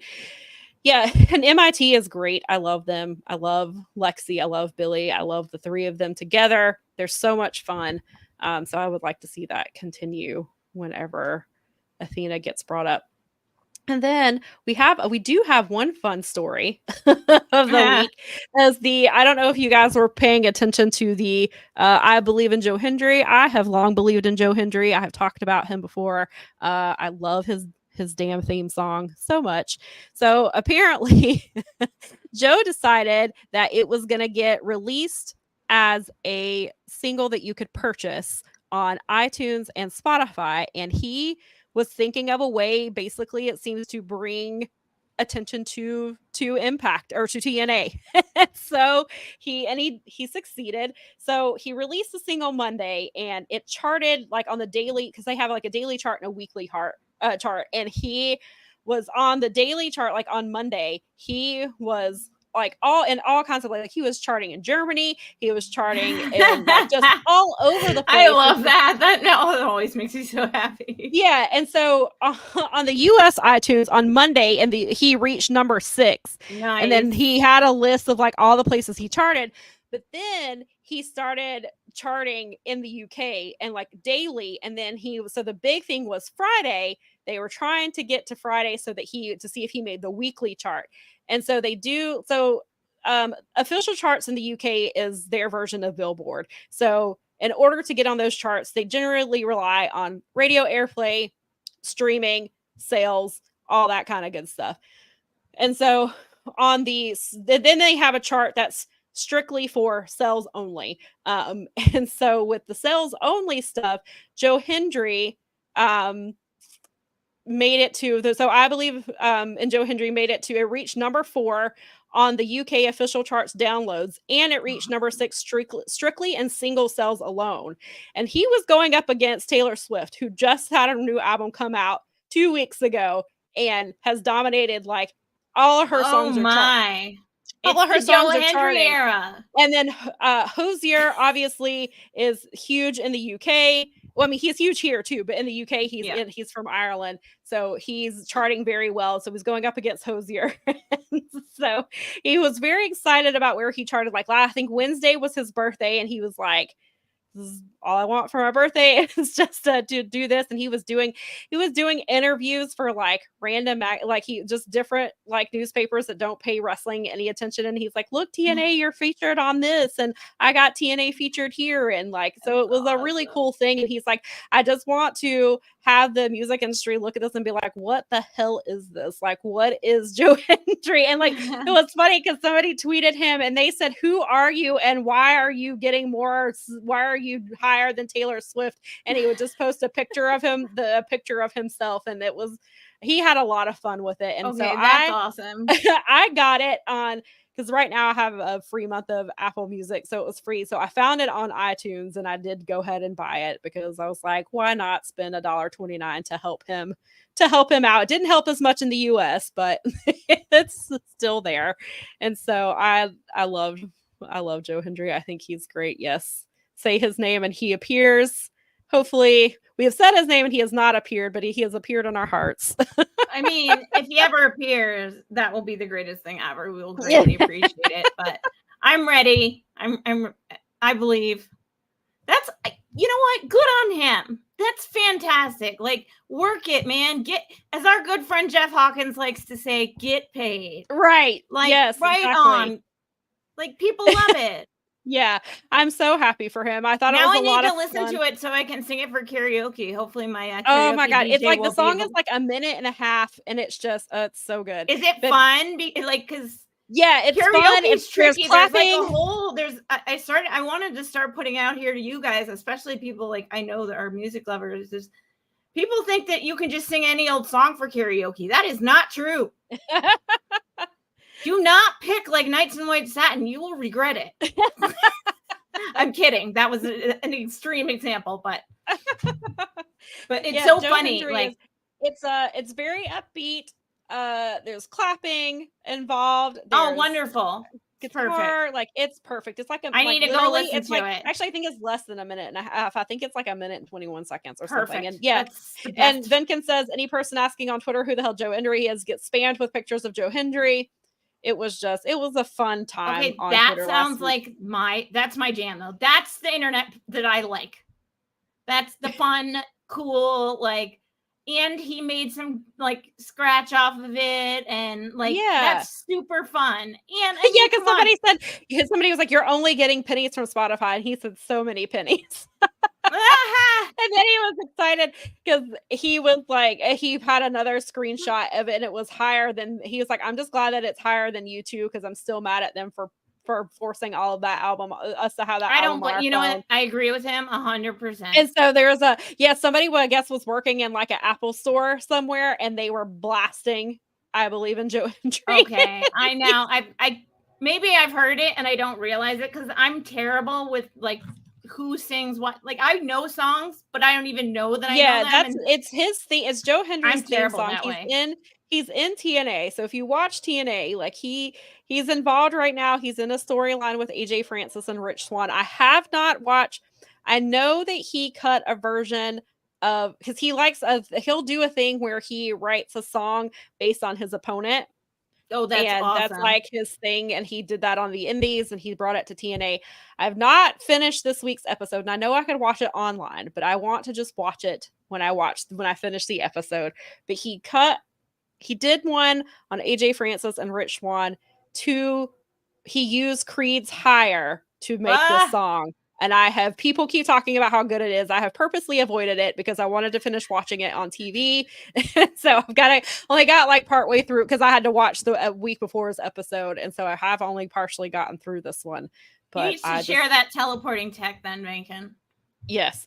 yeah, and MIT is great. I love them. I love Lexi. I love Billy. I love the three of them together. They're so much fun. So I would like to see that continue whenever Athena gets brought up. And then we do have one fun story of the week. As I don't know if you guys were paying attention to the I believe in Joe Hendry. I have long believed in Joe Hendry. I have talked about him before. I love his damn theme song so much. So apparently Joe decided that it was going to get released as a single that you could purchase on iTunes and Spotify, and he was thinking of a way, basically, it seems, to bring attention to Impact or to TNA. So he succeeded. So he released the single Monday, and it charted like on the daily, because they have like a daily chart and a weekly chart, and he was on the daily chart like on Monday. He was like all kinds of like he was charting in Germany, he was charting in like just all over the place. I love that. That always makes me so happy. Yeah, and so on the US iTunes on Monday, and he reached number 6. Nice. And then he had a list of like all the places he charted, but then he started charting in the UK and like daily, and then so the big thing was Friday. They were trying to get to Friday so that to see if he made the weekly chart. And so they do. So official charts in the UK is their version of Billboard. So in order to get on those charts, they generally rely on radio airplay, streaming, sales, all that kind of good stuff. And so then they have a chart that's strictly for sales only. And so with the sales only stuff, Joe Hendry made it to so I believe and Joe Hendry made it to, it reached number 4 on the UK official charts downloads, and it reached number 6 strictly in single sales alone. And he was going up against Taylor Swift, who just had a new album come out 2 weeks ago and has dominated like all of her songs. All of her songs are charting. Era. And then Hozier obviously is huge in the UK. Well, I mean, he's huge here too, but in the UK, he's from Ireland, so he's charting very well. So he's going up against Hozier. So he was very excited about where he charted. Like, I think Wednesday was his birthday, and he was like, "This is all I want for my birthday is just to do this." And he was doing interviews for like random different like newspapers that don't pay wrestling any attention. And he's like, "Look, TNA, you're featured on this, and I got TNA featured here." And like, so it was a really cool thing. And he's like, "I just want to have the music industry look at this and be like, what the hell is this? Like, what is Joe Hendry?" And like, it was funny because somebody tweeted him and they said, "Who are you? And why are you getting more? Why are you higher than Taylor Swift?" And he would just post a picture of him, a picture of himself. And he had a lot of fun with it. And okay, so that's awesome. I got it on, because right now I have a free month of Apple Music, so it was free. So I found it on iTunes, and I did go ahead and buy it because I was like, why not spend $1.29 to help him out? It didn't help as much in the US, but it's still there. And so I love Joe Hendry. I think he's great. Yes. Say his name and he appears. Hopefully, we have said his name and he has not appeared, but he has appeared in our hearts. I mean, if he ever appears, that will be the greatest thing ever. We will greatly appreciate it. But I'm ready. I believe. That's, you know what? Good on him. That's fantastic. Like, work it, man. As our good friend Jeff Hawkins likes to say, get paid. Right. Like, yes, right exactly. On. Like, people love it. Yeah, I'm so happy for him. I thought it was a lot of fun. Now I need to listen to it so I can sing it for karaoke. Hopefully my karaoke oh my god, DJ it's like the song is like a minute and a half, and it's just it's so good. Is it fun? Like, because yeah, it's karaoke fun. It's tricky. There's like a whole. I wanted to start putting out here to you guys, especially people like I know that are music lovers. People think that you can just sing any old song for karaoke. That is not true. Do not pick like Knights in White Satin. You will regret it. I'm kidding. That was an extreme example, but it's so Joe funny. Hendry like it's very upbeat. There's clapping involved. Oh, wonderful. Guitar, perfect. Like it's perfect. It's like I need to go listen to it. Actually, I think it's less than a minute and a half. I think it's like a minute and 21 seconds or perfect. something. And yeah. And Venkin says any person asking on Twitter who the hell Joe Hendry is gets spammed with pictures of Joe Hendry. It was a fun time. Okay, on that Twitter sounds like that's my jam though. That's the internet that I like. That's the fun, cool, like and he made some like scratch off of it, and like that's super fun. And I mean, because somebody was like, "You're only getting pennies from Spotify," and he said, "So many pennies." And then he was excited because he was like, he had another screenshot of it, and it was higher than. He was like, "I'm just glad that it's higher than you two because I'm still mad at them for forcing all of that album, us to have that." I don't, but you know what? I agree with him 100%. And so there's somebody I guess was working in like an Apple store somewhere, and they were blasting "I Believe in Joe Hendry." Okay, I know. I maybe I've heard it and I don't realize it because I'm terrible with like who sings what. Like I know songs, but I don't even know that I know them. It's his theme. It's Joe Hendry's theme song. That way. He's in TNA. So if you watch TNA, like he's involved right now. He's in a storyline with AJ Francis and Rich Swann. I have not watched. I know that he cut a version of, because he likes he'll do a thing where he writes a song based on his opponent. Oh, that's awesome. That's like his thing. And he did that on the Indies and he brought it to TNA. I've not finished this week's episode, and I know I could watch it online, but I want to just watch it when I finish the episode. But he did one on AJ Francis and Rich Swann. He used Creed's Higher to make this song. And people keep talking about how good it is. I have purposely avoided it because I wanted to finish watching it on TV. So only got like partway through because I had to watch a week before his episode. And so I have only partially gotten through this one. But you need to share that teleporting tech then, Megan. Yes.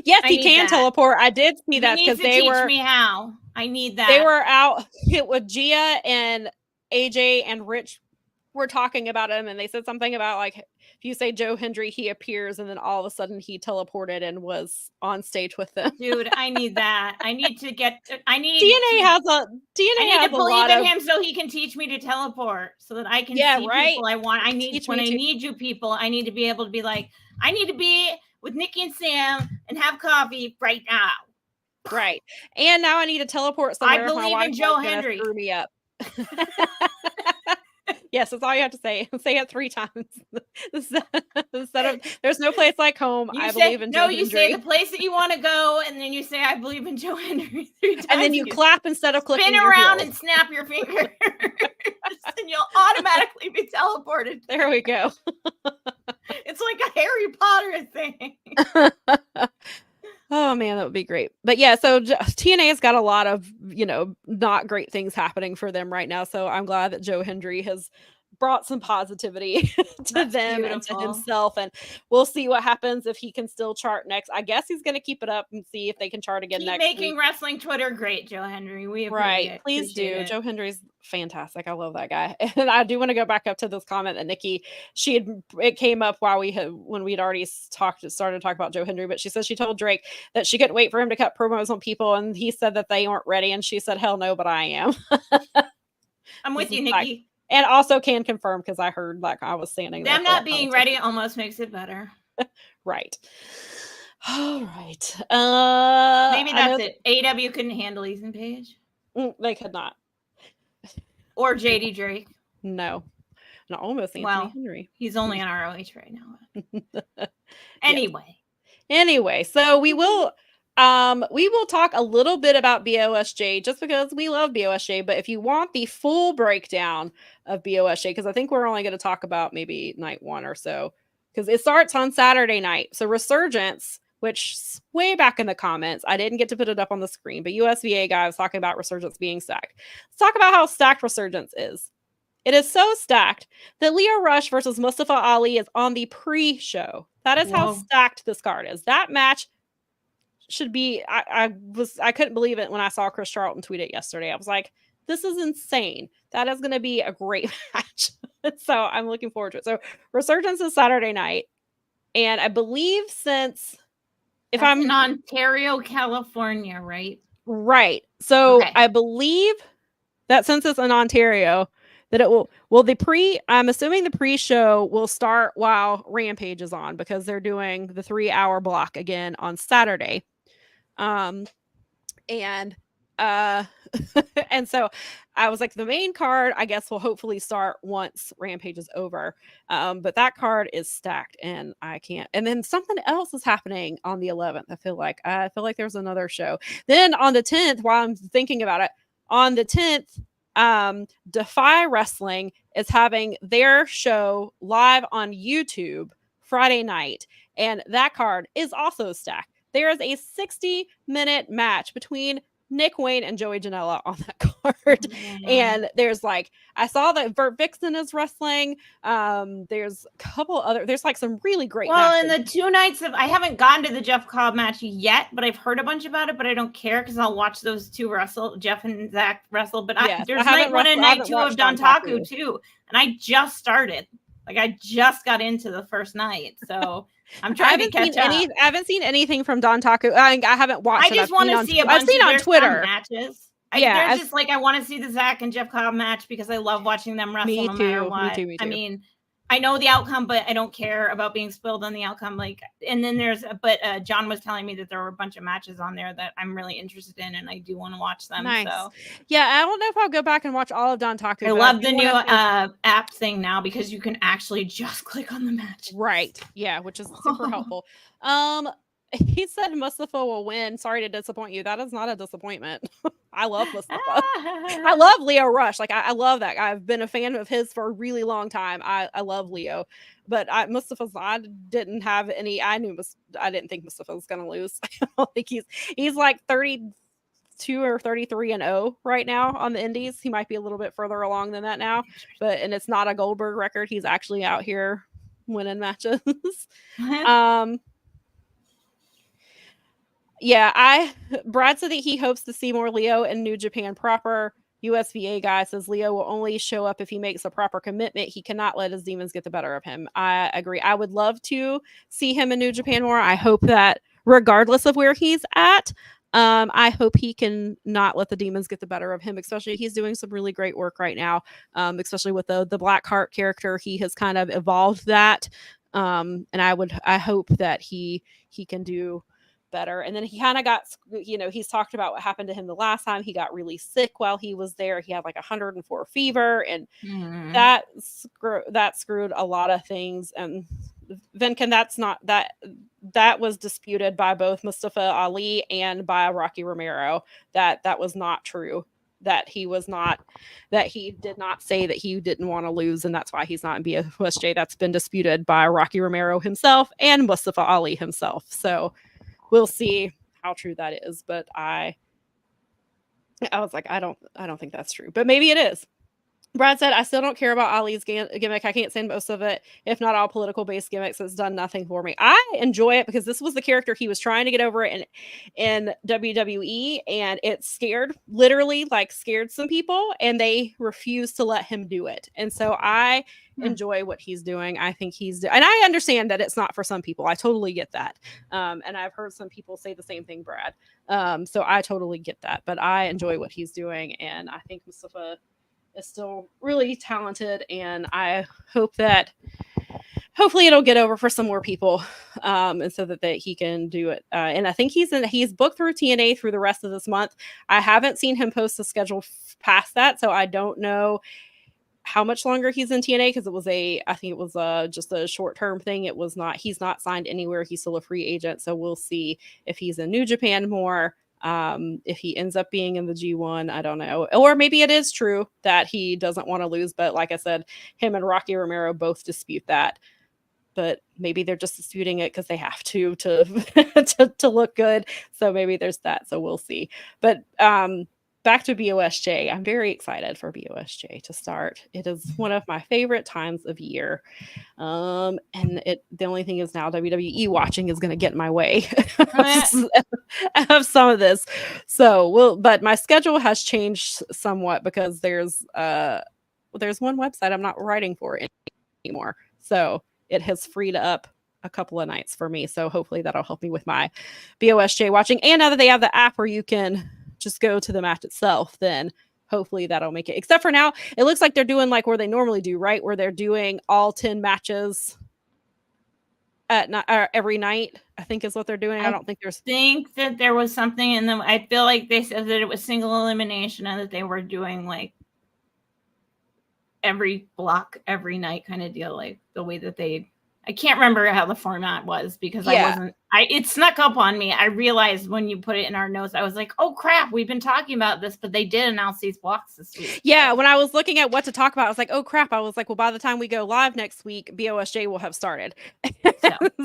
Yes, he can teleport. I did see that because they were. Teach me how. I need that. They were out with Gia and AJ and Rich were talking about him, and they said something about like, if you say Joe Hendry, he appears, and then all of a sudden he teleported and was on stage with them. Dude, I need that. I need to believe in him so he can teach me to teleport so that I can see people I want. I need you people. I need to be able to be like, I need to be with Nikki and Sam and have coffee right now. Right. And now I need to teleport somewhere. I believe in Joe Hendry. Screw me up. Yes, that's all you have to say. Say it 3 times. Instead of, there's no place like home. I believe in Joe Hendry. No, you say the place that you want to go, and then you say, I believe in Joe Hendry 3 times. And then you clap instead of clicking. Spin around and snap your finger. And you'll automatically be teleported. There we go. It's like a Harry Potter thing. Oh man, that would be great. But yeah, so TNA has got a lot of, not great things happening for them right now. So I'm glad that Joe Hendry has brought some positivity to them and to himself. And we'll see what happens if he can still chart next. I guess he's going to keep it up and see if they can chart again next making week. Wrestling Twitter great, Joe Hendry. We please do. It. Joe Hendry's fantastic. I love that guy. And I do want to go back up to this comment that Nikki, it came up when we'd already started to talk about Joe Hendry, but she said she told Drake that she couldn't wait for him to cut promos on people, and he said that they weren't ready, and she said, hell no, but I am. I'm with you, Nikki. And also can confirm because I heard like I was standing there. Them not being ready almost makes it better. Right. All right. Maybe that's it. AEW couldn't handle Ethan Page. They could not. Or JD Drake. No. Not almost Anthony Henry. He's only on ROH right now. Anyway, so we will talk a little bit about BOSJ just because we love BOSJ, but if you want the full breakdown of BOSJ, because I think we're only going to talk about maybe night 1 or so, because it starts on Saturday night. So Resurgence, which way back in the comments, I didn't get to put it up on the screen, but USVA guy was talking about Resurgence being stacked. Let's talk about how stacked Resurgence is. It is so stacked that Leo Rush versus Mustafa Ali is on the pre-show. That is how stacked this card is. That match should be, I couldn't believe it when I saw Chris Charlton tweet it yesterday. I was like, this is insane. That is going to be a great match. So I'm looking forward to it. So Resurgence is Saturday night. And I believe I'm in Ontario, California, right? Right. So I believe that since it's in Ontario, that it will, I'm assuming the pre-show will start while Rampage is on because they're doing the 3-hour block again on Saturday. And And so I was like, the main card, I guess, will hopefully start once Rampage is over. But that card is stacked and I can't. And then something else is happening on the 11th. I feel like there's another show. Then on the 10th, while I'm thinking about it, on the 10th, Defy Wrestling is having their show live on YouTube Friday night. And that card is also stacked. There is a 60-minute match between Nick Wayne and Joey Janela on that card. And there's like, I saw that Vert Vixen is wrestling. There's a couple other, there's like some really great matches. And the 2 nights of, I haven't gone to the Jeff Cobb match yet, but I've heard a bunch about it, but I don't care because I'll watch those two wrestle, Jeff and Zach wrestle. But there's night 1 and night 2 of Don Taku too. And I just started. Like I just got into the first night. So I'm trying to catch up. I haven't seen anything from Don Taku. I haven't watched. I just want to see a bunch I've seen of on Twitter matches. They're just like, I want to see the Zach and Jeff Cobb match because I love watching them wrestle no matter what. Me too. I mean, I know the outcome, but I don't care about being spoiled on the outcome. Like, and then John was telling me that there were a bunch of matches on there that I'm really interested in, and I do want to watch them. Nice. So, yeah, I don't know if I'll go back and watch all of Don Taku. I love the new app thing now because you can actually just click on the match. Right. Yeah, which is super helpful. He said Mustafa will win. Sorry to disappoint you. That is not a disappointment. I love Mustafa. I love Leo Rush. Like I love that. I've been a fan of his for a really long time. I love Leo, but Mustafa's. I didn't have any. I didn't think Mustafa was gonna lose. I don't think he's like 32 or 33-0 right now on the Indies. He might be a little bit further along than that now, and it's not a Goldberg record. He's actually out here winning matches. Yeah, Brad said that he hopes to see more Leo in New Japan proper. USVA guy says Leo will only show up if he makes a proper commitment. He cannot let his demons get the better of him. I agree. I would love to see him in New Japan more. I hope that regardless of where he's at, I hope he can not let the demons get the better of him, especially he's doing some really great work right now, especially with the Blackheart character. He has kind of evolved that. And I hope that he can do better. And then he kind of got, he's talked about what happened to him the last time. He got really sick while he was there. He had like 104 fever, and that screwed a lot of things. And Venkin, that was disputed by both Mustafa Ali and by Rocky Romero. That was not true. That he did not say that he didn't want to lose, and that's why he's not in BOSJ. That's been disputed by Rocky Romero himself and Mustafa Ali himself. So we'll see how true that is, but I was like, I don't think that's true, but maybe it is. Brad said, I still don't care about Ali's gimmick. I can't stand most of it, if not all political-based gimmicks. It's done nothing for me. I enjoy it because this was the character he was trying to get over in WWE, and it literally scared some people, and they refused to let him do it. And so I enjoy what he's doing. I think and I understand that it's not for some people. I totally get that. And I've heard some people say the same thing, Brad. So I totally get that, but I enjoy what he's doing, and I think Mustafa is still really talented, and I hope that hopefully it'll get over for some more people, and so that he can do it. And I think he's booked through TNA through the rest of this month. I haven't seen him post a schedule past that, so I don't know how much longer he's in TNA, because I think it was just a short-term thing. He's not signed anywhere. He's still a free agent, so we'll see if he's in New Japan more. If he ends up being in the G1, I don't know. Or maybe it is true that he doesn't want to lose, but like I said, him and Rocky Romero both dispute that. But maybe they're just disputing it because they have to look good. So maybe there's that. So we'll see. But back to BOSJ. I'm very excited for BOSJ to start. It is one of my favorite times of year. And the only thing is now WWE watching is going to get in my way of some of this. But my schedule has changed somewhat because there's one website I'm not writing for anymore. So it has freed up a couple of nights for me. So hopefully that'll help me with my BOSJ watching. And now that they have the app where you can just go to the match itself, then hopefully that'll make it. Except for now, it looks like they're doing like where they normally do, right? Where they're doing all 10 matches every night I think is what they're doing. I don't think there's. I think that there was something in them. I feel like they said that it was single elimination and that they were doing like every block every night kind of deal, like the way that I can't remember how the format was because it snuck up on me. I realized when you put it in our notes, I was like, oh crap, we've been talking about this, but they did announce these blocks this week. Yeah, when I was looking at what to talk about, I was like, oh crap. I was like, well, by the time we go live next week, BOSJ will have started.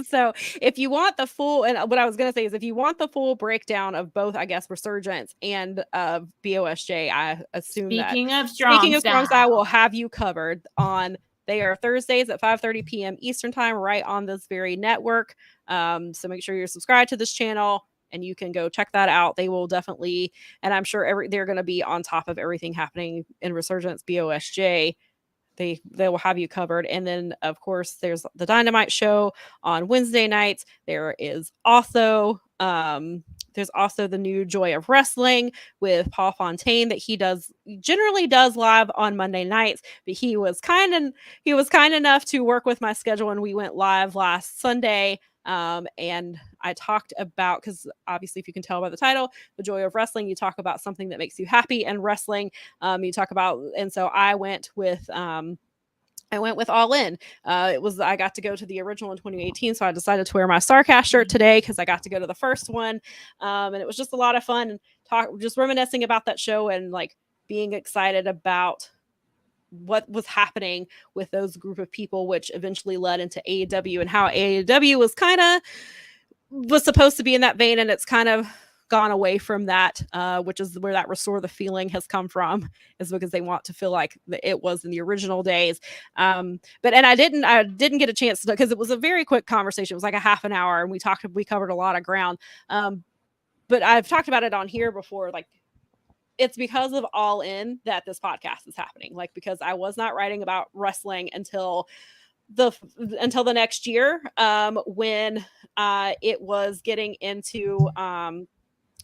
So if you want the full, and what I was going to say is if you want the full breakdown of both, I guess, Resurgence and BOSJ, I assume Speaking of Strong Style, will have you covered on. They are Thursdays at 5:30 p.m. Eastern time, right on this very network. So make sure you're subscribed to this channel and you can go check that out. They will definitely, and I'm sure they're going to be on top of everything happening in Resurgence BOSJ. They will have you covered. And then, of course, there's the Dynamite show on Wednesday nights. There is also the new Joy of Wrestling with Paul Fontaine that he generally does live on Monday nights, but he was kind enough to work with my schedule and we went live last Sunday. And I talked about, because obviously if you can tell by the title, the Joy of Wrestling, you talk about something that makes you happy, and wrestling, you talk about, and so I went with All In. I got to go to the original in 2018, so I decided to wear my Starcast shirt today because I got to go to the first one, and it was just a lot of fun. Just reminiscing about that show and like being excited about what was happening with those group of people, which eventually led into AEW, and how AEW was supposed to be in that vein, and it's kind of gone away from that, which is where that Restore the Feeling has come from, is because they want to feel like it was in the original days. I didn't get a chance to, because it was a very quick conversation. It was like a half an hour, and we covered a lot of ground. But I've talked about it on here before, like it's because of All In that this podcast is happening. Like, because I was not writing about wrestling until the next year, when it was getting into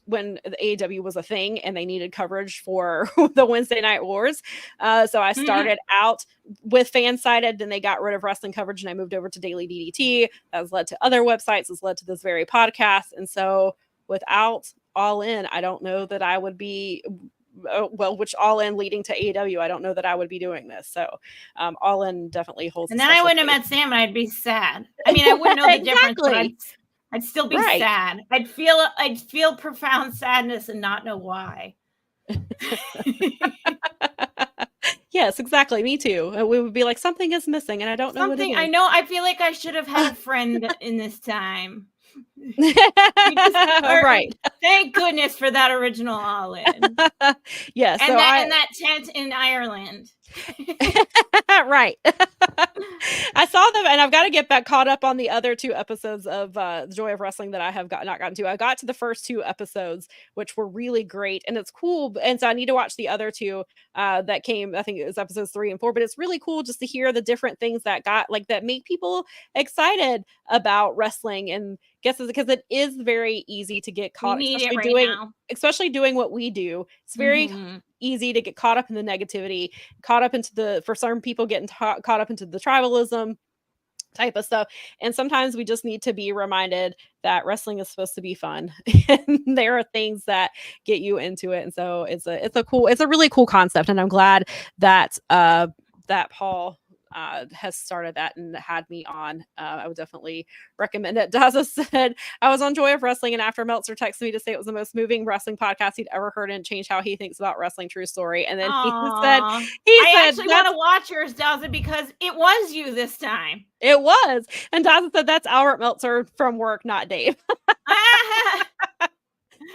when the AEW was a thing and they needed coverage for the Wednesday Night Wars. So I started out with Fansided, then they got rid of wrestling coverage and I moved over to Daily DDT. That has led to other websites, has led to this very podcast. And so without All In, I don't know that I would be, which All In leading to AEW, I don't know that I would be doing this. So All In definitely holds. And then I wouldn't have met Sam and I'd be sad. I mean, I wouldn't know the difference, but I'd still be sad. I'd feel profound sadness and not know why. Yes, exactly. Me too. We would be like, something is missing and I don't know what it is. I know. I feel like I should have had a friend in this time. Right. Thank goodness for that original All In. Yes. And that tent in Ireland. Right. I saw them, and I've got to get back caught up on the other two episodes of The Joy of Wrestling that I have not gotten to. I got to the first two episodes, which were really great, and it's cool. And so I need to watch the other two that came. I think it was episodes 3 and 4. But it's really cool just to hear the different things that make people excited about wrestling, and guess because it is very easy to get caught, especially doing what we do. It's very easy to get caught up in the negativity, caught up into for some people getting caught up into the tribalism type of stuff. And sometimes we just need to be reminded that wrestling is supposed to be fun and there are things that get you into it. And so it's a really cool concept. And I'm glad that that Paul has started that and had me on. I would definitely recommend it. Daza said, I was on Joy of Wrestling, and after Meltzer texted me to say it was the most moving wrestling podcast he'd ever heard and changed how he thinks about wrestling. True story. And then I actually want to watch yours, Daza, because it was you this time. It was. And Daza said, that's Albert Meltzer from work, not Dave.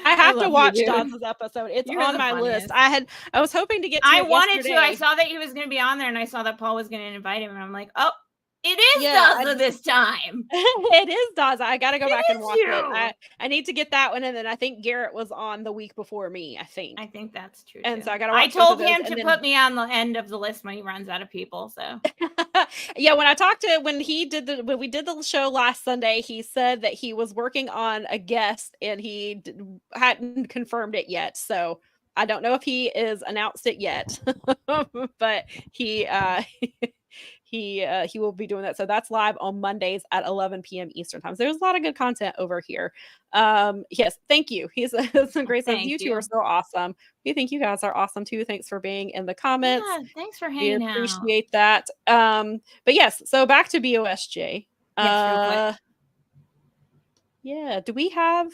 I have to watch Daza's episode. It's on my list. I was hoping to get to it yesterday. I saw that he was going to be on there, and I saw that Paul was going to invite him, and I'm like, oh, it is Daza this time. It is Daza. I got to go back and watch it. I need to get that one, and then I think Garrett was on the week before me, I think that's true. And so I got to watch. I told him to put me on the end of the list when he runs out of people. So yeah, when we did the show last Sunday, he said that he was working on a guest and he hadn't confirmed it yet. So I don't know if he is announced it yet, but he he will be doing that. So that's live on Mondays at 11 p.m. Eastern time. So there's a lot of good content over here. Yes, thank you. He's some great stuff. You two are so awesome. We think you guys are awesome too. Thanks for being in the comments. Yeah, thanks for hanging out. We appreciate that. But yes, so back to BOSJ. Yes, real quick. Yeah, do we have?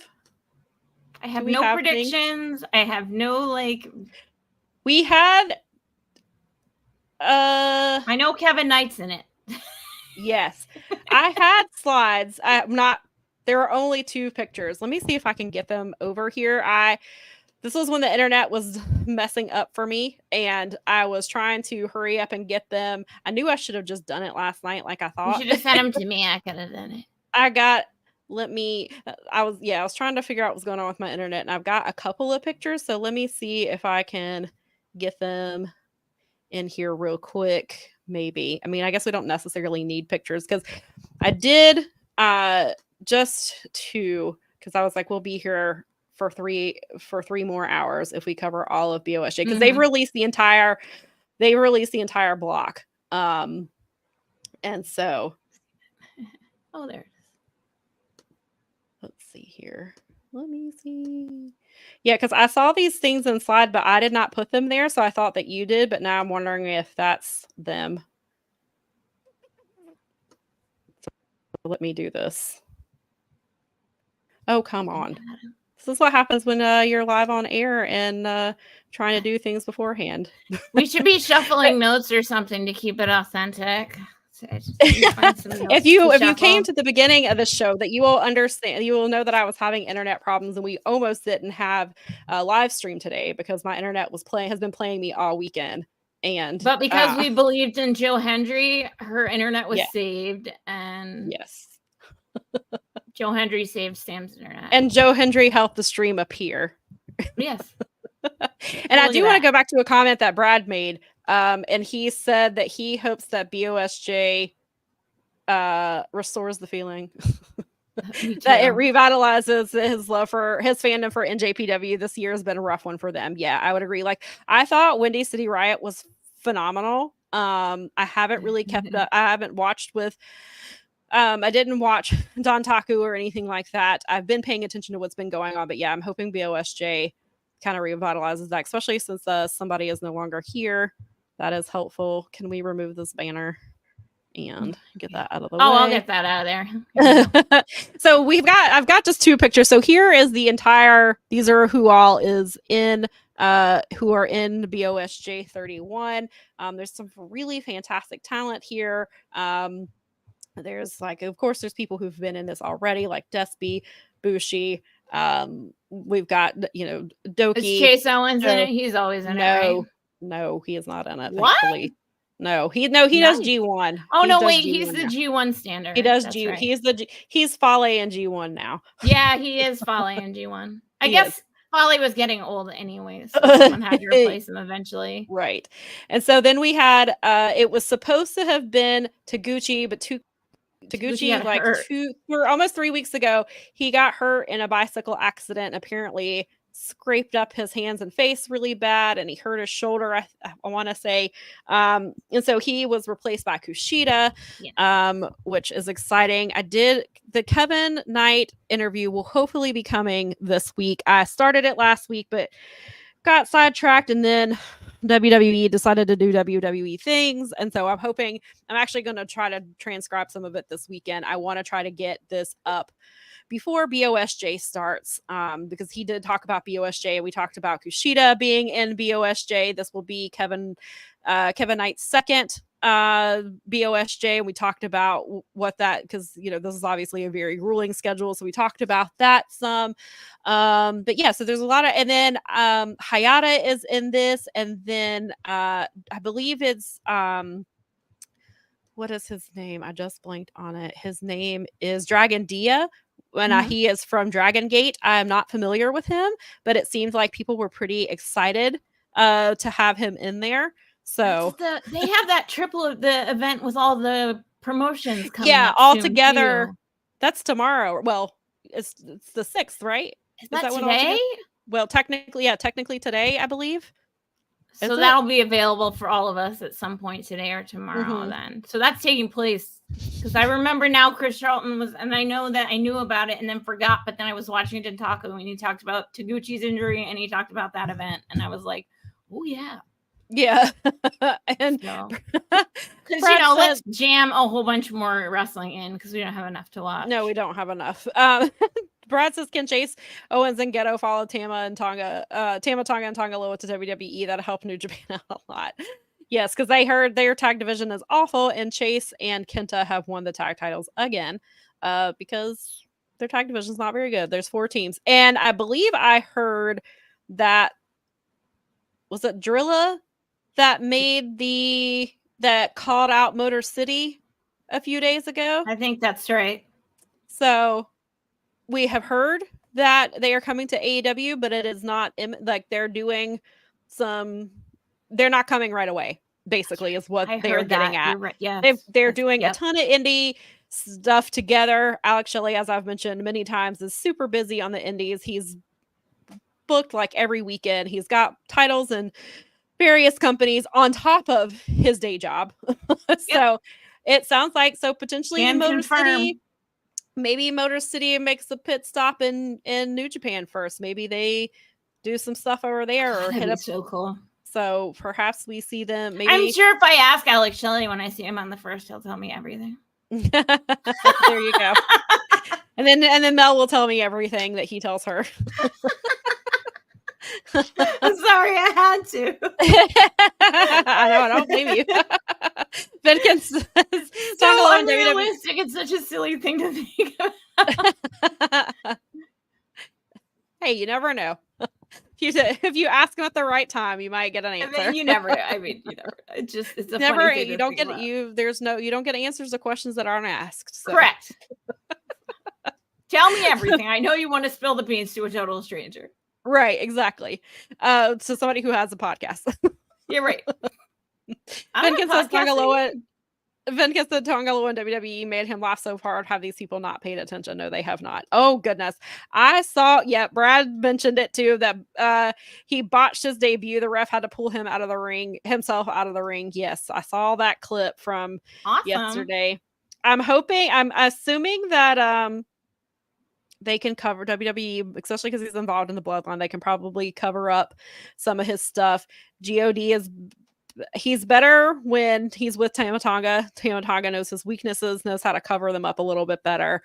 I have no predictions. I have no like. We had. I know Kevin Knight's in it. Yes, I had slides. I'm not. There are only 2 pictures. Let me see if I can get them over here. This was when the internet was messing up for me, and I was trying to hurry up and get them. I knew I should have just done it last night, like I thought. You should have sent them to me. I could have done it. I was trying to figure out what's going on with my internet, and I've got a couple of pictures. So let me see if I can get them in here real quick. Maybe. I mean, I guess we don't necessarily need pictures because I did just 2 because I was like, we'll be here for 3 more hours if we cover all of BOSJ because they've released the entire block. And so there it is. Let's see here. Let me see. Yeah, because I saw these things in slide, but I did not put them there. So I thought that you did, but now I'm wondering if that's them. So let me do this. Oh, come on. This is what happens when you're live on air and trying to do things beforehand. We should be shuffling notes or something to keep it authentic. If you came to the beginning of the show, that you will understand, you will know that I was having internet problems and we almost didn't have a live stream today because my internet has been playing me all weekend. But because we believed in Joe Hendry, her internet was saved, and yes, Joe Hendry saved Sam's internet, and Joe Hendry helped the stream appear. Yes, and I do want to go back to a comment that Brad made. And he said that he hopes that BOSJ restores the feeling that it revitalizes his love for his fandom for NJPW. This year has been a rough one for them. Yeah, I would agree. Like, I thought Windy City Riot was phenomenal. I haven't really kept up. I haven't watched with. I didn't watch Don Taku or anything like that. I've been paying attention to what's been going on, but yeah, I'm hoping BOSJ kind of revitalizes that, especially since somebody is no longer here. That is helpful. Can we remove this banner and get that out of the way? I'll get that out of there. So I've got just 2 pictures. So here is the entire, these are who all is in, who are in BOSJ 31. There's some really fantastic talent here. There's of course, there's people who've been in this already, like Despy, Bushi. We've got, Doki. Is Chase Owens in it? He's always in it, right? No, he is not in it. What? Thankfully. No, he does G1. Oh no, wait, he's the G1 standard. He does That's G. Right. He's Fale in G1 now. Yeah, he is Fale in G1. I guess Fale was getting old anyway, so someone had to replace him eventually. Right. And so then we had it was supposed to have been Taguchi, but Taguchi almost 3 weeks ago, he got hurt in a bicycle accident. Apparently scraped up his hands and face really bad, and he hurt his shoulder, I want to say. And so he was replaced by Kushida, which is exciting. The Kevin Knight interview will hopefully be coming this week. I started it last week, but got sidetracked, and then WWE decided to do WWE things. And so I'm actually going to try to transcribe some of it this weekend. I want to try to get this up before BOSJ starts, because he did talk about BOSJ. We talked about Kushida being in BOSJ. This will be Kevin Knight's second BOSJ. We talked about what that, because this is obviously a very grueling schedule, so we talked about that some. But yeah, so there's a lot of, and then Hayata is in this, and then I believe it's what is his name? I just blanked on it. His name is Dragon Dia. And he is from Dragon Gate. I'm not familiar with him, but it seems like people were pretty excited to have him in there. So they have that triple of the event with all the promotions coming up all soon together. Too. That's tomorrow. Well, it's the 6th, right? Is that today? well, technically today, I believe. So that'll be available for all of us at some point today or tomorrow then. So that's taking place. Because I remember now Chris Charlton was, and I know that I knew about it and then forgot, but then I was watching Taco when he talked about Taguchi's injury and he talked about that event. And I was like, oh, yeah. Yeah. And because, let's jam a whole bunch more wrestling in because we don't have enough to watch. No, we don't have enough. Brad says, can Chase Owens and Ghetto follow Tama Tonga and Tonga Loa to WWE? That'll help New Japan a lot. Yes, because they heard their tag division is awful, and Chase and Kenta have won the tag titles again because their tag division is not very good. There's 4 teams. And I believe I heard that, was it Drilla that that called out Motor City a few days ago? I think that's right. So we have heard that they are coming to AEW, but it is not like they're doing they're not coming right away, basically, is what they're getting at. Right. Yes. They're doing a ton of indie stuff together. Alex Shelley, as I've mentioned many times, is super busy on the indies. He's booked like every weekend. He's got titles in various companies on top of his day job. So it sounds like potentially Motor City. Maybe Motor City makes a pit stop in New Japan first. Maybe they do some stuff over there or hit up. So cool. So perhaps we see them. Maybe I'm sure if I ask Alex Shelley when I see him on the first, he'll tell me everything. There you go. And then Mel will tell me everything that he tells her. I'm sorry, I had to. I know, I don't blame you. Venkins says, so unrealistic. It's such a silly thing to think about. Hey, you never know. If you ask him at the right time, you might get an answer. I mean, you never know. It's a never. Funny thing you don't get about. You don't get answers to questions that aren't asked. So. Correct. Tell me everything. I know you want to spill the beans to a total stranger. Right, exactly. So somebody who has a podcast. You're right. Venkins says Tongaloa and WWE made him laugh so hard. Have these people not paid attention? No, they have not. Oh, goodness. I saw, Brad mentioned it too, that he botched his debut. The ref had to pull himself out of the ring. Yes, I saw that clip from yesterday. I'm assuming that they can cover WWE, especially because he's involved in the bloodline. They can probably cover up some of his stuff. God he's better when he's with Tama Tonga. Tama Tonga knows his weaknesses, knows how to cover them up a little bit better.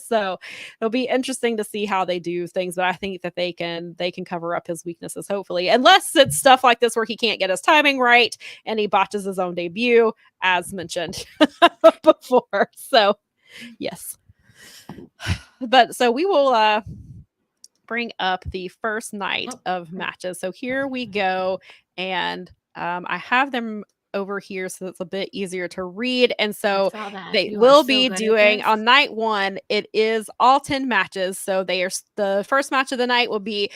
So it'll be interesting to see how they do things, but I think that they can cover up his weaknesses, hopefully, unless it's stuff like this where he can't get his timing right and he botches his own debut, as mentioned before. So yes. But so we will bring up the first night of matches. So here we go. And I have them over here so it's a bit easier to read. And so they will be doing on night 1. It is all 10 matches. So the first match of the night will be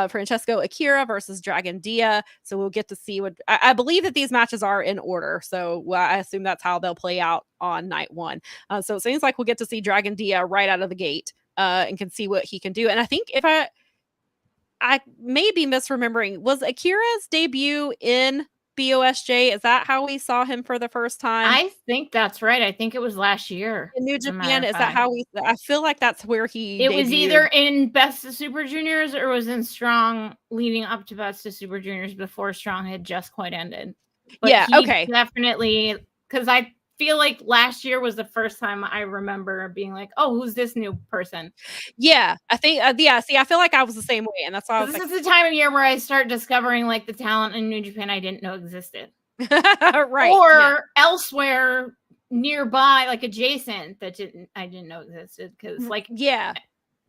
Francesco Akira versus Dragon Dia. So we'll get to see what I believe that these matches are in order. So I assume that's how they'll play out on night 1. So it seems like we'll get to see Dragon Dia right out of the gate and can see what he can do. And I think if I may be misremembering, was Akira's debut in BOSJ? Is that how we saw him for the first time? I think that's right. I think it was last year. In New Japan, is that how I feel like that's where he It was either in Best of Super Juniors or was in Strong leading up to Best of Super Juniors before Strong had just quite ended. But okay. Definitely, because I feel like last year was the first time I remember being like, oh, who's this new person? Yeah, I think, see, I feel like I was the same way. And that's why this is the time of year where I start discovering like the talent in New Japan I didn't know existed. Right. Or elsewhere nearby, like adjacent that I didn't know existed. Because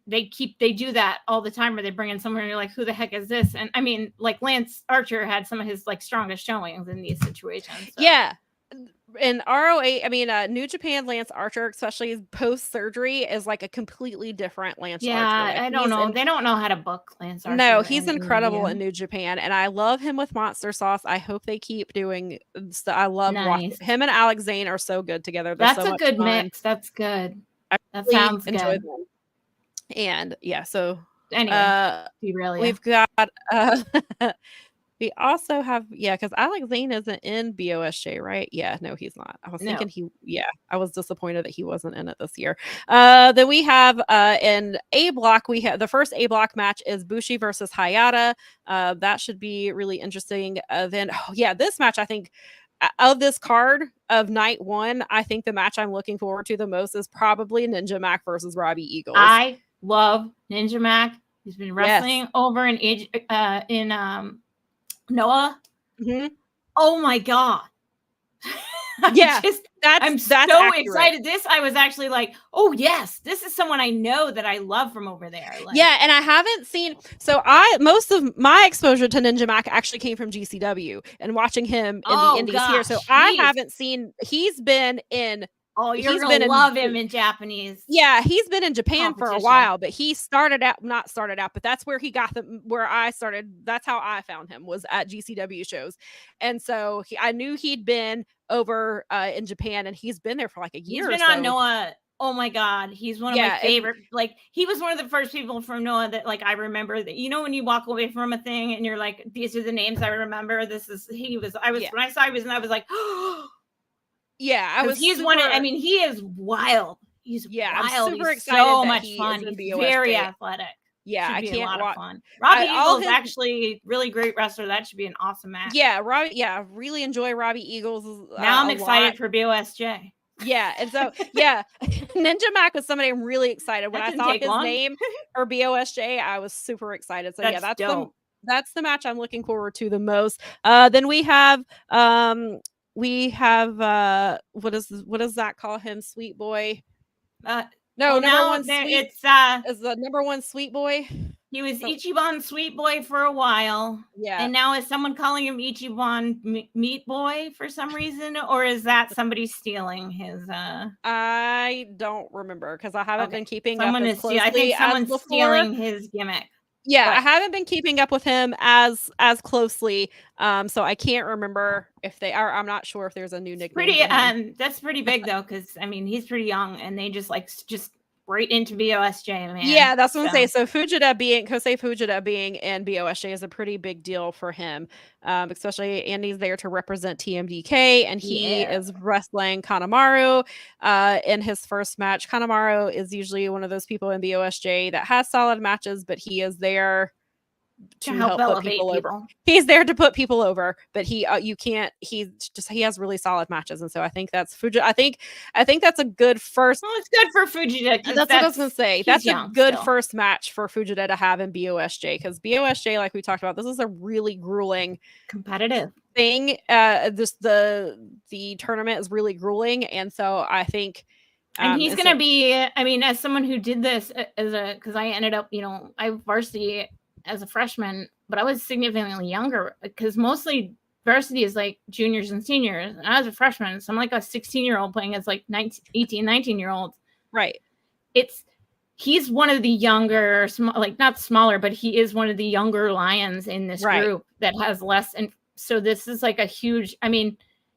they do that all the time where they bring in someone and you're like, who the heck is this? And I mean, like Lance Archer had some of his like strongest showings in these situations. So. Yeah. In ROH, I mean, New Japan Lance Archer, especially post surgery, is like a completely different Lance Archer. Yeah, I don't know. They don't know how to book Lance Archer. No, he's incredible in New Japan, and I love him with Monster Sauce. I hope they keep doing. I love watching him and Alex Zane are so good together. That's so a good mix. That's good. That sounds good. Them. And yeah, so Anyway, we've got we also have, because Alex Zane isn't in BOSJ, right? Yeah, no, he's not. I was thinking I was disappointed that he wasn't in it this year. Then we have in A block, we have the first A block match is Bushi versus Hayata. That should be really interesting. Then, this match, I think, of this card of night one, I think the match I'm looking forward to the most is probably Ninja Mac versus Robbie Eagles. I love Ninja Mac. He's been wrestling over in Noah. Mm-hmm. Oh my god. I'm so excited. I was actually like, oh yes, this is someone I know that I love from over there. Like, and I haven't seen, most of my exposure to Ninja Mac actually came from GCW and watching him in the indies here. So I haven't seen, he's been in you're gonna love him in Japanese. Yeah, he's been in Japan for a while, but he not started out, but that's where he got where I started. That's how I found him, was at GCW shows. And so I knew he'd been over in Japan, and he's been there for like a year. He's been on Noah. Oh my god, he's one of my favorite. Like, he was one of the first people from Noah that, like, I remember that, when you walk away from a thing and you're like, these are the names I remember. When I saw he was, and I was like, he's one of, he is wild. He's wild. I'm super excited. So much fun. He's very athletic. Yeah, I can't. A lot of fun. Robbie Eagles is actually really great wrestler. That should be an awesome match. Yeah, really enjoy Robbie Eagles. Now I'm excited for BOSJ. Yeah, and so Ninja Mac was somebody I'm really excited. When I saw his name for BOSJ, I was super excited. So that's the match I'm looking forward to the most. Then we have what does that call him? Sweet boy. Number one sweet. Is the number one sweet boy. He was Ichiban Sweet Boy for a while. Yeah. And now is someone calling him Ichiban Meat Boy for some reason? Or is that somebody stealing his I don't remember, because I haven't been keeping up as closely. I think someone's stealing his gimmick. Yeah, I haven't been keeping up with him as closely. So I can't remember if they are. I'm not sure if there's a new nickname. That's pretty big though, because he's pretty young, and they just right into BOSJ, man. Yeah, that's what I'm saying. So Kosei Fujita being in BOSJ is a pretty big deal for him, especially Andy's there to represent TMDK, and he is wrestling Kanemaru in his first match. Kanemaru is usually one of those people in BOSJ that has solid matches, but he is there to help put people over. He's there to put people over, but he has really solid matches, and so I think that's Fujita. I think that's a good first. Well, it's good for Fujita. That's what I was gonna say. That's a good first match for Fujita to have in BOSJ, because BOSJ, like we talked about, this is a really grueling, competitive thing. The tournament is really grueling, and so I think. And he's gonna be. As someone who did this because I ended up, I varsity as a freshman, but I was significantly younger, because mostly varsity is like juniors and seniors, and I was a freshman, so I'm like a 16-year-old playing as like 19-year-olds. Right. He's one of the younger, not smaller, but he is one of the younger lions in this group that has less. And so this is like a huge,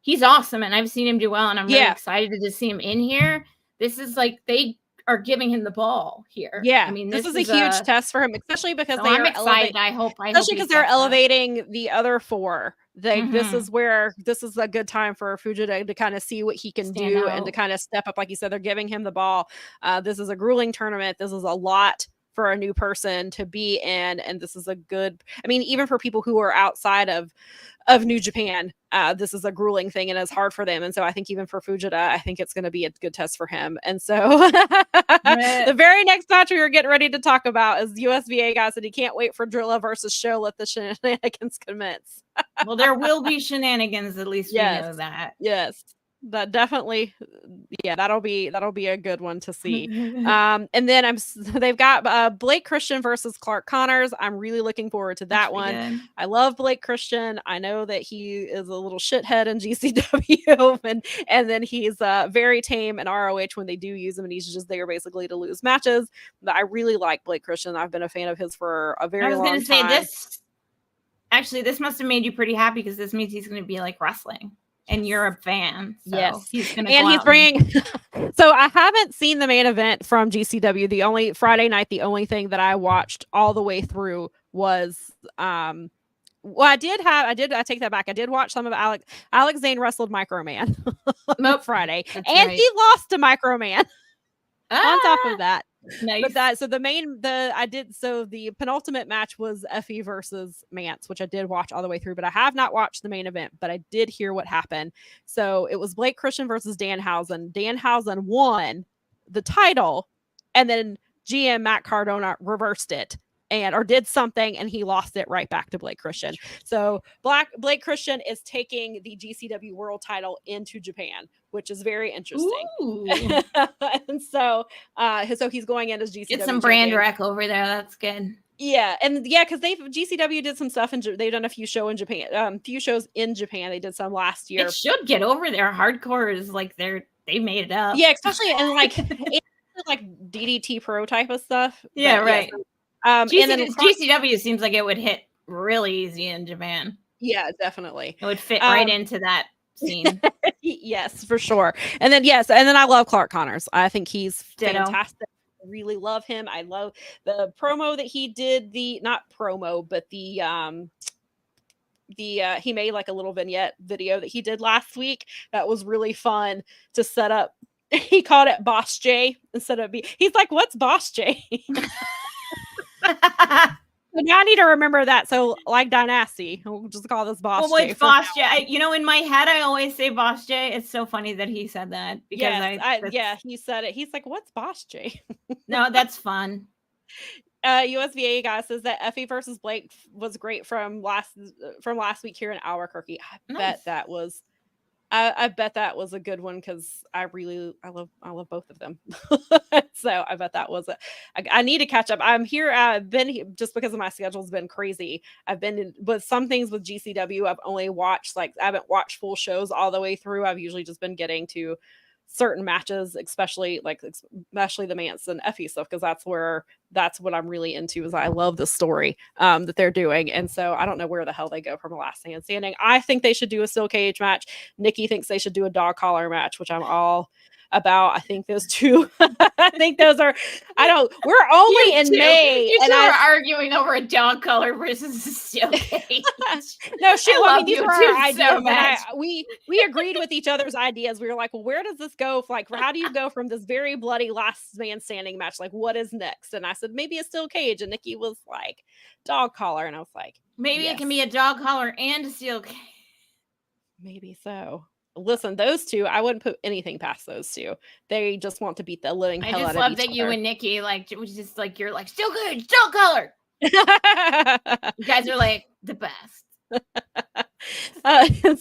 he's awesome, and I've seen him do well, and I'm really excited to see him in here. This is like, they are giving him the ball here. Yeah, this is a huge test for him, especially because I'm excited. I hope because they're elevating the other four. This is a good time for Fujita to kind of see what he can do and to kind of step up. Like you said, they're giving him the ball. This is a grueling tournament. This is a lot for a new person to be in, and this is a good. Even for people who are outside of New Japan, this is a grueling thing, and it's hard for them. And so I think even for Fujita, I think it's going to be a good test for him. And so the very next match we were getting ready to talk about is USVA guys, and he can't wait for Drilla versus Show. Let the shenanigans commence. Well, there will be shenanigans. At least we know that. Yes. That definitely, that'll be a good one to see. And then they've got Blake Christian versus Clark Connors. I'm really looking forward to that one. Good. I love Blake Christian. I know that he is a little shithead in GCW, and then he's very tame in ROH when they do use him, and he's just there basically to lose matches. But I really like Blake Christian. I've been a fan of his for a very long time. I was going to say this. Actually, this must have made you pretty happy, because this means he's going to be like wrestling. and you're a fan. So yes, he's gonna and he's bringing. So I haven't seen the main event from GCW. The only Friday night, the only thing that I watched all the way through was well, I take that back. I did watch some of Alex Zane wrestled Microman on Friday, and he lost to Microman. On top of that, nice. But the penultimate match was Effie versus Mance, which I did watch all the way through, but I have not watched the main event, but I did hear what happened. So it was Blake Christian versus Danhausen. Danhausen won the title, and then GM Matt Cardona reversed it or did something, and he lost it right back to Blake Christian. So Blake Christian is taking the GCW world title into Japan, which is very interesting. And so he's going in as GCW. Get some brand rec over there. That's good. Yeah, and because GCW did some stuff, and they've done a few shows in Japan. They did some last year. It should get over there. Hardcore is like they made it up. Yeah, especially and like DDT Pro type of stuff. Yeah, but, right. Yeah, and then GCW seems like it would hit really easy in Japan. Yeah, definitely. It would fit right into that scene. Yes, for sure. And then I love Clark Connors. I think he's fantastic. I really love him. I love the promo that he did. Not promo, but he made like a little vignette video that he did last week. That was really fun to set up. He called it Boss J instead of he's like, what's Boss J? Now I need to remember that. So, like Dynasty, we'll just call this Boss J. Well, what's Boss J? In my head, I always say Boss J. It's so funny that he said that. Because he said it. He's like, what's Boss J? No, that's fun. USVA guy says that Effie versus Blake was great from last week here in Albuquerque. I bet that was a good one because I love both of them. So I bet that was I need to catch up. I'm here. I've been just because of my schedule's been crazy. I've been with some things with GCW. I've only watched I haven't watched full shows all the way through. I've usually just been getting to certain matches, especially the Mance and Effie stuff, because that's what I'm really into. Is I love the story that they're doing, and so I don't know where the hell they go from a last man standing. I think they should do a steel cage match. Nikki thinks they should do a dog collar match, which I'm all about. I think those two. I think those are. We're only in May, you and we're arguing over a dog collar versus a steel cage. No shit. These were our ideas. So we agreed with each other's ideas. We were like, well, where does this go? How do you go from this very bloody last man standing match? Like, what is next? And I said maybe a steel cage, and Nikki was like, dog collar, and I was like, maybe it can be a dog collar and a steel cage. Maybe so. Listen, those two, I wouldn't put anything past those two. They just want to beat the living hell out of each other. I just love that you and Nikki, you're like, still good, still color. You guys are like the best.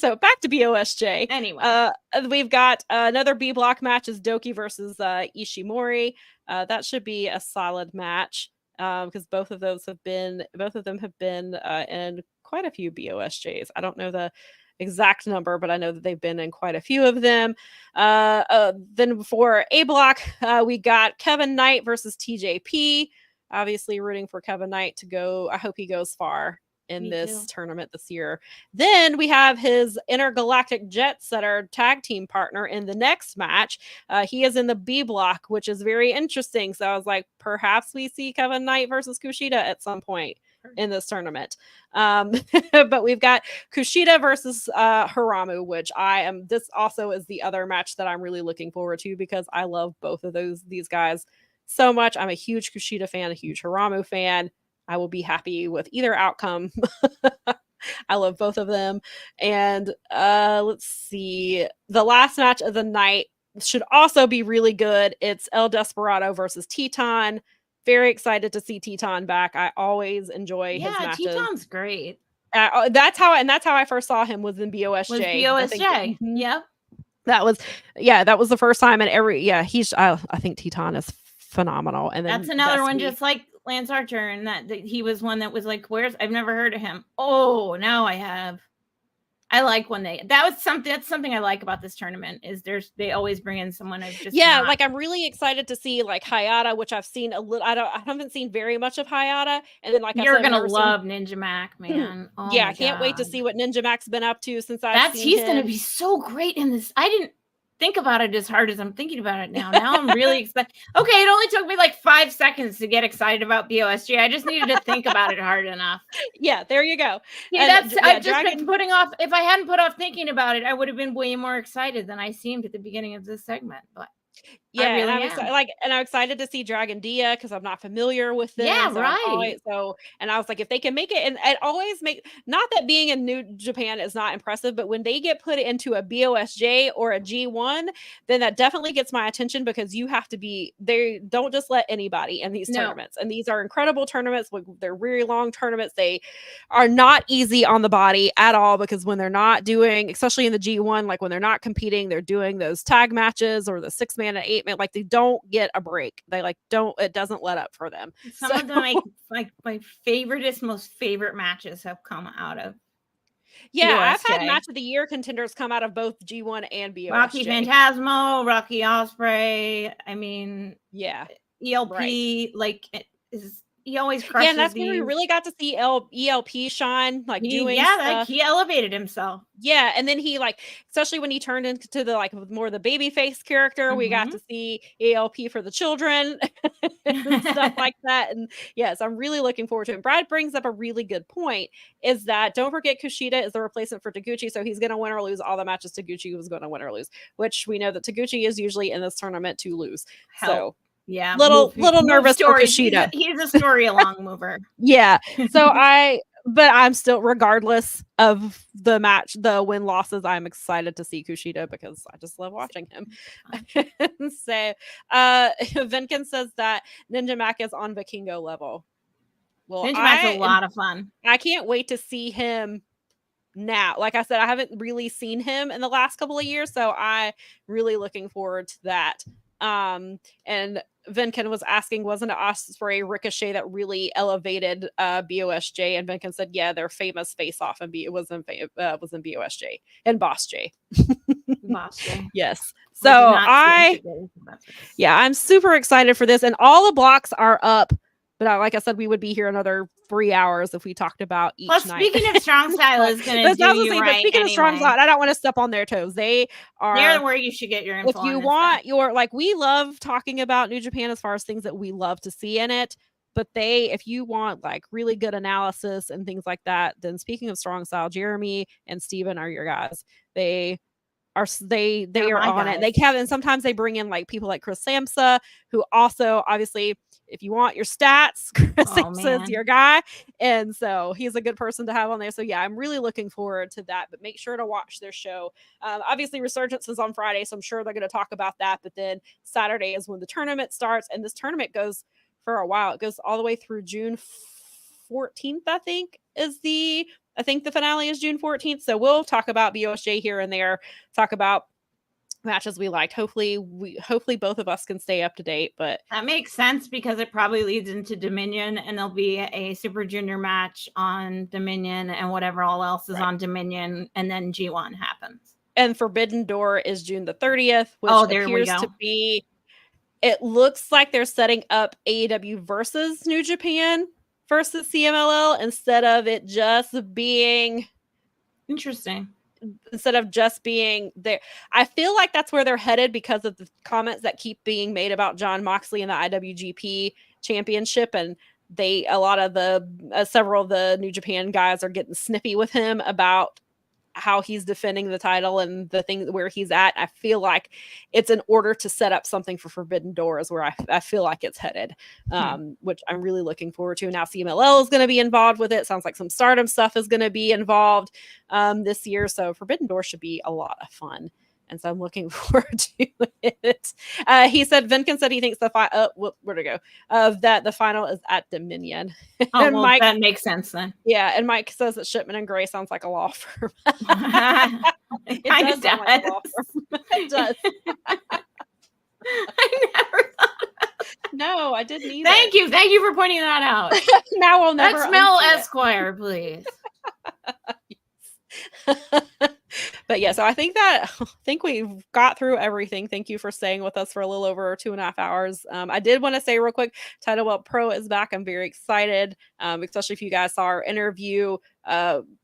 So back to BOSJ. Anyway, we've got another B block match is Doki versus Ishimori. That should be a solid match because both of them have been in quite a few BOSJs. I don't know the exact number, but I know that they've been in quite a few of them. Then for A block, we got Kevin Knight versus TJP. Obviously rooting for Kevin Knight to go. I hope he goes far in this tournament this year. Then we have his Intergalactic Jet Setter tag team partner in the next match. He is in the B block, which is very interesting. So I was like, perhaps we see Kevin Knight versus Kushida at some point in this tournament. But we've got Kushida versus Haramu, which this also is the other match that I'm really looking forward to because I love both of these guys so much. I'm a huge Kushida fan, a huge Haramu fan. I will be happy with either outcome. I love both of them. And let's see. The last match of the night should also be really good. It's El Desperado versus Teton. Very excited to see Teton back. I always enjoy his matches. Yeah, Teton's great. That's how I first saw him was in BOSJ. Yep. That was the first time. And I think Teton is phenomenal. And then that's another one, just like Lance Archer, and that he was one that was like, I've never heard of him. Oh, now I have. I like when that's something I like about this tournament is they always bring in someone I've just like I'm really excited to see like Hayata, which I've seen a little. I haven't seen very much of Hayata, and then like you're I said, gonna love Ninja Mac, man. Oh yeah, I can't wait to see what Ninja Mac's been up to since he's gonna be so great in this. I didn't think about it as hard as I'm thinking about it now. Now I'm really excited. Okay, it only took me like 5 seconds to get excited about BOSJ. I just needed to think about it hard enough. Yeah, there you go. Yeah, I've just been putting off. If I hadn't put off thinking about it, I would have been way more excited than I seemed at the beginning of this segment. But yeah, really and I'm excited to see Dragon Dia because I'm not familiar with them. Yeah, so right. And I was like, if they can make it, and it always not that being in New Japan is not impressive, but when they get put into a BOSJ or a G1, then that definitely gets my attention because you have to be. They don't just let anybody in these tournaments, and these are incredible tournaments. They're really long tournaments. They are not easy on the body at all because when they're not doing, especially in the G1, like when they're not competing, they're doing those tag matches or the 6-man and 8-man. Like they don't get a break. They it doesn't let up for them. Some of them like my most favorite matches have come out of BOSJ. I've had match of the year contenders come out of both G1 and BOSJ. Rocky Phantasmo, Rocky Ospreay. I mean, ELP he always crushes. Yeah, and that's when we really got to see ELP shine, doing stuff. He elevated himself. Yeah, and then he especially when he turned into the more the baby face character, we got to see ELP for the children and stuff like that. And yes, I'm really looking forward to it. Brad brings up a really good point, is that don't forget Kushida is the replacement for Taguchi, so he's going to win or lose all the matches Taguchi was going to win or lose, which we know that Taguchi is usually in this tournament to lose. So yeah, little nervous for Kushida. He's a story along mover. Yeah. So but I'm still, regardless of the match, the win losses, I'm excited to see Kushida because I just love watching him. So Vinkin says that Ninja Mac is on Vikingo level. Well, Ninja Mac's a lot of fun. I can't wait to see him now. Like I said, I haven't really seen him in the last couple of years, so I'm really looking forward to that. And Vinkin was asking, wasn't it Ospreay Ricochet that really elevated BOSJ? And Vinkin said, yeah, their famous face off and it was in BOSJ and BOSJ. Yes. So I'm super excited for this, and all the blocks are up. But like I said, we would be here another 3 hours if we talked about each night. Speaking of Strong Style is going to do you right. Speaking of Strong Style, I don't want to step on their toes. They're where you should get your info. If you want we love talking about New Japan as far as things that we love to see in it. But if you want really good analysis and things like that, then speaking of Strong Style, Jeremy and Steven are your guys. They are on it. They have, and sometimes they bring in people like Chris Samsa, who also obviously, if you want your stats, Chris Samsa is your guy, and so he's a good person to have on there. So yeah, I'm really looking forward to that. But make sure to watch their show. Obviously, Resurgence is on Friday, so I'm sure they're going to talk about that. But then Saturday is when the tournament starts, and this tournament goes for a while. It goes all the way through June 14th, I think the finale is June 14th. So we'll talk about BOSJ here and there, talk about matches we liked. Hopefully both of us can stay up to date, but that makes sense because it probably leads into Dominion, and there'll be a Super Junior match on Dominion and whatever all else is on Dominion, and then G1 happens. And Forbidden Door is June the 30th, which appears to be, it looks like they're setting up AEW versus New Japan versus CMLL instead of it just being interesting. Instead of just being there. I feel like that's where they're headed because of the comments that keep being made about Jon Moxley and the IWGP championship. And several of the New Japan guys are getting snippy with him about how he's defending the title and the thing where he's at. I feel like it's in order to set up something for Forbidden Door is where I feel like it's headed, which I'm really looking forward to. Now CMLL is going to be involved with it. Sounds like some Stardom stuff is going to be involved this year. So Forbidden Door should be a lot of fun. And so I'm looking forward to it. He said, Vinkin said he thinks where'd it go? That the final is at Dominion. Oh, well, Mike, that makes sense then. Yeah, and Mike says that Shipman and Gray sounds like a law firm. It does sound like a law firm. It does. I never thought about that. No, I didn't either. Thank you for pointing that out. Now I'll never. Let's smell Esquire, please. But yeah, so I think we've got through everything. Thank you for staying with us for a little over 2.5 hours. I did want to say real quick, Title Belt Pro is back. I'm very excited, especially if you guys saw our interview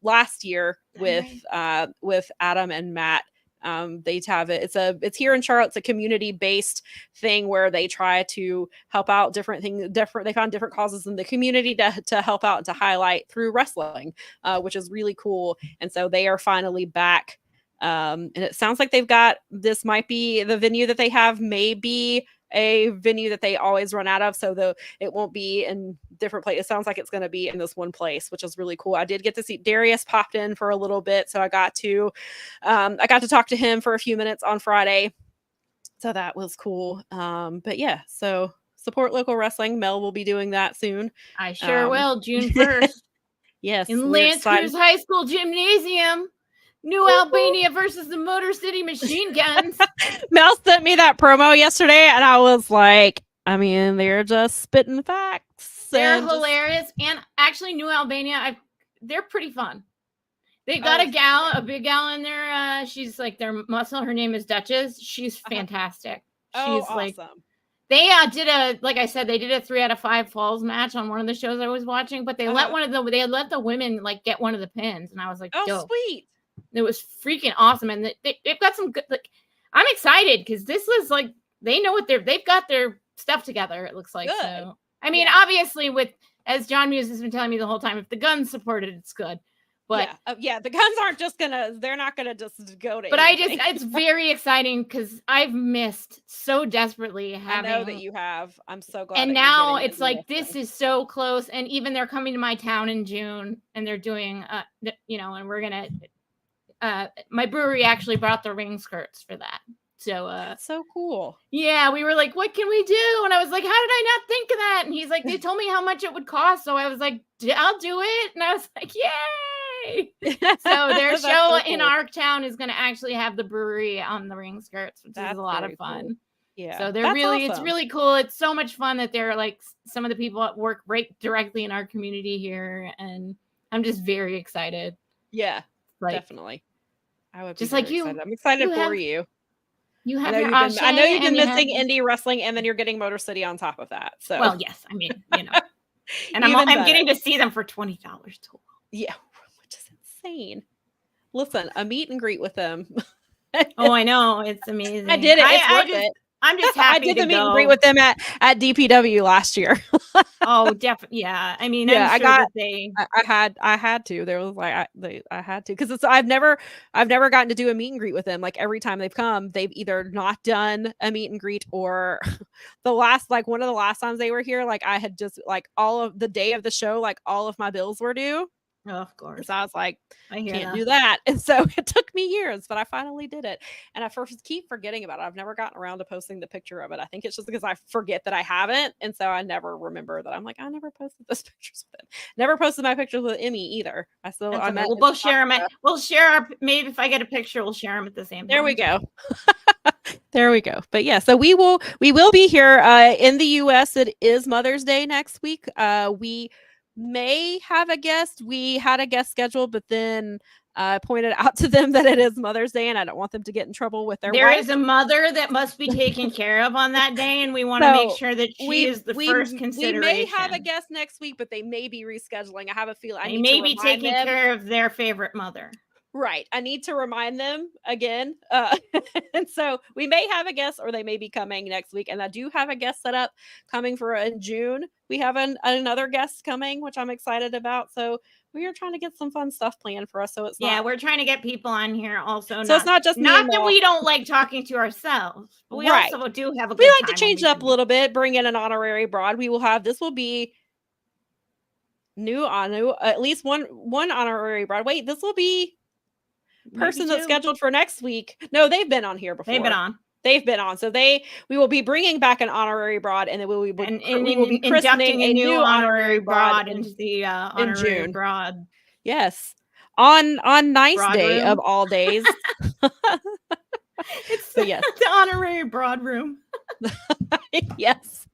last year with Adam and Matt. They have it. It's here in Charlotte. It's a community-based thing where they try to help out different things. They found different causes in the community to help out and to highlight through wrestling, which is really cool. And so they are finally back. And it sounds like this might be the venue that they have, maybe a venue that they always run out of. So it won't be in different places. It sounds like it's going to be in this one place, which is really cool. I did get to see Darius popped in for a little bit. So I got to talk to him for a few minutes on Friday. So that was cool. But yeah, so support local wrestling. Mel will be doing that soon. I sure will. June 1st. Yes. In Lance Cruz High School Gymnasium. New Albania versus the Motor City Machine Guns. Mel sent me that promo yesterday, and I was like, I mean, they're just spitting facts. They're hilarious. And actually, New Albania, they're pretty fun. They got a big gal in there. She's like their muscle. Her name is Duchess. She's fantastic. She's like, awesome. They did they did a 3 out of 5 falls match on one of the shows I was watching, but they let the women like get one of the pins, and I was like, oh, sweet. It was freaking awesome, and they've got some good. Like, I'm excited because this was like they know what they've got their stuff together. It looks like good. So. I mean, obviously, as John Muse has been telling me the whole time, if the guns support it, it's good. But the guns aren't just they're not gonna just go to. But anything. It's very exciting because I've missed so desperatly having. I know that you have. I'm so glad. And now it's like this is so close, and even they're coming to my town in June, and they're doing, and we're gonna. My brewery actually brought the ring skirts for that. So that's so cool. Yeah, we were like, what can we do? And I was like, how did I not think of that? And he's like, they told me how much it would cost. So I was like, I'll do it. And I was like, yay. So their show in our town is going to actually have the brewery on the ring skirts, which is a lot of fun. Cool. Yeah. So they're it's really cool. It's so much fun that they're like some of the people at work right directly in our community here. And I'm just very excited. Yeah, definitely. I would be just like you. Excited. I'm excited for you. You have I know you've been missing indie wrestling, and then you're getting Motor City on top of that. So well, yes, I mean, and I'm getting to see them for $20 total. Yeah, which is insane. Listen, a meet and greet with them. Oh, I know, it's amazing. I did it. It's worth it. I'm just happy. I did the meet and greet with them at DPW last year. Oh, definitely. Yeah. I mean, yeah, I had to. There was like I had to because I've never gotten to do a meet and greet with them. Like every time they've come, they've either not done a meet and greet or one of the last times they were here, like I had just like all of the day of the show, like all of my bills were due. Oh, of course. So I was like, I can't do that. And so it took me years, but I finally did it. And I keep forgetting about it. I've never gotten around to posting the picture of it. I think it's just because I forget that I haven't. And so I never remember that. I'm like, I never posted those pictures with him. Never posted my pictures with Emmy either. We'll both share them. We'll share maybe if I get a picture, we'll share them at the same time. There we go. There we go. But yeah, so we will be here in the US. It is Mother's Day next week. We may have a guest. We had a guest scheduled, but then pointed out to them that it is Mother's Day, and I don't want them to get in trouble with their wife. There is a mother that must be taken care of on that day, and we want to make sure that she is the first consideration. We may have a guest next week, but they may be rescheduling. I have a feeling they may be taking care of their favorite mother. Right. I need to remind them again. And so we may have a guest or they may be coming next week. And I do have a guest set up coming for in June. We have another guest coming, which I'm excited about. So we are trying to get some fun stuff planned for us. So it's we're trying to get people on here also. So it's not just not that we don't like talking to ourselves, but we also do have a good We like to change it up a little bit, bring in an honorary broad. This will be new at least one honorary broad. Wait, this will be person that's scheduled for next week. No, they've been on here before. They've been on. So we will be bringing back an honorary broad, and then we will be christening a new honorary broad into the honorary in June. Broad. Yes, on nice broad day room. Of all days. It's the honorary broad room. Yes,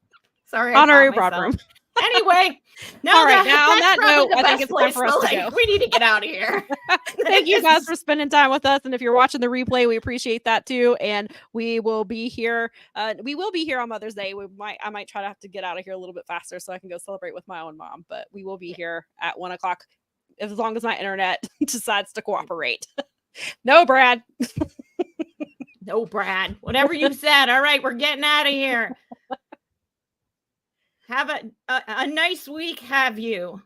sorry, honorary broad room. Anyway, no, all right. Now on that note, I think it's time for us to go. We need to get out of here. Thank you guys for spending time with us, and if you're watching the replay, we appreciate that too. And we will be here. We will be here on Mother's Day. I might try to have to get out of here a little bit faster so I can go celebrate with my own mom. But we will be here at 1:00 as long as my internet decides to cooperate. No, Brad. No, Brad. Whatever you said. All right, we're getting out of here. Have a nice week. Have you?